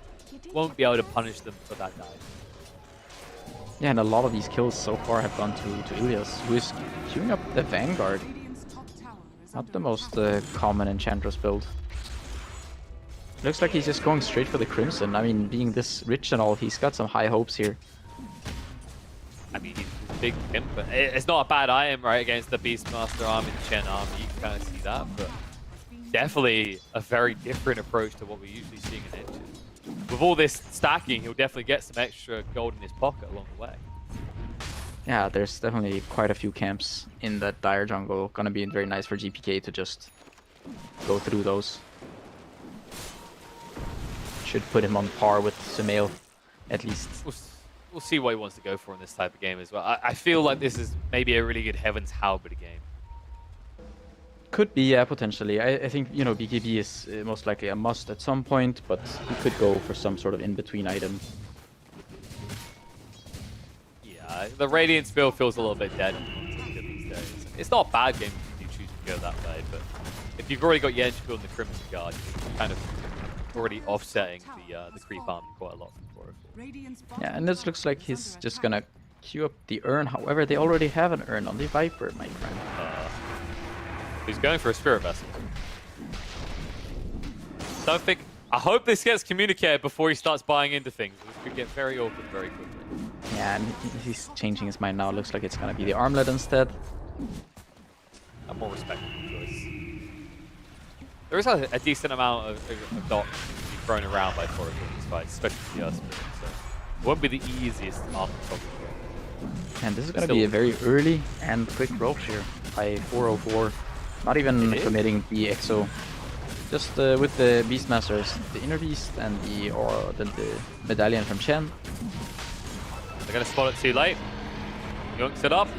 won't be able to punish them for that dive. Yeah, and a lot of these kills so far have gone to Ilias, who is queuing up the Vanguard. Radiant's top tower is Not under the most attack. common Enchantress build. Looks like he's just going straight for the Crimson. I mean, being this rich and all, he's got some high hopes here. I mean, he's a big pimp, but it's not a bad item, right, against the Beastmaster army, the Chen army. You can kind of see that, but definitely a very different approach to what we're usually seeing in Inches. With all this stacking, he'll definitely get some extra gold in his pocket along the way. Yeah, there's definitely quite a few camps in that dire jungle. Gonna be very nice for GPK to just go through those. Should put him on par with Sumail, at least. We'll see what he wants to go for in this type of game as well. I feel like this is maybe a really good Heaven's Halberd game. Could be, yeah, potentially. I think, you know, BKB is most likely a must at some point, but he could go for some sort of in-between item. Yeah, the Radiance build feels a little bit dead these days. It's not a bad game if you choose to go that way, but if you've already got Yench build and the Crimson Guard, you're kind of already offsetting the creep army quite a lot from 404. Radiant's bottom Yeah, and this tower looks like is he's under just attack. gonna queue up the urn. However, they already have an urn on the Viper, my friend. He's going for a Spirit Vessel. Don't think. I hope this gets communicated before he starts buying into things. This could get very awkward very quickly. Yeah, and he's changing his mind now. Looks like it's gonna be the armlet instead. A more respectable choice. There is a decent amount of dots to be thrown around by 404 in these fights, especially the Earthspirit. So it won't be the easiest armor probably. And this is gonna be a very early and quick roach here by 404. Not even committing the EXO. Just with the Beastmasters, the Inner Beast and the medallion from Chen. They're going to spot it too late. Yunks it up.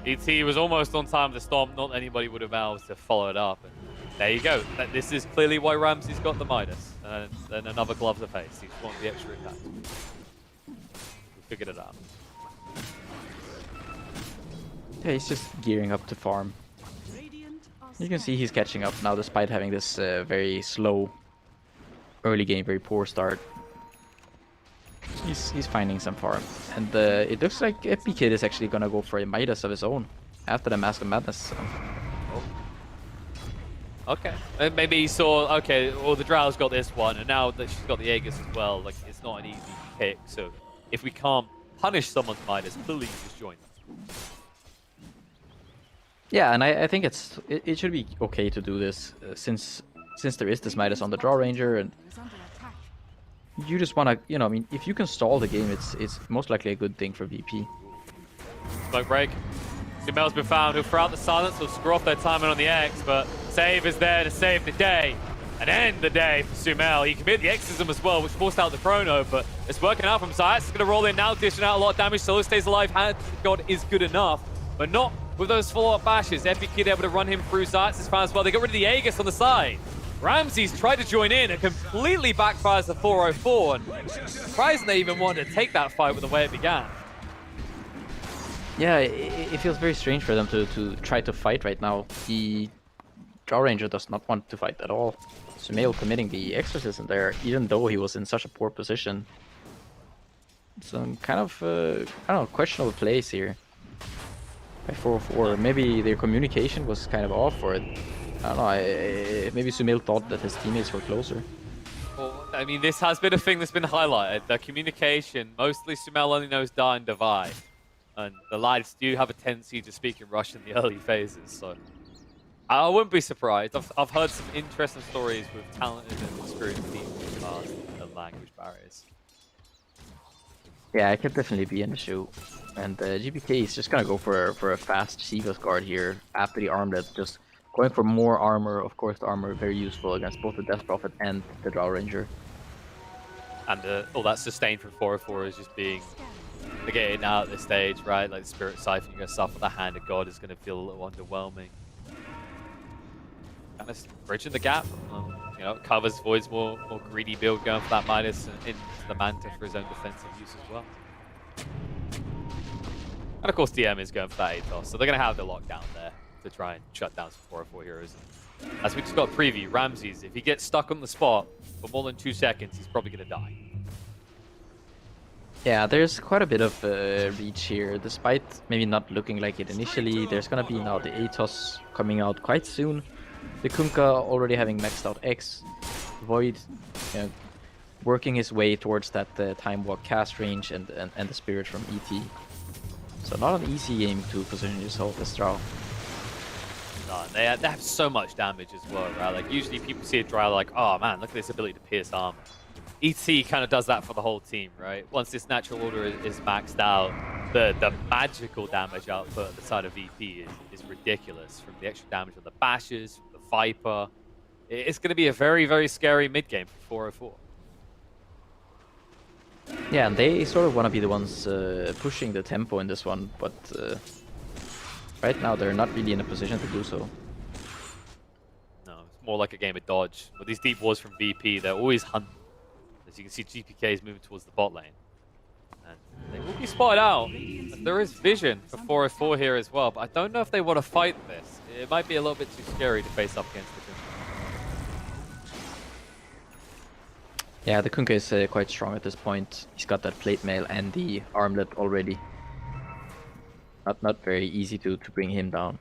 ET was almost on time to stomp. Not anybody would have been able to follow it up. And there you go. This is clearly why Ramsey's got the Midas. And then another glove to face. He just wants the extra attack. We figured it out. Yeah, he's just gearing up to farm. Radiant are You can see he's catching up now despite having this very slow early game, very poor start. He's finding some farm. And it looks like Epic Kid is actually gonna go for a Midas of his own after the Mask of Madness. So. Okay. Maybe he saw, okay, well, the Drow's got this one, and now that she's got the Aegis as well, like, it's not an easy pick. So if we can't punish someone's Midas, clearly you just join them. Yeah, and I think it should be okay to do this since there is this Midas on the Draw Ranger, and is under attack. you just want to, you know, I mean, if you can stall the game, it's most likely a good thing for VP. Smoke break. Sumail's been found. He'll throw out the silence. He'll screw off their timing on the X, but save is there to save the day. And end the day for Sumail. He committed the exorcism as well, which forced out the chrono, but it's working out from Zayas. It's going to roll in now, dishing out a lot of damage. Solo stays alive. Hand to God is good enough, but not with those follow-up bashes. Epic Kid able to run him through Zayas' fan as well. They got rid of the Aegis on the side. Ramses tried to join in and completely backfires the 404. And surprising they even wanted to take that fight with the way it began. Yeah, it feels very strange for them to try to fight right now. The Draw Ranger does not want to fight at all. Sumail committing the exorcism there, even though he was in such a poor position. Some kind of, I don't know, questionable plays here by 404. Maybe their communication was kind of off, or I don't know, maybe Sumail thought that his teammates were closer. Well, I mean, this has been a thing that's been highlighted. The communication, mostly Sumail only knows Da and Divide. And the lads do have a tendency to speak in Russian in the early phases, so I wouldn't be surprised. I've heard some interesting stories with talented and experienced teams in the past and language barriers. Yeah, it could definitely be an issue. And GPK is just gonna go for a fast Shiva's guard here after the armlet, just going for more armor. Of course, the armor very useful against both the Death Prophet and the Draw Ranger. And all that sustain from 404 is just being negated now at this stage, right? Like the Spirit Siphon, you're gonna suffer the Hand of God is gonna feel a little underwhelming. Kind of bridging the gap. You know, covers Void's more greedy build, going for that minus into the Manta for his own defensive use as well. And of course, DM is going for that Atos, so they're going to have the lockdown there to try and shut down some 404 heroes. And as we just got a preview, Ramses, if he gets stuck on the spot for more than 2 seconds, he's probably going to die. Yeah, there's quite a bit of reach here, despite maybe not looking like it initially. There's going to be now the Atos coming out quite soon. The Kunkka already having maxed out X. Void, you know, working his way towards that Time Walk cast range and the Spirit from ET. So not an easy game to position yourself as Drow. No, they have so much damage as well, right? Like usually people see a Drow like, oh man, look at this ability to pierce armor. ET kind of does that for the whole team, right? Once this natural order is maxed out, the magical damage output at the side of VP is ridiculous. From the extra damage on the bashes, from the Viper. It's going to be a very, very scary mid-game for 404. Yeah, and they sort of want to be the ones pushing the tempo in this one, but right now they're not really in a position to do so. No, it's more like a game of dodge. With these deep walls from VP, they're always hunting. As you can see, GPK is moving towards the bot lane. And they will be spotted out. And there is vision for 404 here as well, but I don't know if they want to fight this. It might be a little bit too scary to face up against the Kunkka. Yeah, the Kunkka is quite strong at this point. He's got that plate mail and the armlet already. Not very easy to bring him down.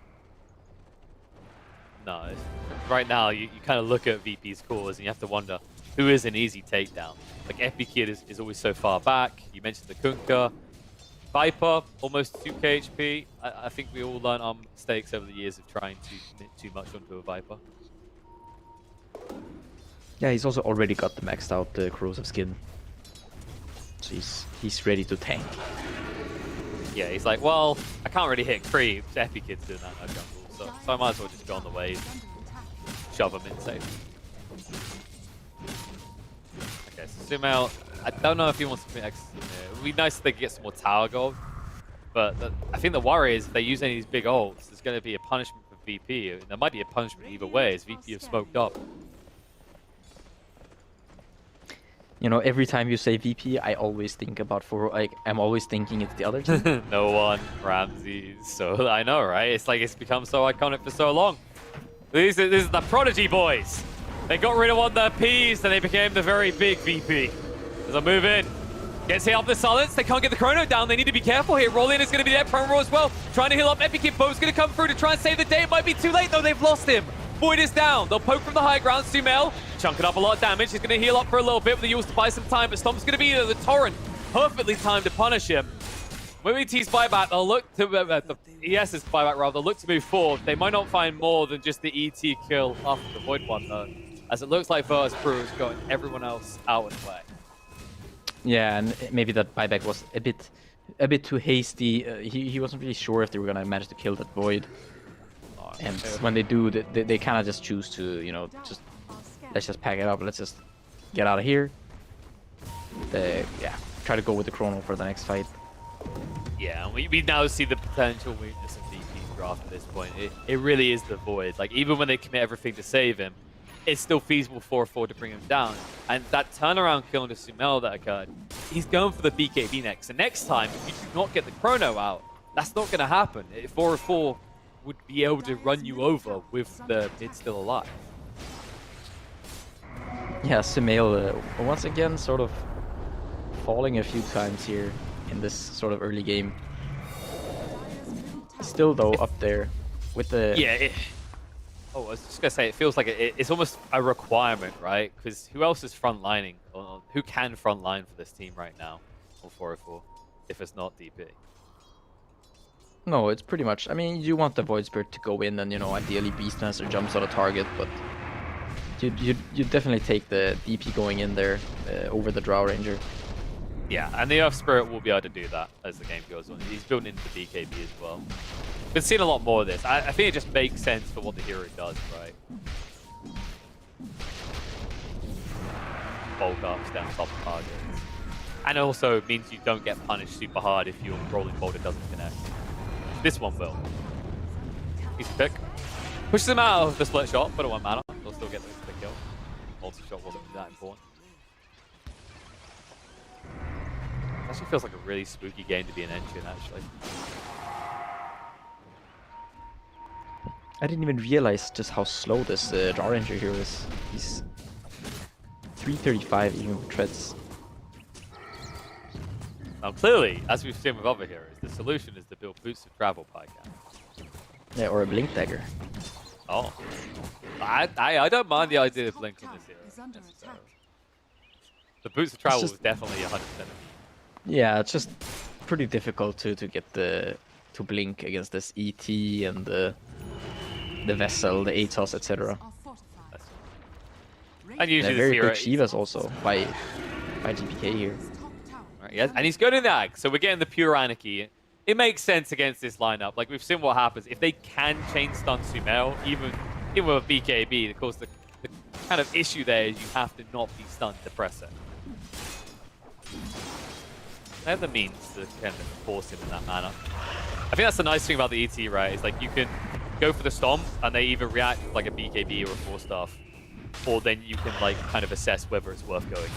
No, right now you kind of look at VP's cores and you have to wonder who is an easy takedown. Like Epic Kid is always so far back. You mentioned the Kunkka. Viper, almost 2k HP. I think we all learned our mistakes over the years of trying to commit too much onto a Viper. Yeah, he's also already got the maxed out corrosive skin. So he's ready to tank. Yeah, he's like, well, I can't really hit creeps. Epic Kid's doing that in our jungle, so I might as well just go on the wave, shove him in safe. Okay, so Sumail, I don't know if he wants to commit exorcism here. It would be nice if they could get some more tower gold, but I think the worry is if they use any of these big ults, there's going to be a punishment for VP. And there might be a punishment either way, as VP have smoked up. You know, every time you say VP, I always think about I'm always thinking it's the other team. No one, Ramses. So I know, right? It's like it's become so iconic for so long. This is the Prodigy boys. They got rid of one of their Ps and they became the very big VP. As I move in, gets hit off the silence. They can't get the chrono down. They need to be careful here. Roll in is going to be there. Promo as well. Trying to heal up. Epic Kid Bo's going to come through to try and save the day. It might be too late though. They've lost him. Void is down. They'll poke from the high ground. Sumail chunking up a lot of damage. He's going to heal up for a little bit with the use to buy some time, but Stomp's going to be the torrent. Perfectly timed to punish him. When ET's buyback, they'll look to the ES's buyback rather. They'll look to move forward. They might not find more than just the ET kill after the Void one though, as it looks like VIRTUS Crew is going everyone else out and away. Yeah, and maybe that buyback was a bit too hasty. He wasn't really sure if they were gonna manage to kill that Void. And when they do, they kind of just choose to, you know, just let's just pack it up. Let's just get out of here. Yeah, try to go with the chrono for the next fight. Yeah, and we now see the potential weakness of DP's draft at this point. It really is the void. Like, even when they commit everything to save him, it's still feasible 4-4 to bring him down. And that turnaround kill on the Sumail that occurred, he's going for the BKB next. And next time, if you do not get the chrono out, that's not going to happen. 4-4 would be able to run you over with the mid still alive. Yeah, Sumail once again sort of falling a few times here in this sort of early game. Still though up there with the... Yeah, I was just going to say, it feels like it's almost a requirement, right? Because who else is frontlining? Or who can frontline for this team right now on 4-4 if it's not DP? No, it's pretty much... I mean, you want the Void Spirit to go in and, you know, ideally Beastmaster jumps on a target, but you definitely take the DP going in there over the Drow Ranger. Yeah, and the Earth Spirit will be able to do that as the game goes on. He's building into the BKB as well. Been seeing a lot more of this. I think it just makes sense for what the hero does, right? Bulk ups down top of targets. And also it means you don't get punished super hard if your rolling boulder doesn't connect. This one will. Easy pick. Pushes him out of the split shot, but it won't matter. They'll still get the kill. Multi-shot wasn't that important. Actually feels like a really spooky game to be an engine, actually. I didn't even realize just how slow this Drow Ranger hero is. He's 335 even with treads. Now clearly, as we've seen with other heroes, the solution is to build Boots of Travel podcast. Yeah, or a Blink Dagger. Oh. I don't mind the idea of Blink on this hero. Is under attack. The Boots of Travel just- is definitely 100%. Yeah, it's just pretty difficult to get to blink against this ET and the vessel, the Atos, etc. Are fortified. And Yeah, usually very this hero... quick Shivas also by GPK here. Top tower. Right, yes, and he's good in that, so we're getting the pure anarchy. It makes sense against this lineup. Like, we've seen what happens. If they can chain stun Sumail, even with a BKB, of course, the kind of issue there is you have to not be stunned to press it. They have the means to kind of force him in that manner. I think that's the nice thing about the ET, right? Is like you can go for the stomp and they either react with like a BKB or a 4-staff, or then you can like kind of assess whether it's worth going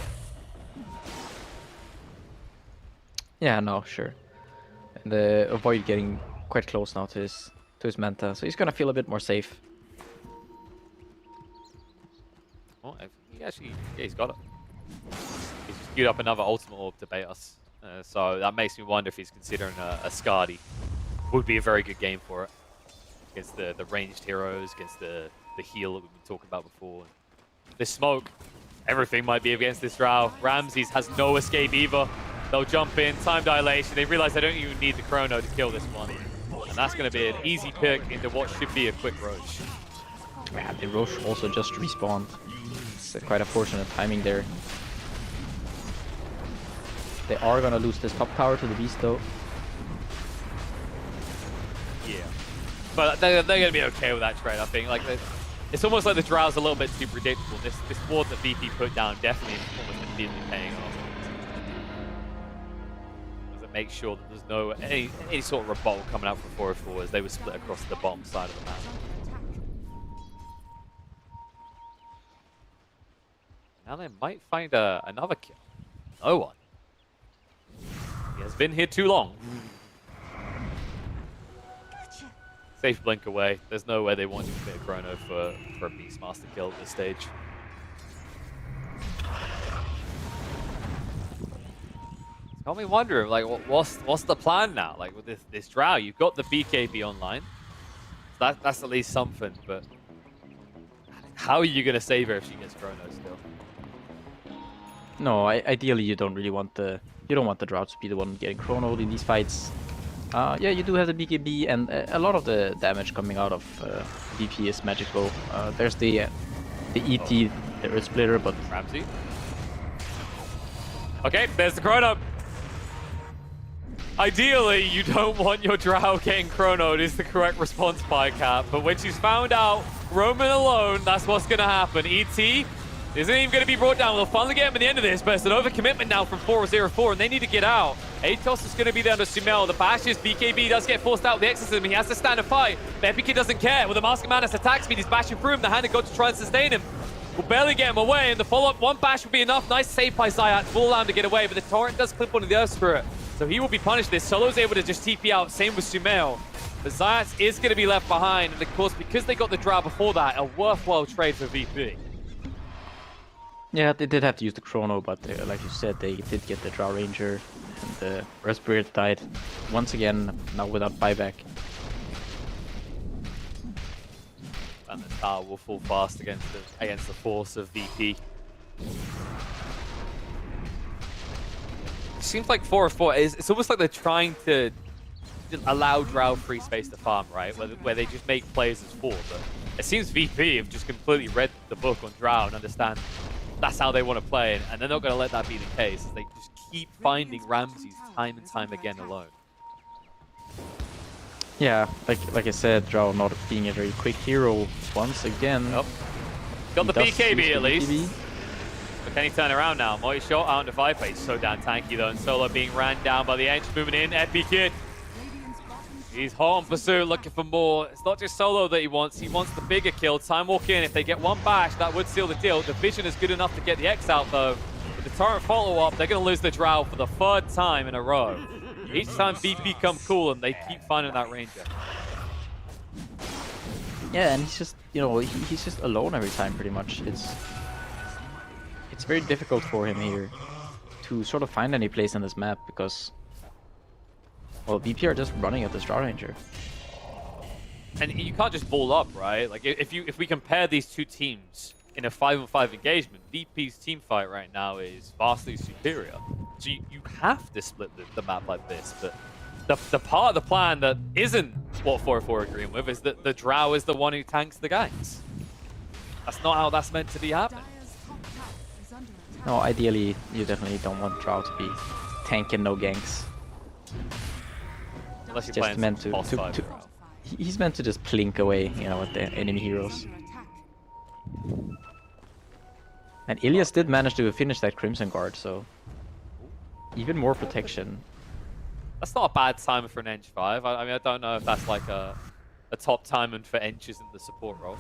in. Yeah, no, sure. And avoid getting quite close now to his Manta, so he's gonna feel a bit more safe. Oh, he actually, yeah, he's got it. He's just queued up another ultimate orb to bait us. So that makes me wonder if he's considering a Skadi. Would be a very good game for it. Against the ranged heroes, against the heal that we've been talking about before. This smoke, everything might be against this Drow. Ramses has no escape either. They'll jump in, time dilation. They realize they don't even need the chrono to kill this one. And that's going to be an easy pick into what should be a quick Roche. Yeah, the Roche also just respawned. It's quite a fortunate timing there. They are gonna lose this top tower to the Beast though. Yeah. But they're going to be okay with that trade, I think. Like, it's almost like the Drow's a little bit too predictable. This ward that VP put down definitely is almost immediately paying off. Does it make sure that there's no any sort of rebuttal coming out from 404 as they were split across the bottom side of the map. Now they might find another kill. No one. He has been here too long. Safe blink away. There's no way they want to commit a chrono for a Beastmaster kill at this stage. It's got me wondering, like, what's the plan now? Like, with this Drow, you've got the BKB online. So that's at least something, but how are you going to save her if she gets chrono still? No, ideally you don't really want the Drow to be the one getting chronoed in these fights. Yeah, you do have the BKB, and a lot of the damage coming out of VP is magical. There's the ET, the Earth Splitter, but Ramsey. Okay, there's the chrono. Ideally, you don't want your Drow getting chronoed is the correct response by Cap, but when she's found out Roman alone, that's what's going to happen. ET isn't even going to be brought down. We'll finally get him at the end of this, but it's an overcommitment now from 404, and they need to get out. Atos is going to be there under Sumail. The bashes, BKB does get forced out with the exorcism. He has to stand and fight, but Epike doesn't care. With the Mask of Madness attack speed, he's bashing through him. The hand of God to try and sustain him. Will barely get him away, and the follow-up, one bash will be enough. Nice save by Zayat. Will allow him to get away, but the Torrent does clip onto the Earth Spirit, so he will be punished this. Solo's able to just TP out, same with Sumail. But Zayat is going to be left behind, and of course, because they got the draw before that, a worthwhile trade for VP. Yeah, they did have to use the Chrono, but like you said, they did get the Drow Ranger, and the Earth Spirit died once again, now without buyback. And the tower will fall fast against the force of VP. It seems like 404 it's almost like they're trying to just allow Drow free space to farm, right? Where they just make plays as 4, but it seems VP have just completely read the book on Drow and understand that's how they want to play, and they're not going to let that be the case. They just keep finding Ramses time and time again alone. Yeah, like I said, Drow not being a very quick hero once again. Oh. Got the BKB at least. But can he turn around now? Mighty shot out into Viper. He's so damn tanky though, and Solo being ran down by the Ench, moving in. Epike. He's hot on pursuit, looking for more. It's not just Solo that he wants the bigger kill. Time walk in. If they get one bash, that would seal the deal. The vision is good enough to get the X out though. With the Torrent follow-up, they're going to lose the Drow for the 3rd time in a row. Each time VP come cool and they keep finding that Ranger. Yeah, and he's just, you know, he's just alone every time pretty much. It's very difficult for him here to sort of find any place on this map because, well, VP are just running at the Drow Ranger. And you can't just ball up, right? Like if we compare these two teams in a 5-on-5 engagement, VP's team fight right now is vastly superior. So you have to split the map like this, but the part of the plan that isn't what 404 are agreeing with is that the Drow is the one who tanks the ganks. That's not how that's meant to be happening. No, ideally, you definitely don't want Drow to be tanking no ganks. Unless you're Just playing meant some to boss fight Drow. he's meant to just plink away, you know, at the enemy heroes. And Ilias did manage to finish that Crimson Guard, so even more protection. That's not a bad timer for an Ench 5. I mean, I don't know if that's like a top timing for Enches in the support role.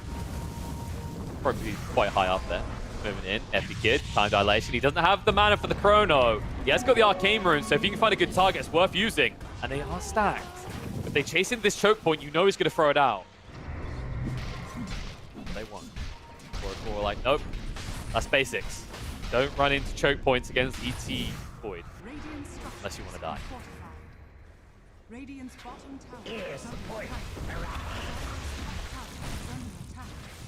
Probably quite high up there. Moving in, Epike, time dilation. He doesn't have the mana for the Chrono. He has got the Arcane Rune, so if you can find a good target, it's worth using. And they are stacked. If they chase into this choke point, you know he's going to throw it out. They won. 4-4 like, nope. That's basics. Don't run into choke points against ET Void. Unless you want to die. Radiant's bottom tower. Here's the point.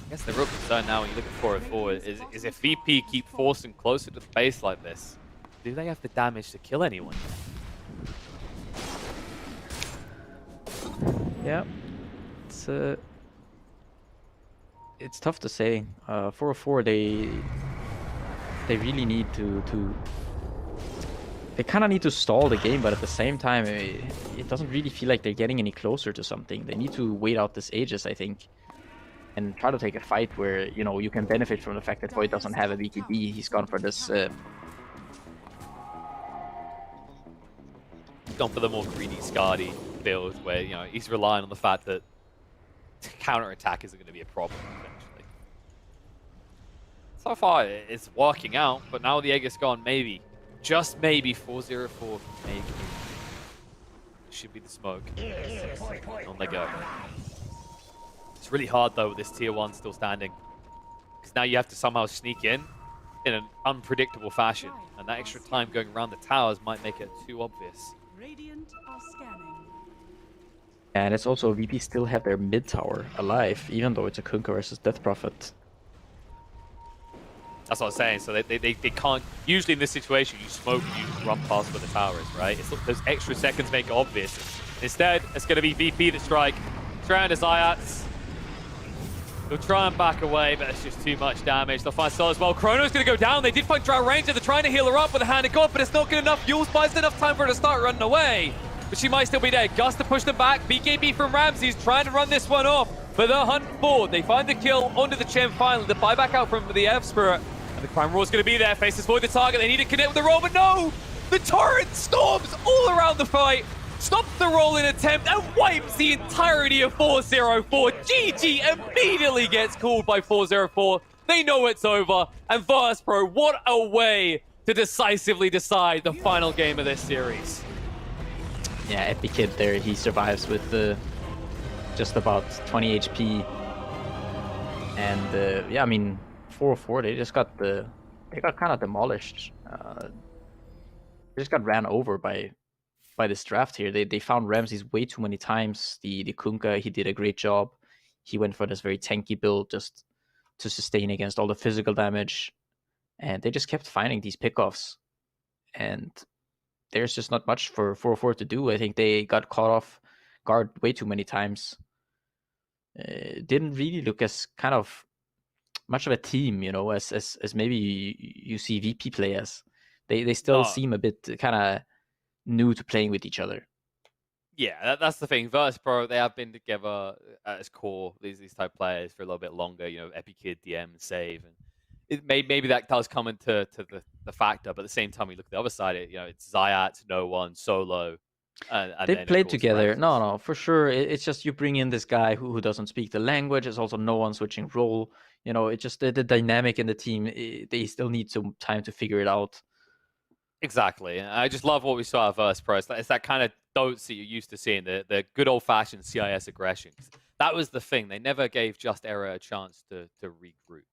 I guess the real concern now when you look at 404 is if VP keep forcing closer to the base like this, do they have the damage to kill anyone? Yeah, it's tough to say. 404, they really need to they kind of need to stall the game, but at the same time, it doesn't really feel like they're getting any closer to something. They need to wait out this Aegis, I think, and try to take a fight where, you know, you can benefit from the fact that Void doesn't have a BKB. He's gone for this. Gone for the more greedy, Scardy build where, you know, he's relying on the fact that counter-attack isn't going to be a problem, eventually. So far, it's working out, but now the egg is gone, maybe. Just maybe 404 maybe. Should be the smoke. On they go. It's really hard though with this tier 1 still standing. Because now you have to somehow sneak in an unpredictable fashion. And that extra time going around the towers might make it too obvious. Radiant are scanning. And it's also VP still have their mid tower alive, even though it's a Kunkka versus Death Prophet. That's what I was saying. So they can't. Usually in this situation, you smoke and you run past where the tower is, right? It's those extra seconds make it obvious. Instead, it's going to be VP that strike. Surround his Ayats. They'll try and back away, but it's just too much damage. They'll find Sol as well. Chrono's going to go down. They did find Drow Ranger. They're trying to heal her up with a Hand of God, but it's not good enough. Yule's buys enough time for her to start running away. But she might still be there. Gus to push them back. BKB from Ramses trying to run this one off. But they're hunting forward. They find the kill onto the Chen finally. The buyback out from the F Spirit. And the Crime Roar's going to be there. Faces void the target. They need to connect with the roll, but no! The turret storms all around the fight. Stops the rolling attempt and wipes the entirety of 404. GG immediately gets called by 404. They know it's over. And VIRTUS Pro, what a way to decisively decide the final game of this series. Yeah, Epic Kid there, he survives with just about 20 HP. And yeah, I mean, 404, they got kind of demolished. They just got ran over by this draft here. They found Ramses way too many times. The Kunkka, he did a great job. He went for this very tanky build just to sustain against all the physical damage. And they just kept finding these pickoffs. And there's just not much for 404 to do. I think they got caught off guard way too many times. Didn't really look as kind of much of a team, you know, as maybe you see VP play as. They still seem a bit kind of new to playing with each other. Yeah, that's the thing. VIRTUS Pro, they have been together at its core, these type players, for a little bit longer. You know, Epikid, DM, Save, and maybe that does come into the factor. But at the same time, we look at the other side. It's Zayat, No One, Solo. And they then, played of course, together. Ramses. No, for sure. It's just you bring in this guy who doesn't speak the language. It's also no one switching role. You know, it's just the dynamic in the team. They still need some time to figure it out. Exactly. I just love what we saw at VIRTUS Pro. It's that kind of dotes that you're used to seeing, the good old-fashioned CIS aggression. That was the thing. They never gave Just Era a chance to regroup.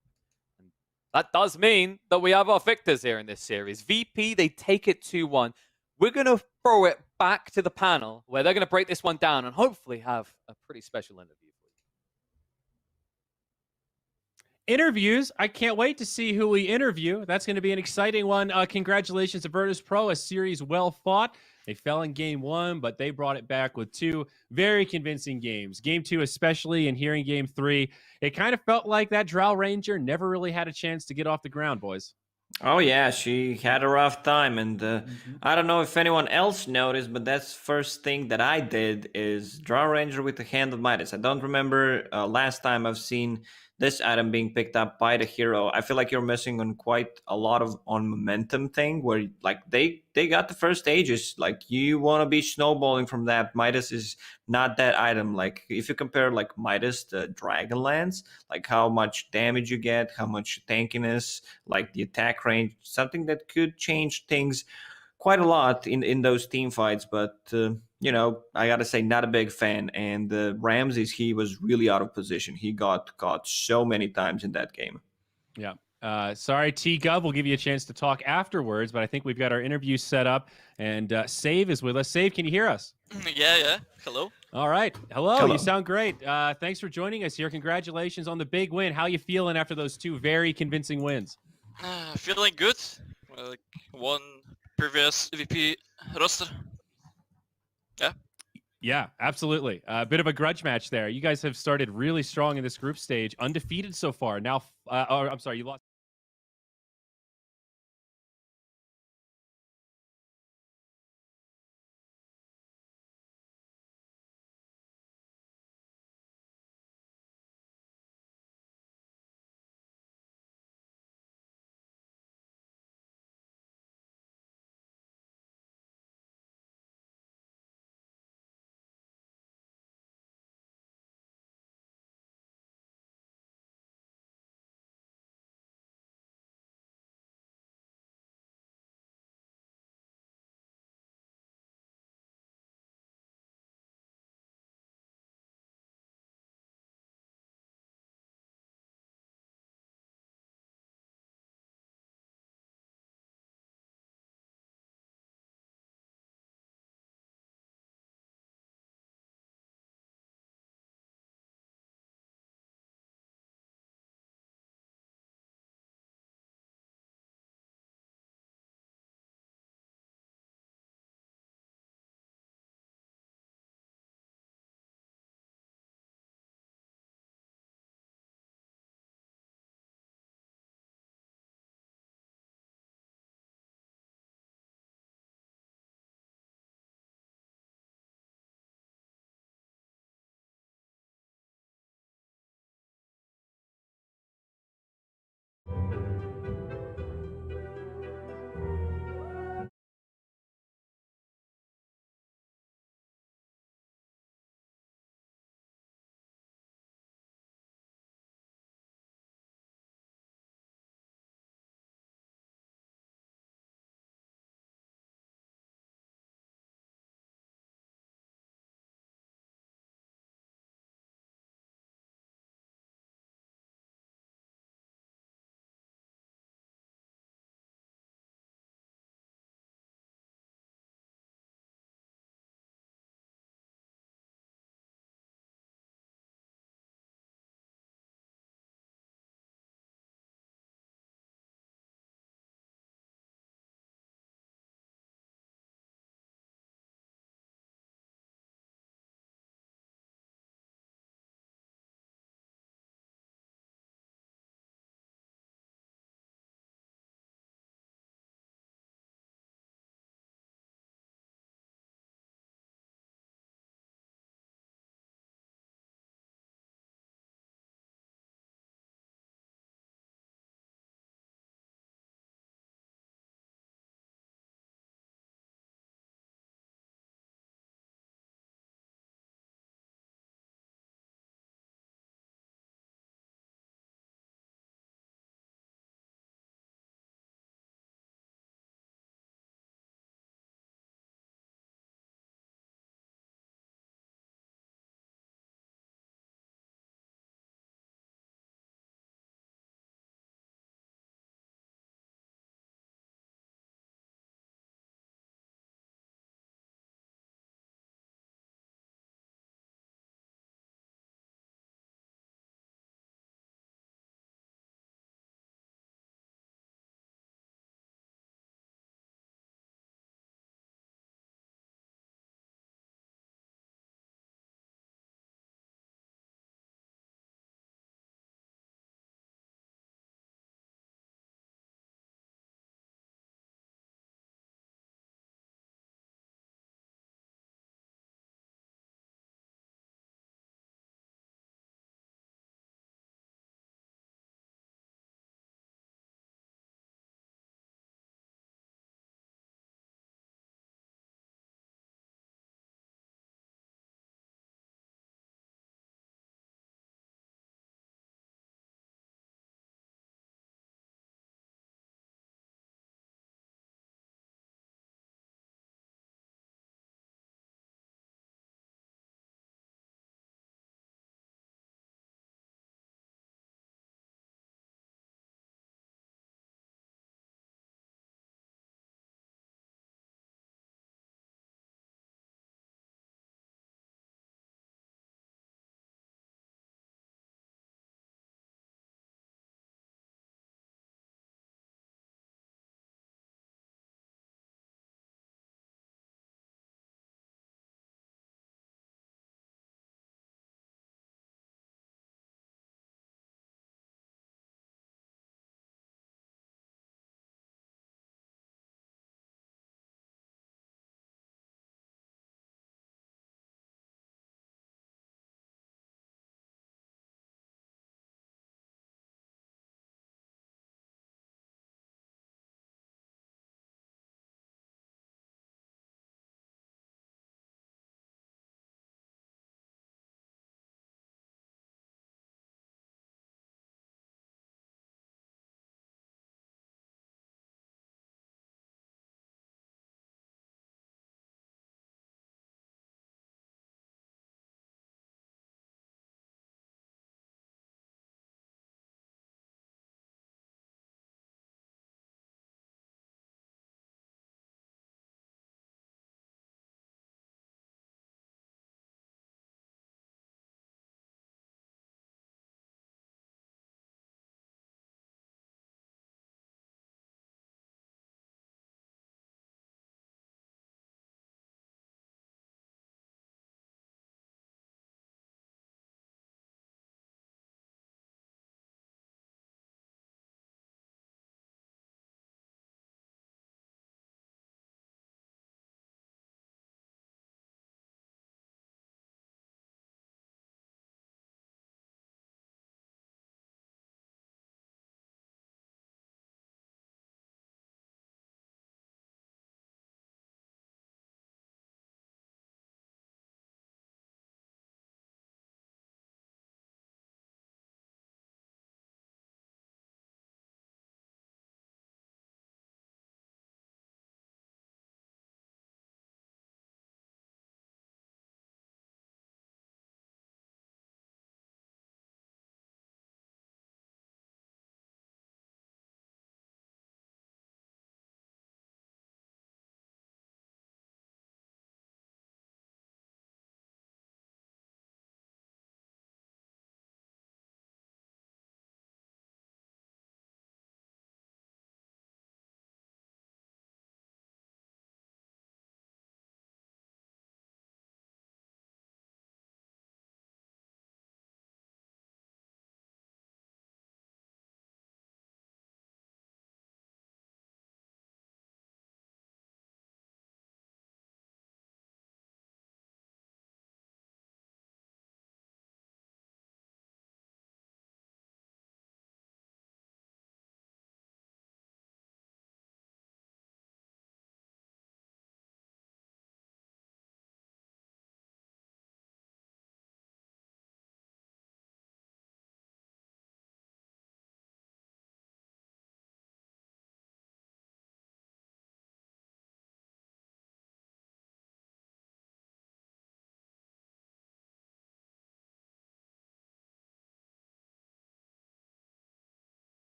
And that does mean that we have our victors here in this series. VP, they take it 2-1. We're going to throw it back to the panel where they're going to break this one down and hopefully have a pretty special interview. Interviews. I can't wait to see who we interview. That's going to be an exciting one. Congratulations to VIRTUS Pro, a series well fought. They fell in game 1, but they brought it back with 2 very convincing games. Game 2 especially, and here in game 3, it kind of felt like that Drow Ranger never really had a chance to get off the ground, boys. Oh yeah, she had a rough time, and I don't know if anyone else noticed, but that's first thing that I did is Drow Ranger with the Hand of Midas. I don't remember last time I've seen this item being picked up by the hero. I feel like you're missing on quite a lot on momentum thing where like they got the first stages. Like you want to be snowballing from that. Midas is not that item. Like if you compare like Midas to Dragonlance, like how much damage you get, how much tankiness, like the attack range, something that could change things quite a lot in those team fights. But you know, I gotta say, not a big fan. And Ramses, he was really out of position. He got caught so many times in that game. Yeah. Sorry, T-Gov. We'll give you a chance to talk afterwards, but I think we've got our interview set up, and Save is with us. Save, can you hear us? Yeah. Hello. All right. Hello. You sound great. Thanks for joining us here. Congratulations on the big win. How you feeling after those 2 very convincing wins? Feeling good. Like one previous EVP roster. Yeah. Yeah, absolutely. A bit of a grudge match there. You guys have started really strong in this group stage, undefeated so far. Now, I'm sorry, you lost.